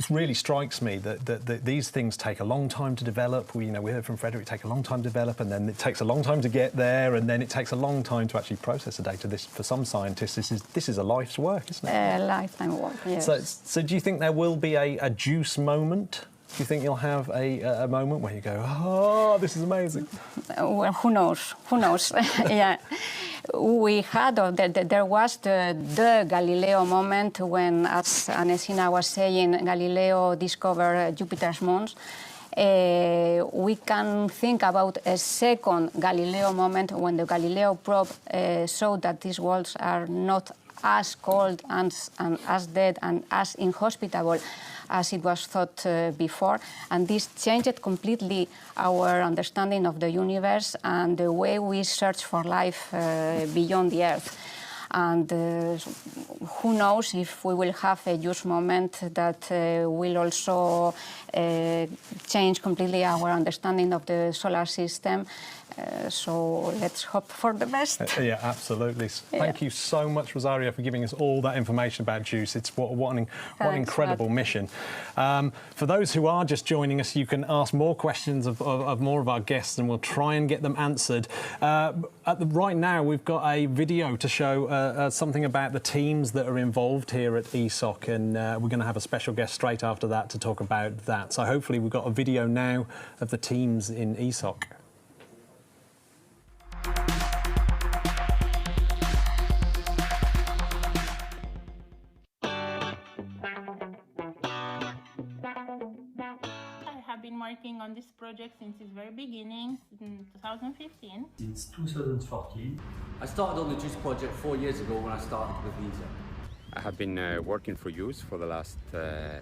really strikes me that these things take a long time to develop. We heard from Frederick, take a long time to develop, and then it takes a long time to get there, and then it takes a long time to actually process the data. For some scientists, this is a life's work, isn't it? A lifetime work, yes. So do you think there will be a JUICE moment? Do you think you'll have a moment where you go, oh, this is amazing? Well, who knows? Yeah. We had, or there was the Galileo moment when, as Anesina was saying, Galileo discovered Jupiter's moons. We can think about a second Galileo moment when the Galileo probe showed that these worlds are not as cold and as dead and as inhospitable as it was thought before. And this changed completely our understanding of the universe and the way we search for life beyond the Earth. And who knows if we will have a JUICE moment that will also change completely our understanding of the solar system. So let's hope for the best. Yeah, absolutely. Thank you so much, Rosario, for giving us all that information about JUICE. It's what an incredible mission. For those who are just joining us, you can ask more questions of more of our guests, and we'll try and get them answered. Right now, we've got a video to show something about the teams that are involved here at ESOC, and we're going to have a special guest straight after that to talk about that. So hopefully we've got a video now of the teams in ESOC. Working on this project since its very beginning, in 2015. Since 2014. I started on the JUICE project 4 years ago when I started with ESA. I have been working for JUICE for the last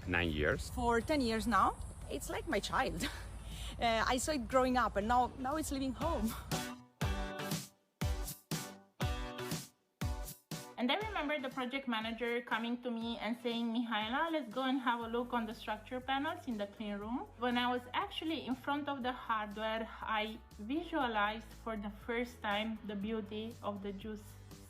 9 years. For 10 years now. It's like my child. I saw it growing up, and now it's leaving home. And I remember the project manager coming to me and saying, Mihaela, let's go and have a look on the structure panels in the clean room. When I was actually in front of the hardware, I visualized for the first time the beauty of the JUICE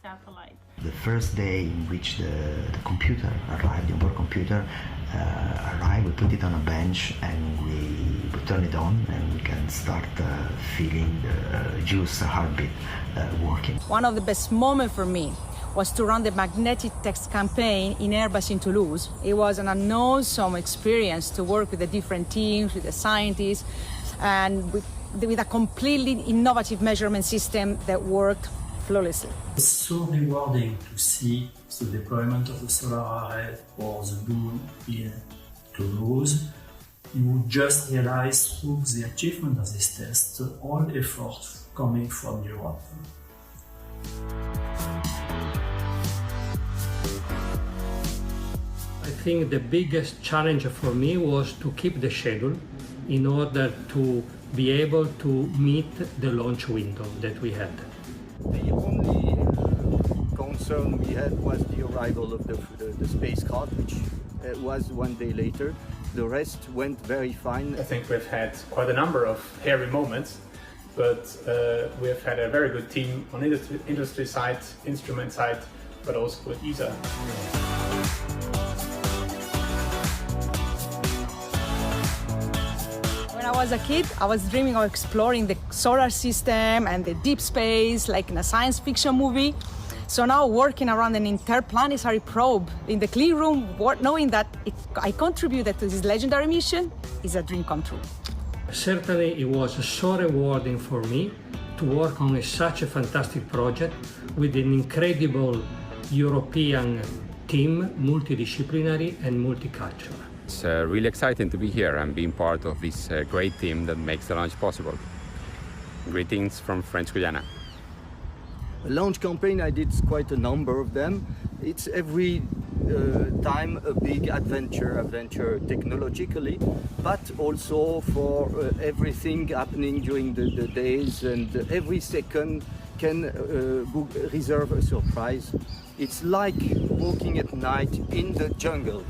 satellite. The first day in which the computer arrived, the onboard computer arrived, we put it on a bench and we turn it on, and we can start feeling the JUICE heartbeat working. One of the best moments for me was to run the magnetic text campaign in Airbus in Toulouse. It was an awesome experience to work with the different teams, with the scientists, and with a completely innovative measurement system that worked flawlessly. It's so rewarding to see the deployment of the solar array or the boom in Toulouse. You just realize through the achievement of this test all efforts coming from Europe. I think the biggest challenge for me was to keep the schedule in order to be able to meet the launch window that we had. The only concern we had was the arrival of the spacecraft, which was 1 day later. The rest went very fine. I think we've had quite a number of hairy moments, but we've had a very good team on industry side, instrument side, but also with ESA. When I was a kid, I was dreaming of exploring the solar system and the deep space, like in a science fiction movie. So now working around an interplanetary probe in the clean room, knowing that I contributed to this legendary mission, is a dream come true. Certainly it was so rewarding for me to work on such a fantastic project with an incredible European team, multidisciplinary and multicultural. It's really exciting to be here and being part of this great team that makes the launch possible. Greetings from French Guiana. A launch campaign, I did quite a number of them. It's every time a big adventure technologically, but also for everything happening during the days, and every second can reserve a surprise. It's like walking at night in the jungle.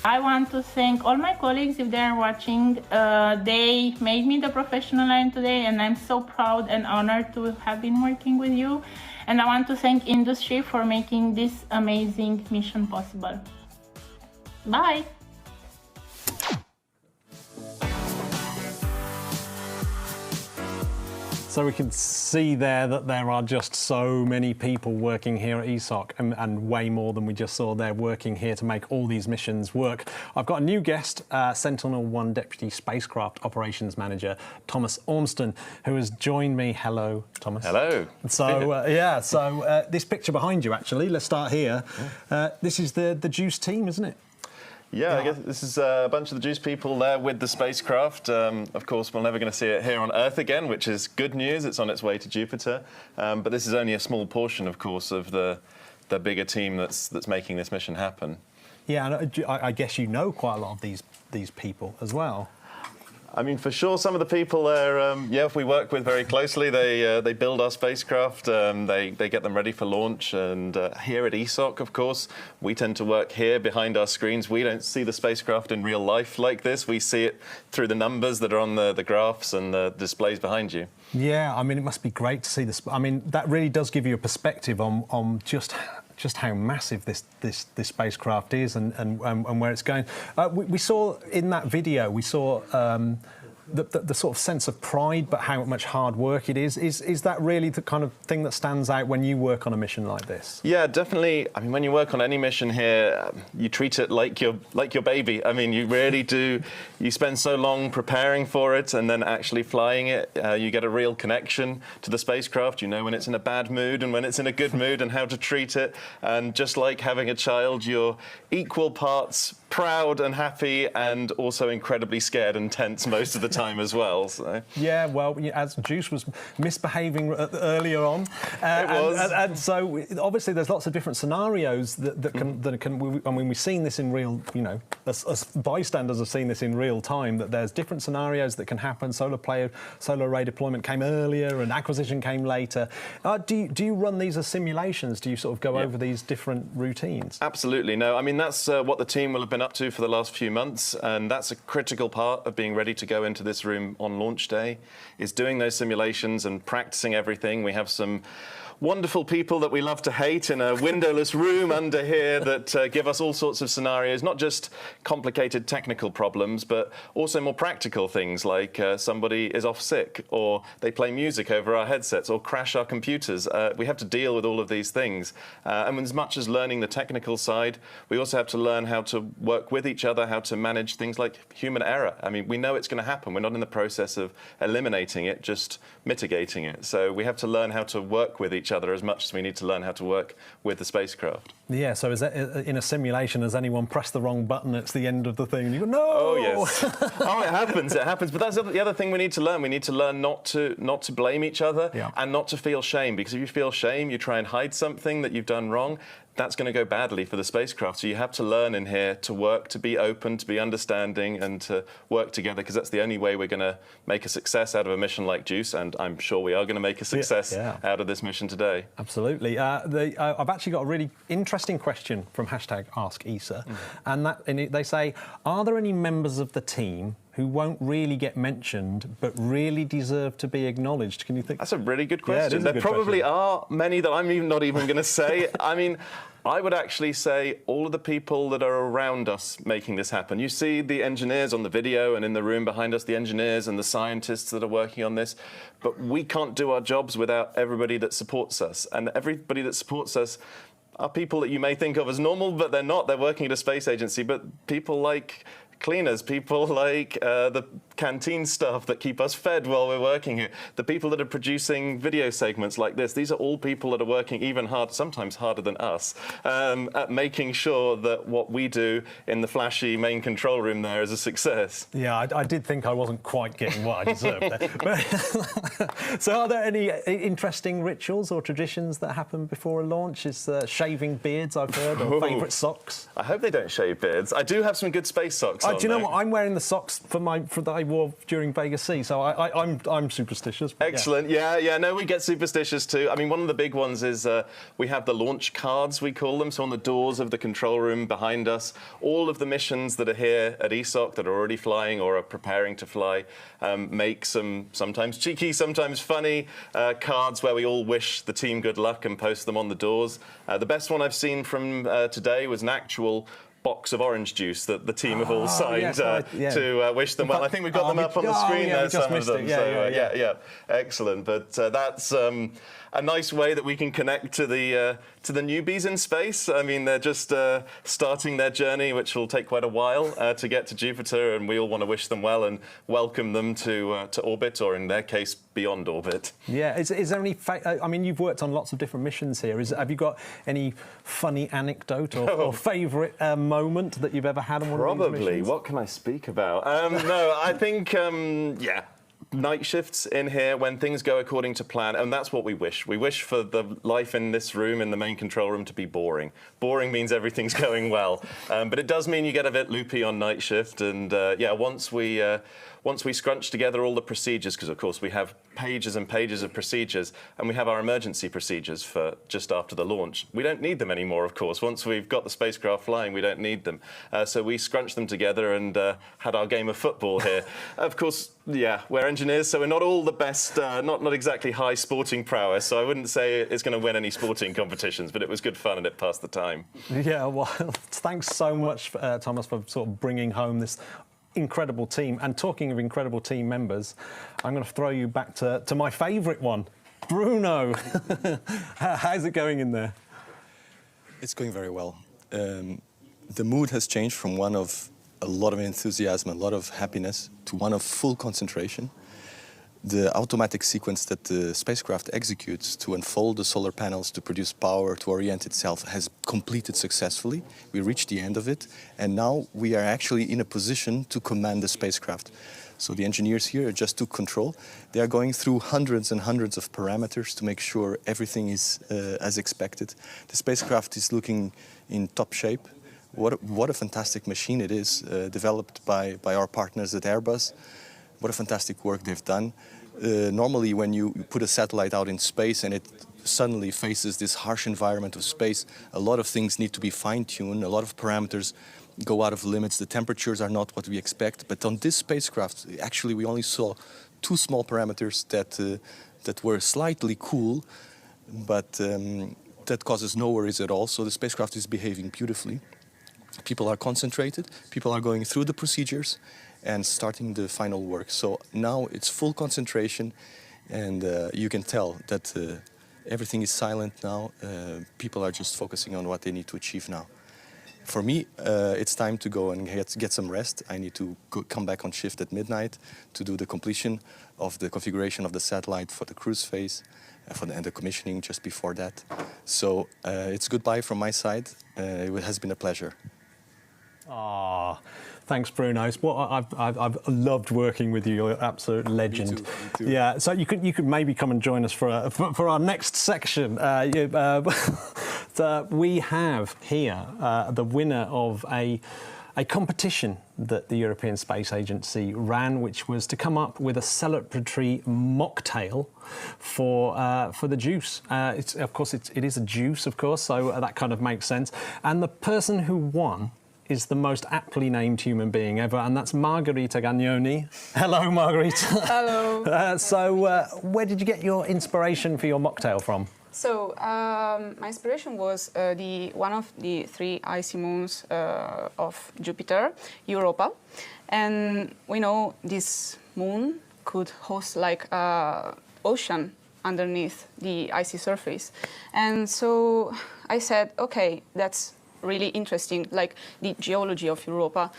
I want to thank all my colleagues if they're watching. They made me the professional I am today, and I'm so proud and honored to have been working with you. And I want to thank industry for making this amazing mission possible. Bye. So we can see there that there are just so many people working here at ESOC, and way more than we just saw there working here to make all these missions work. I've got a new guest, Sentinel-1 Deputy Spacecraft Operations Manager, Thomas Ormston, who has joined me. Hello, Thomas. Hello. So, this picture behind you, actually, let's start here. This is the JUICE team, isn't it? Yeah, I guess this is a bunch of the JUICE people there with the spacecraft. Of course, we're never going to see it here on Earth again, which is good news. It's on its way to Jupiter. But this is only a small portion, of course, of the bigger team that's making this mission happen. Yeah, and I guess you know quite a lot of these people as well. I mean, for sure, some of the people there, we work with very closely. They build our spacecraft, they get them ready for launch. And here at ESOC, of course, we tend to work here behind our screens. We don't see the spacecraft in real life like this. We see it through the numbers that are on the graphs and the displays behind you. Yeah, I mean, it must be great to see this. I mean, that really does give you a perspective on just how massive this spacecraft is and where it's going. We saw in that video, we saw the sort of sense of pride, but how much hard work it is. Is that really the kind of thing that stands out when you work on a mission like this? Yeah, definitely. I mean, when you work on any mission here, you treat it like your baby. I mean, you really do. You spend so long preparing for it, and then actually flying it. You get a real connection to the spacecraft. You know when it's in a bad mood and when it's in a good mood, and how to treat it. And just like having a child, you're equal parts proud and happy, and also incredibly scared and tense most of the time as well. So. Yeah, well, as JUICE was misbehaving earlier on, it was, and so obviously there's lots of different scenarios that can. I mean, we've seen this in real, as bystanders have seen this in real time. That there's different scenarios that can happen. Solar array deployment came earlier, and acquisition came later. Do you run these as simulations? Do you sort of go over these different routines? Absolutely. No, I mean that's what the team will have been up to for the last few months, and that's a critical part of being ready to go into this room on launch day, is doing those simulations and practicing everything. We have some wonderful people that we love to hate in a windowless room under here that give us all sorts of scenarios, not just complicated technical problems, but also more practical things like somebody is off sick, or they play music over our headsets, or crash our computers. We have to deal with all of these things. And as much as learning the technical side, we also have to learn how to work with each other, how to manage things like human error. I mean, we know it's going to happen. We're not in the process of eliminating it, just mitigating it. So we have to learn how to work with each other as much as we need to learn how to work with the spacecraft. Yeah, so is that, in a simulation, has anyone pressed the wrong button at the end of the thing? And you go, no! Oh, yes. Oh, it happens, it happens. But that's the other thing we need to learn. We need to learn not to blame each other and not to feel shame. Because if you feel shame, you try and hide something that you've done wrong, that's going to go badly for the spacecraft. So you have to learn in here to work, to be open, to be understanding, and to work together, because that's the only way we're going to make a success out of a mission like JUICE, and I'm sure we are going to make a success out of this mission today. Absolutely. I've actually got a really interesting question from #AskESA, and they say, are there any members of the team who won't really get mentioned but really deserve to be acknowledged? Can you think? That's a really good question. Yeah, there probably are many that I'm not even going to say. I mean, I would actually say all of the people that are around us making this happen. You see the engineers on the video and in the room behind us, the engineers and the scientists that are working on this, but we can't do our jobs without everybody that supports us. And everybody that supports us are people that you may think of as normal, but they're not. They're working at a space agency, but people like cleaners, people like the canteen staff that keep us fed while we're working here, the people that are producing video segments like this, these are all people that are working even hard, sometimes harder than us, at making sure that what we do in the flashy main control room there is a success. Yeah, I did think I wasn't quite getting what I deserved there. So are there any interesting rituals or traditions that happen before a launch? Is shaving beards, I've heard, or favourite socks? I hope they don't shave beards. I do have some good space socks on. Do you know what? I'm wearing the socks that I wore during Vega C, so I'm superstitious. Excellent. Yeah. No, we get superstitious too. I mean, one of the big ones is we have the launch cards, we call them. So on the doors of the control room behind us, all of the missions that are here at ESOC that are already flying or are preparing to fly make some sometimes cheeky, sometimes funny cards where we all wish the team good luck and post them on the doors. The best one I've seen from today was an actual box of orange juice that the team have all signed to wish them well. I think we've got them up on the screen there, some of them. Yeah. Excellent. But that's a nice way that we can connect to the newbies in space. I mean, they're just starting their journey, which will take quite a while to get to Jupiter, and we all want to wish them well and welcome them to orbit, or in their case, beyond orbit. Yeah. Is there any? I mean, you've worked on lots of different missions here. Have you got any funny anecdote or favourite moment that you've ever had on one of these missions? Probably. What can I speak about? No, I think night shifts in here when things go according to plan, and that's what we wish. We wish for the life in this room, in the main control room, to be boring. Boring means everything's going well, but it does mean you get a bit loopy on night shift. And once we scrunch together all the procedures, because of course we have pages and pages of procedures, and we have our emergency procedures for just after the launch. We don't need them anymore, of course. Once we've got the spacecraft flying, we don't need them. So we scrunched them together and had our game of football here. Of course, we're engineers, so we're not all the best, not exactly high sporting prowess, so I wouldn't say it's going to win any sporting competitions, but it was good fun and it passed the time. Yeah, well, thanks so much, Thomas, for sort of bringing home this incredible team. And talking of incredible team members, I'm going to throw you back to my favourite one, Bruno. How's it going in there? It's going very well. The mood has changed from one of a lot of enthusiasm, a lot of happiness, to one of full concentration. The automatic sequence that the spacecraft executes to unfold the solar panels to produce power to orient itself has completed successfully. We reached the end of it, and now we are actually in a position to command the spacecraft. So the engineers here just took control. They are going through hundreds and hundreds of parameters to make sure everything is as expected. The spacecraft is looking in top shape. What a fantastic machine it is, developed by our partners at Airbus. What a fantastic work they've done. Normally, when you put a satellite out in space and it suddenly faces this harsh environment of space, a lot of things need to be fine-tuned, a lot of parameters go out of limits, the temperatures are not what we expect. But on this spacecraft, actually, we only saw two small parameters that were slightly cool, but that causes no worries at all. So the spacecraft is behaving beautifully. People are concentrated, people are going through the procedures and starting the final work. So now it's full concentration, and you can tell that everything is silent now. People are just focusing on what they need to achieve now. For me, it's time to go and get some rest. I need to come back on shift at midnight to do the completion of the configuration of the satellite for the cruise phase and the commissioning just before that. So it's goodbye from my side. It has been a pleasure. Ah, thanks, Bruno. I've loved working with you. You're an absolute legend. Me too. Yeah. So you could maybe come and join us for our next section. We have here the winner of a competition that the European Space Agency ran, which was to come up with a celebratory mocktail for the juice. It is a juice, of course, so that kind of makes sense. And the person who won is the most aptly named human being ever, and that's Margherita Gagnoni. Hello, Margherita. Hello. Where did you get your inspiration for your mocktail from? So my inspiration was one of the 3 icy moons of Jupiter, Europa, and we know this moon could host like an ocean underneath the icy surface, and so I said, okay, that's really interesting, like the geology of Europa.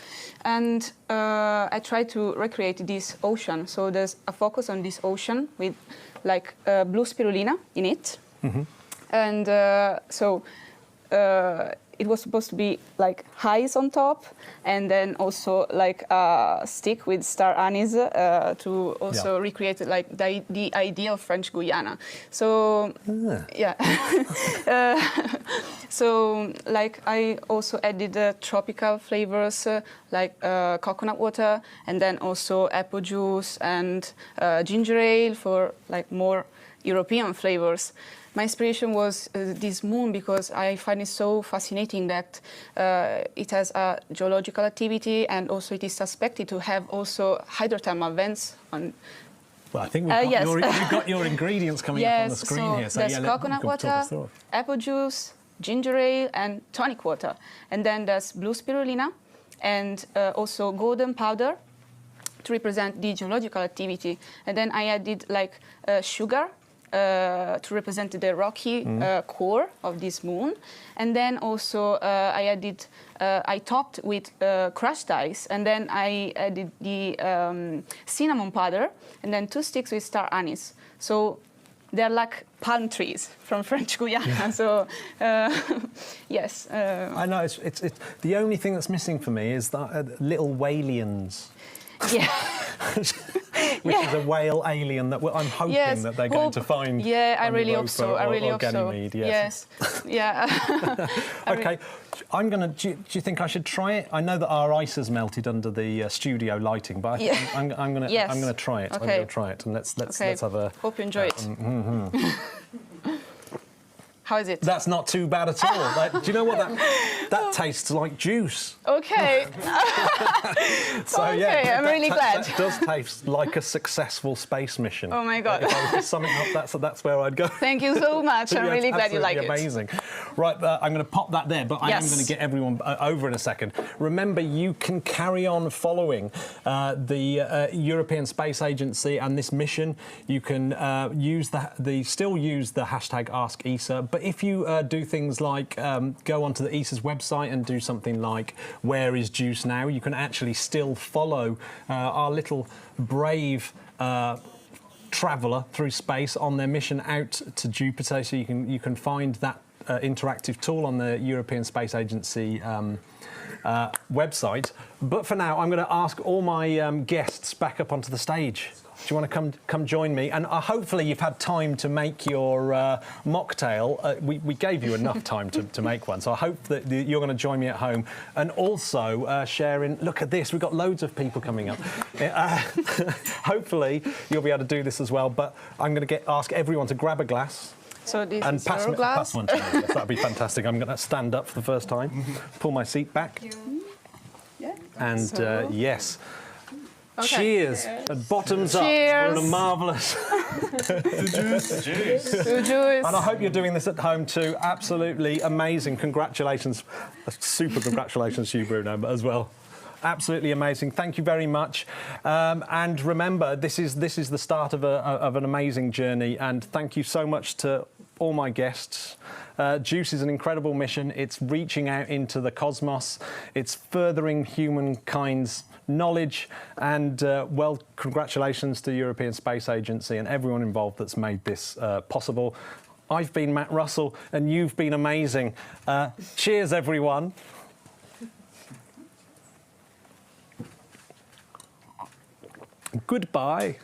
And I tried to recreate this ocean. So there's a focus on this ocean with like blue spirulina in it. Mm-hmm. And it was supposed to be like highs on top, and then also like a stick with star anise to also recreate like the ideal French Guiana. So so like I also added tropical flavors like coconut water, and then also apple juice and ginger ale for like more European flavors. My inspiration was this moon because I find it so fascinating that it has a geological activity, and also it is suspected to have also hydrothermal vents on. Well, I think we've got your ingredients coming up on the screen here. So there's coconut water, apple juice, ginger ale, and tonic water. And then there's blue spirulina and also golden powder to represent the geological activity. And then I added like sugar to represent the rocky core of this moon. And then also I topped with crushed ice, and then I added the cinnamon powder, and then 2 sticks with star anise. So they're like palm trees from French Guiana. Yeah. So, yes. I know, it's the only thing that's missing for me is that little whalians. Yeah. Which is a whale alien that I'm hoping that they're going to find. Yeah, I really hope so. I really hope so. Yes. Yeah. Okay, I'm gonna. Do you think I should try it? I know that our ice has melted under the studio lighting, but I'm gonna try it. Okay. I'm gonna try it, and let's have a. Hope you enjoy it. How is it? That's not too bad at all. Like, do you know what that tastes like? Juice. Okay. So okay, I'm really glad. That does taste like a successful space mission. Oh my God. If I was to sum it up, that's where I'd go. Thank you so much. I'm really glad you like it. Amazing. Right, I'm going to pop that there, but I am going to get everyone over in a second. Remember, you can carry on following the European Space Agency and this mission. You can still use the hashtag #AskESA, but if you do things like go onto the ESA's website and do something like "Where is Juice now?", you can actually still follow our little brave traveller through space on their mission out to Jupiter. So you can find that interactive tool on the European Space Agency website. But for now, I'm going to ask all my guests back up onto the stage. Do you want to come join me? And hopefully you've had time to make your mocktail. We gave you enough time to make one, so I hope that you're going to join me at home. And also sharing, look at this, we've got loads of people coming up. Hopefully you'll be able to do this as well, but I'm going to ask everyone to grab a glass. So this and is pass your glass? Pass one to me. Yes, that'd be fantastic. I'm going to stand up for the first time, pull my seat back. Yeah. And yes. Okay. Cheers and bottoms up Cheers. for a marvellous The juice. And I hope you're doing this at home too. Absolutely amazing. Congratulations. Super congratulations to you, Bruno, as well. Absolutely amazing. Thank you very much. And remember, this is the start of an amazing journey. And thank you so much to all my guests. JUICE is an incredible mission. It's reaching out into the cosmos. It's furthering humankind's knowledge. And, well, congratulations to the European Space Agency and everyone involved that's made this possible. I've been Matt Russell, and you've been amazing. Cheers, everyone. Goodbye.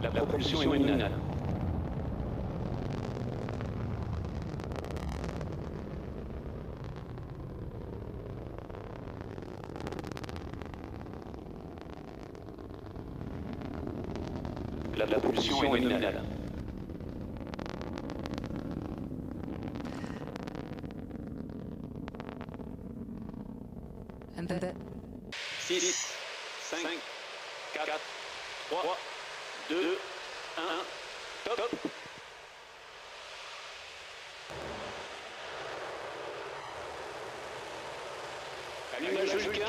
La propulsion est nominale. La propulsion est nominale. And then 6, 5, 4, 3, 2, 1, top. Allumage Vulcain.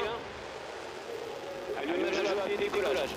Allumage rapide décollage.